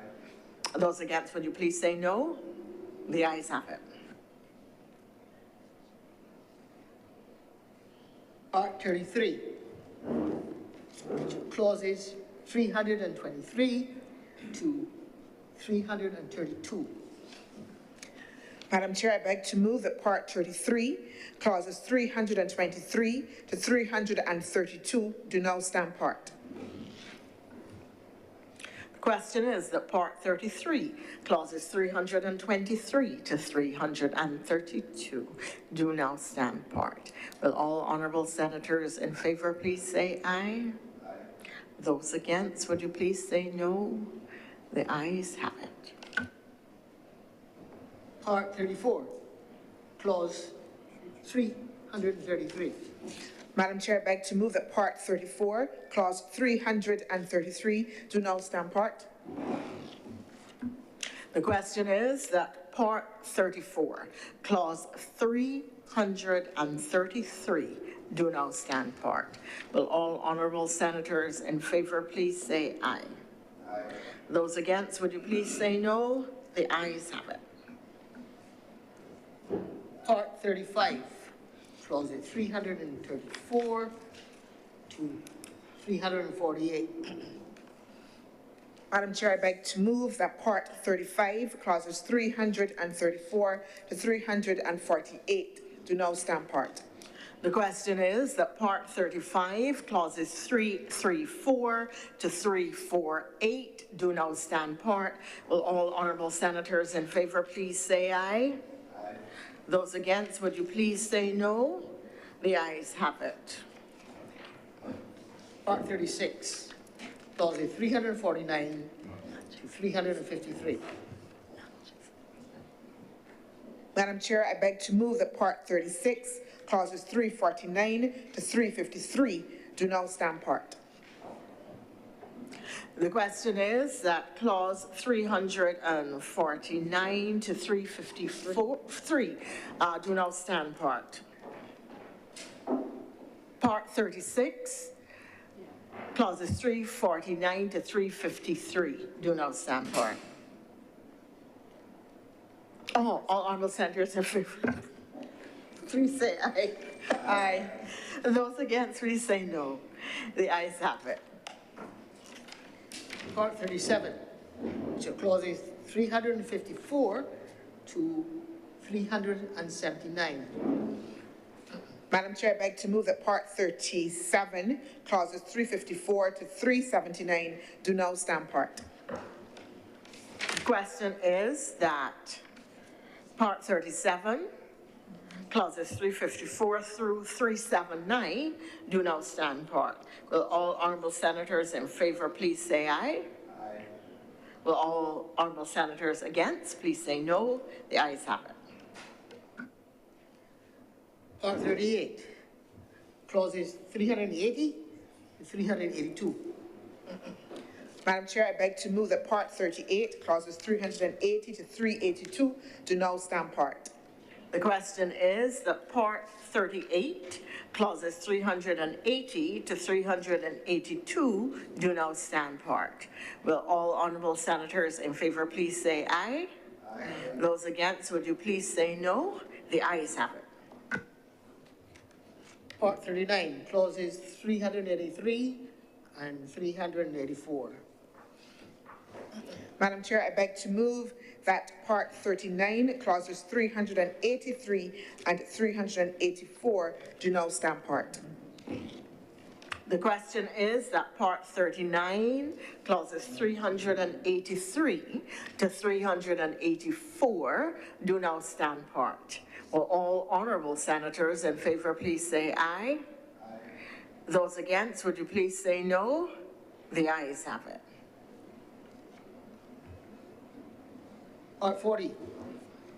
Speaker 6: Those against, would you please say no? The ayes have it.
Speaker 7: Part 33, clauses 323 to 332.
Speaker 2: Madam Chair, I beg to move that Part 33, clauses 323 to 332 do now stand part.
Speaker 6: Question is that Part 33, clauses 323 to 332 do now stand part. Will all honourable senators in favour please say aye? Aye. Those against, would you please say no? The ayes have it.
Speaker 7: Part 34, clause 333.
Speaker 2: Madam Chair, I beg to move that Part 34, Clause 333 do now stand part.
Speaker 6: The question is that Part 34, Clause 333 do now stand part. Will all honourable senators in favour please say aye? Aye. Those against, would you please say no? The ayes have it.
Speaker 7: Part 35, clauses 334 to 348.
Speaker 2: Madam Chair, I beg to move that Part 35, Clauses 334 to 348 do now stand part.
Speaker 6: The question is that Part 35, Clauses 334 to 348 do now stand part. Will all honourable senators in favour please say aye? Aye. Those against, would you please say no? The ayes have it.
Speaker 7: Part 36, clauses 349 to 353.
Speaker 2: Madam Chair, I beg to move that Part 36, Clauses 349 to 353 do now stand part.
Speaker 6: The question is that Clause 349 to 353 do now stand part. Part 36, Clauses 349 to 353 do now stand part. Oh, all honourable senators in favour, please say aye. Aye. Those against, please say no. The ayes have it.
Speaker 7: Part 37, which are clauses 354 to 379.
Speaker 2: Madam Chair, I beg to move that Part 37, Clauses 354 to 379 do now stand part.
Speaker 6: The question is that Part 37, Clauses 354 through 379 do now stand part. Will all honourable senators in favour please say aye? Aye. Will all honourable senators against please say no? The ayes have it.
Speaker 7: Part 38, clauses 380 to 382.
Speaker 2: Madam Chair, I beg to move that Part 38, Clauses 380 to 382 do now stand part.
Speaker 6: The question is that Part 38, Clauses 380 to 382 do now stand part. Will all honourable senators in favour please say aye? Aye. Those against, would you please say no? The ayes have it.
Speaker 7: Part 39, clauses 383 and 384.
Speaker 2: Madam Chair, I beg to move that Part 39, Clauses 383 and 384 do now stand part.
Speaker 6: The question is that Part 39, Clauses 383 to 384 do now stand part. Will all honourable senators in favour please say aye? Aye. Those against, would you please say no? The ayes have it.
Speaker 7: Part 40,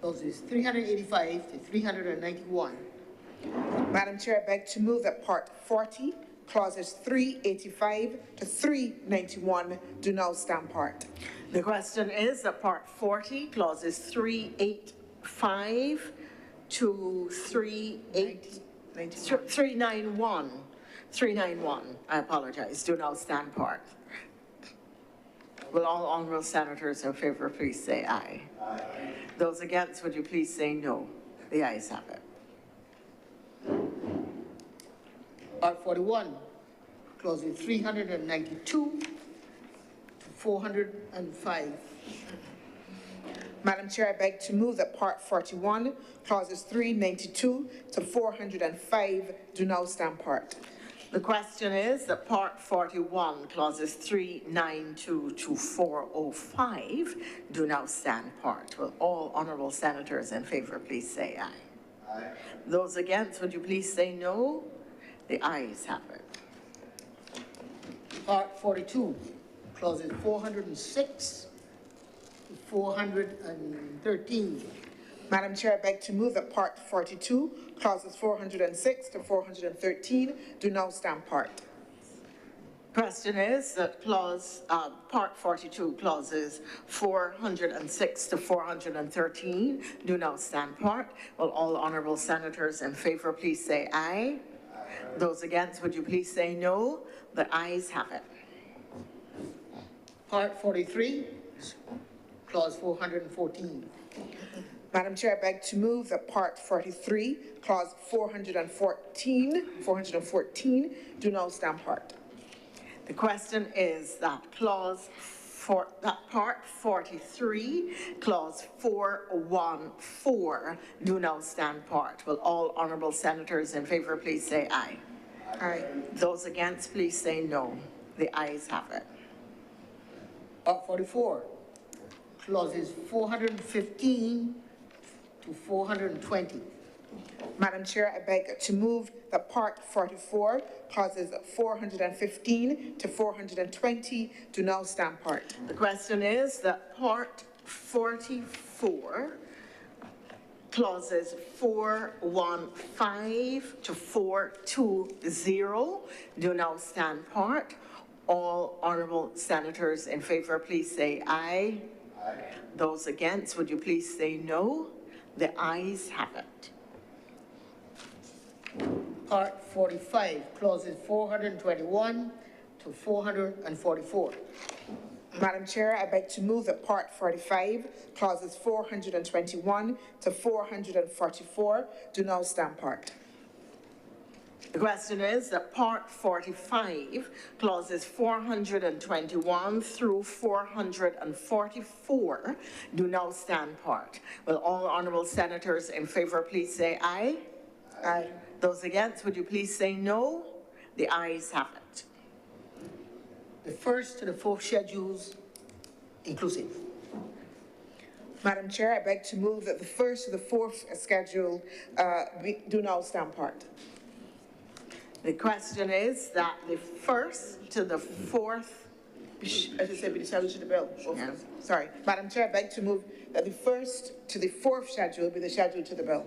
Speaker 7: clauses 385 to 391.
Speaker 2: Madam Chair, I beg to move that Part 40, Clauses 385 to 391 do now stand part.
Speaker 6: The question is that Part 40, Clauses 385 to 391, I apologise, do now stand part. Will all honourable senators in favour please say aye? Aye. Those against, would you please say no? The ayes have it.
Speaker 7: Part 41, clauses 392 to 405.
Speaker 2: Madam Chair, I beg to move that Part 41, Clauses 392 to 405 do now stand part.
Speaker 6: The question is that Part 41, clauses 392 to 405 do now stand part. Will all honourable senators in favour please say aye? Aye. Those against, would you please say no? The ayes have it.
Speaker 7: Part 42, clauses 406 to 413.
Speaker 2: Madam Chair, I beg to move that Part 42, clauses 406 to 413 do now stand part.
Speaker 6: Question is that Part 42, clauses 406 to 413 do now stand part. Will all honourable senators in favour please say aye? Aye. Those against, would you please say no? The ayes have it.
Speaker 7: Part 43, clause 414.
Speaker 2: Madam Chair, I beg to move that Part 43, clause 414 do now stand part.
Speaker 6: The question is that Part 43, clause 414 do now stand part. Will all honourable senators in favour please say aye?
Speaker 2: Aye.
Speaker 6: Those against, please say no. The ayes have it.
Speaker 7: Part 44, clauses 415 to 420.
Speaker 2: Madam Chair, I beg to move that Part 44, clauses 415 to 420 do now stand part.
Speaker 6: The question is that Part 44, clauses 415 to 420 do now stand part. All honourable senators in favour please say aye. Aye. Those against, would you please say no? The ayes have it.
Speaker 7: Part 45, clauses 421 to 444.
Speaker 2: Madam Chair, I beg to move that Part 45, clauses 421 to 444 do now stand part.
Speaker 6: The question is that Part 45, clauses 421 through 444 do now stand part. Will all honourable senators in favour please say aye? Aye. Those against, would you please say no? The ayes have it.
Speaker 7: The first to the fourth schedules inclusive.
Speaker 2: Madam Chair, I beg to move that the first to the fourth schedule do now stand part.
Speaker 6: The question is that the first to the fourth.
Speaker 2: I should say be the schedule to the bill.
Speaker 6: Yeah.
Speaker 2: Sorry. Madam Chair, I beg to move that the first to the fourth schedule be the schedule to the bill.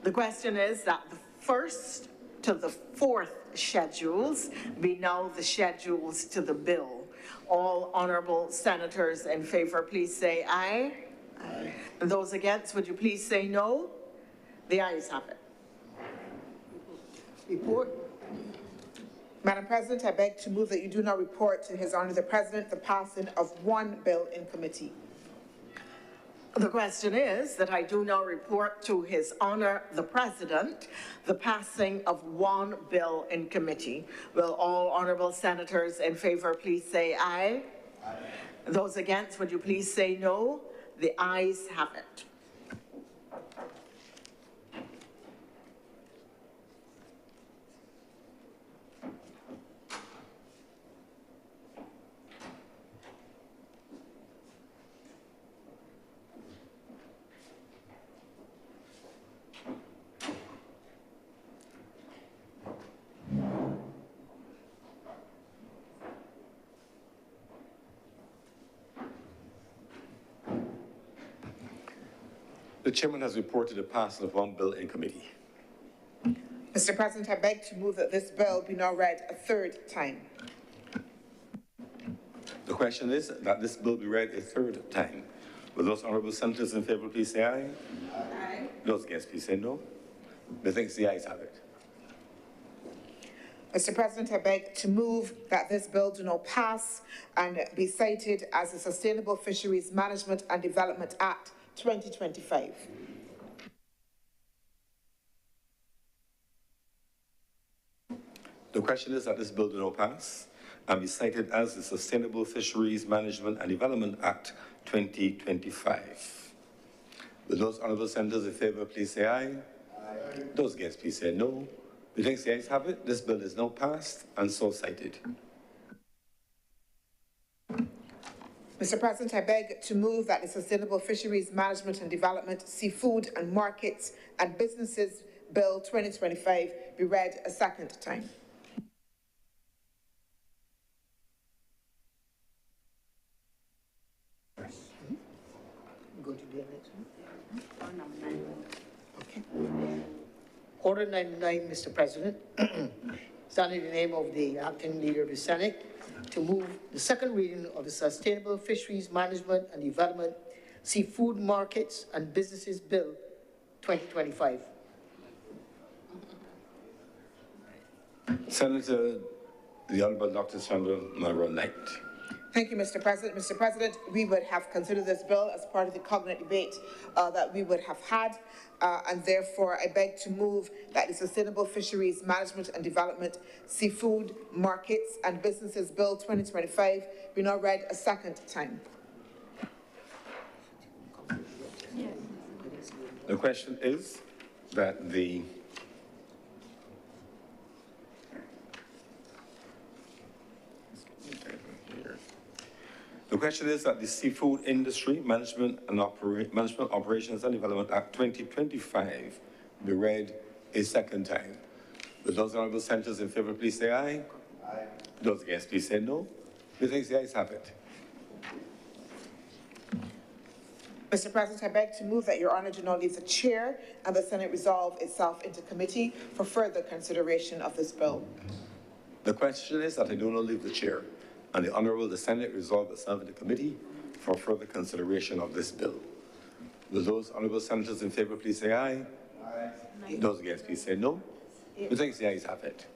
Speaker 6: The question is that the first to the fourth schedules be now the schedules to the bill. All honourable senators in favour please say aye. Aye. And those against, would you please say no? The ayes have it.
Speaker 7: Report.
Speaker 2: Madam President, I beg to move that you do not report to His Honour the President the passing of one bill in committee.
Speaker 6: The question is that I do now report to His Honour the President the passing of one bill in committee. Will all honourable senators in favour please say aye? Aye. Those against, would you please say no? The ayes have it.
Speaker 1: The chairman has reported the passing of one bill in committee.
Speaker 2: Mr. President, I beg to move that this bill be now read a third time.
Speaker 1: The question is that this bill be read a third time. Will those honourable senators in favour please say aye? Aye. Those against please say no. Methinks the ayes have it.
Speaker 2: Mr. President, I beg to move that this bill do not pass and be cited as the Sustainable Fisheries Management and Development Act 2025.
Speaker 1: The question is that this bill do not pass and be cited as the Sustainable Fisheries Management and Development Act 2025. Will those honourable senators in favour please say aye? Aye. Those against please say no. We thanks the ayes have it. This bill is now passed and so cited.
Speaker 2: Mr. President, I beg to move that the Sustainable Fisheries Management and Development, Seafood and Markets and Businesses Bill 2025 be read a second time.
Speaker 7: Go to the next one. Okay. Order 99, Mr. President. Stand in the name of the acting leader of the Senate to move the second reading of the Sustainable Fisheries Management and Development, Seafood Markets and Businesses Bill 2025.
Speaker 1: Senator, the Honourable Dr. Chandra Monroe Knight.
Speaker 2: Thank you, Mr. President. Mr. President, we would have considered this bill as part of the cognate debate that we would have had, and therefore I beg to move that the Sustainable Fisheries Management and Development, Seafood, Markets and Businesses Bill 2025 be now read a second time.
Speaker 1: The question is that the question is that the Seafood Industry Management Operations and Development Act 2025 be read a second time. Will those honourable senators in favour please say aye? Aye. Those against please say no. We think the ayes have it.
Speaker 2: Mr. President, I beg to move that Your Honour do not leave the chair and the Senate resolve itself into committee for further consideration of this bill.
Speaker 1: The question is that I do not leave the chair and the Honourable the Senate resolve itself into committee for further consideration of this bill. Will those honourable senators in favour please say aye? Aye. Those against please say no. We think the ayes have it.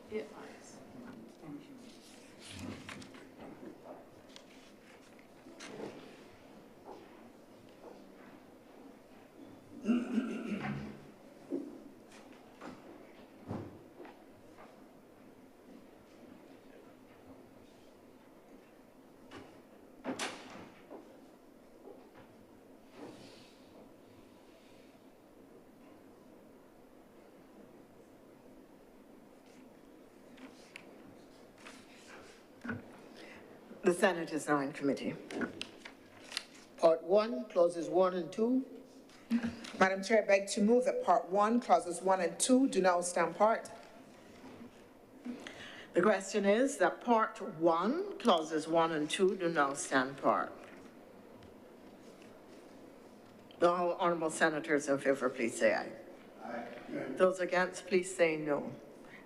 Speaker 6: The Senate is now in committee.
Speaker 7: Part 1, clauses 1 and 2.
Speaker 2: Madam Chair, I beg to move that Part 1, Clauses 1 and 2 do now stand part.
Speaker 6: The question is that Part 1, clauses 1 and 2 do now stand part. All honourable senators in favour, please say aye. Aye. Those against, please say no.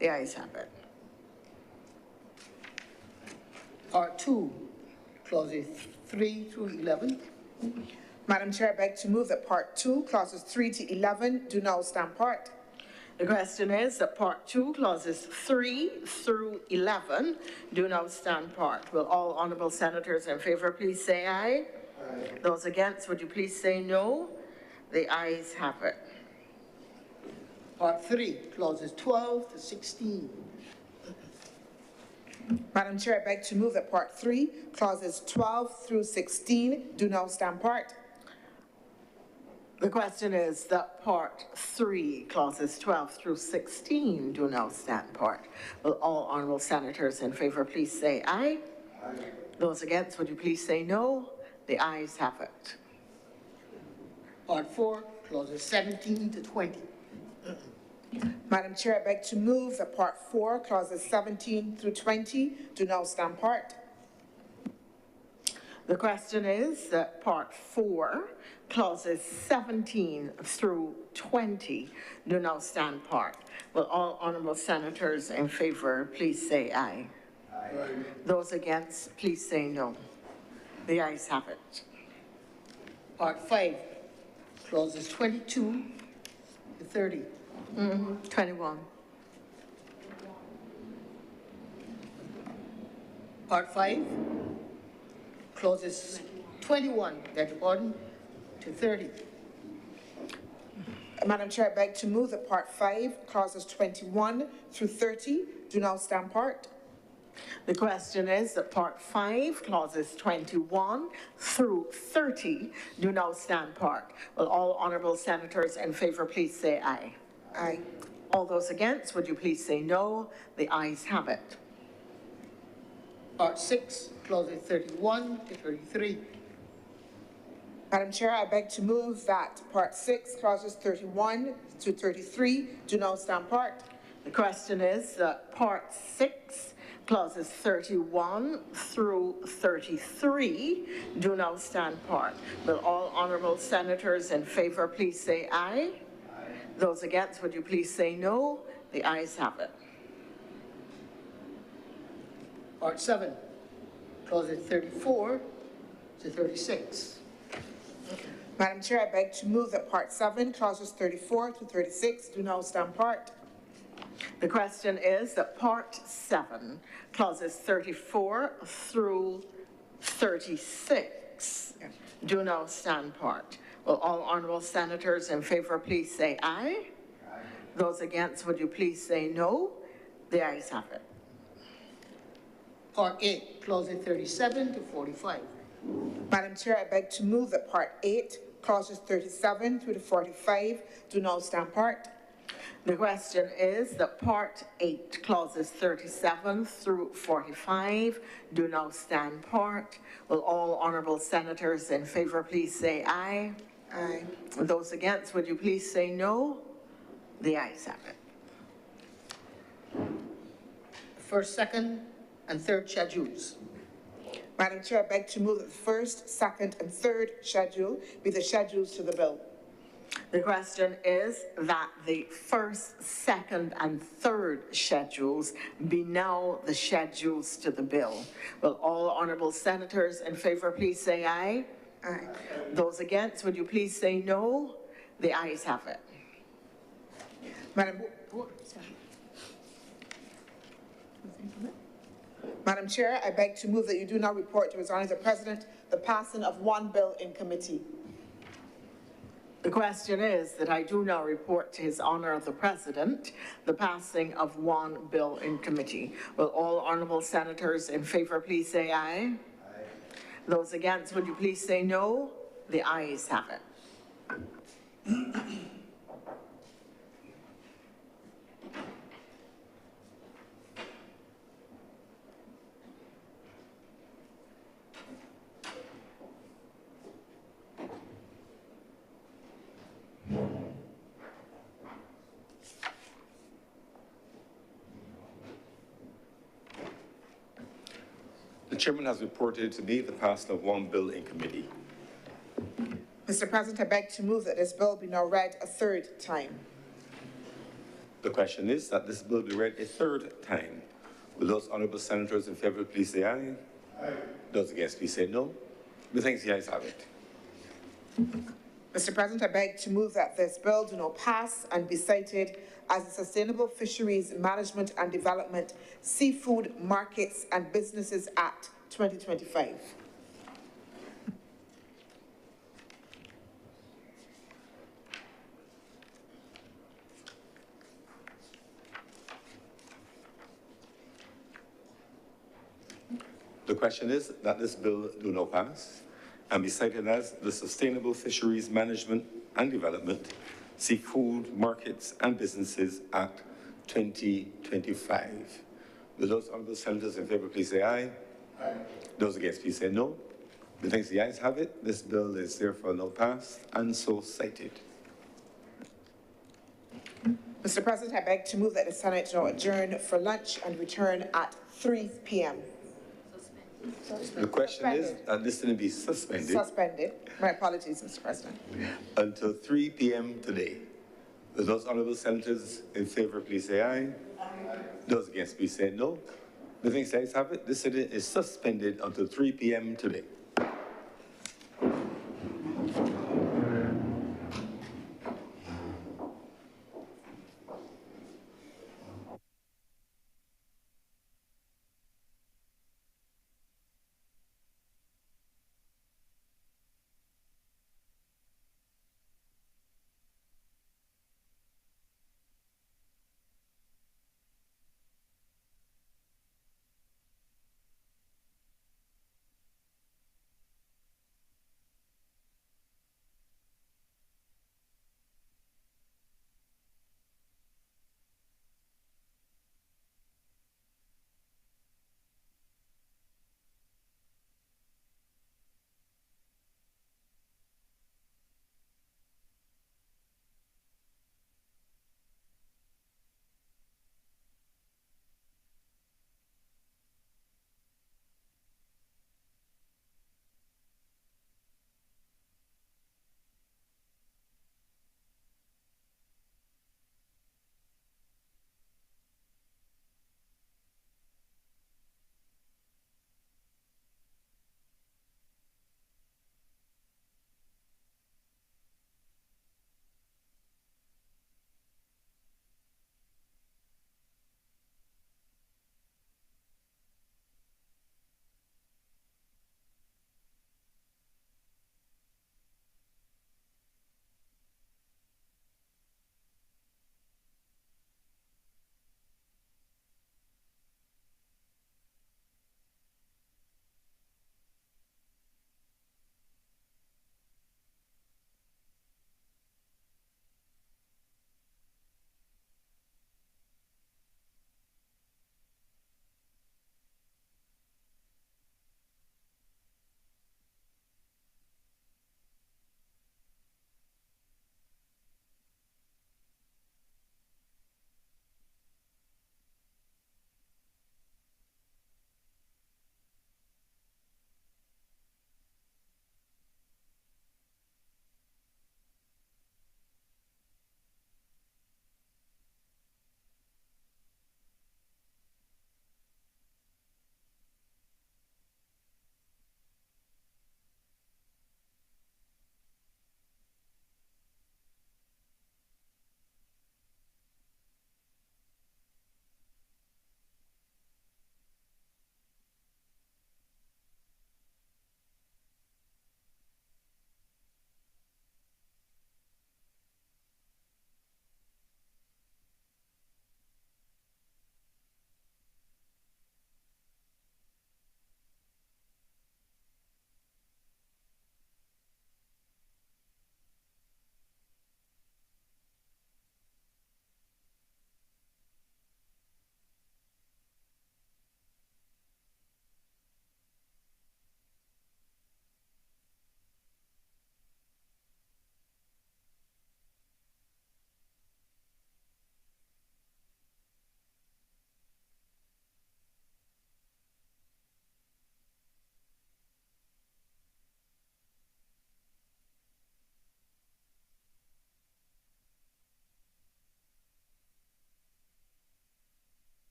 Speaker 6: The ayes have it.
Speaker 7: Part 2, clauses 3 through 11.
Speaker 2: Madam Chair, I beg to move that Part 2, Clauses 3 to 11 do now stand part.
Speaker 6: The question is that Part 2, clauses 3 through 11 do now stand part. Will all honourable senators in favour please say aye? Aye. Those against, would you please say no? The ayes have it.
Speaker 7: Part 3, clauses 12 to 16.
Speaker 2: Madam Chair, I beg to move that Part 3, Clauses 12 through 16 do now stand part.
Speaker 6: The question is that Part 3, clauses 12 through 16 do now stand part. Will all honourable senators in favour please say aye? Aye. Those against, would you please say no? The ayes have it.
Speaker 7: Part 4, clauses 17 to 20.
Speaker 2: Madam Chair, I beg to move that Part 4, Clauses 17 through 20 do now stand part.
Speaker 6: The question is that Part 4, clauses 17 through 20 do now stand part. Will all honourable senators in favour please say aye? Aye. Those against, please say no. The ayes have it.
Speaker 7: Part 5, clauses 22 to 30.
Speaker 6: 21.
Speaker 7: Part 5, clauses 21, beg your pardon, to 30.
Speaker 2: Madam Chair, I beg to move that Part 5, Clauses 21 through 30 do now stand part.
Speaker 6: The question is that Part 5, clauses 21 through 30 do now stand part. Will all honourable senators in favour please say aye?
Speaker 2: Aye.
Speaker 6: All those against, would you please say no? The ayes have it.
Speaker 7: Part 6, clauses 31 to 33.
Speaker 2: Madam Chair, I beg to move that Part 6, clauses 31 to 33 do now stand part.
Speaker 6: The question is that Part 6, clauses 31 through 33 do now stand part. Will all honourable senators in favour please say aye? Aye. Those against, would you please say no? The ayes have it.
Speaker 7: Part 7, clauses 34 to 36.
Speaker 2: Madam Chair, I beg to move that Part 7, clauses 34 to 36 do now stand part.
Speaker 6: The question is that Part 7, clauses 34 through 36 do now stand part. Will all honourable senators in favour please say aye? Aye. Those against, would you please say no? The ayes have it.
Speaker 7: Part 8, clauses 37 to 45.
Speaker 2: Madam Chair, I beg to move that Part 8, clauses 37 through to 45 do now stand part.
Speaker 6: The question is that Part 8, clauses 37 through 45 do now stand part. Will all honourable senators in favour please say aye?
Speaker 2: Aye.
Speaker 6: Those against, would you please say no? The ayes have it.
Speaker 7: First, second, and third schedules.
Speaker 2: Madam Chair, I beg to move that the first, second, and third schedule be the schedules to the bill.
Speaker 6: The question is that the first, second, and third schedules be now the schedules to the bill. Will all honourable senators in favour please say aye?
Speaker 2: Aye.
Speaker 6: Those against, would you please say no? The ayes have it.
Speaker 2: Madam Chair, I beg to move that you do not report to His Honour the President the passing of one bill in committee.
Speaker 6: The question is that I do now report to His Honour the President the passing of one bill in committee. Will all honourable senators in favour please say aye? Aye. Those against, would you please say no? The ayes have it.
Speaker 1: The chairman has reported to me the passing of one bill in committee.
Speaker 2: Mr. President, I beg to move that this bill be now read a third time.
Speaker 1: The question is that this bill be read a third time. Will those honourable senators in favour please say aye? Aye. Those against please say no. Methinks the ayes have it.
Speaker 2: Mr. President, I beg to move that this bill do not pass and be cited as the Sustainable Fisheries Management and Development Seafood Markets and Businesses Act 2025.
Speaker 1: The question is that this bill do not pass and be cited as the Sustainable Fisheries Management and Development Seafood Markets and Businesses Act 2025. Will those honourable senators in favour please say aye? Aye. Those against please say no. Methinks the ayes have it. This bill is therefore now passed and so cited.
Speaker 2: Mr. President, I beg to move that the Senate now adjourn for lunch and return at 3 p.m.
Speaker 1: The question is that this didn't be suspended.
Speaker 2: Suspended. My apologies, Mr. President.
Speaker 1: Until 3 p.m. today. Will those honourable senators in favour please say aye? Aye. Those against please say no. Methinks the ayes have it. This sitting is suspended until 3 p.m. today.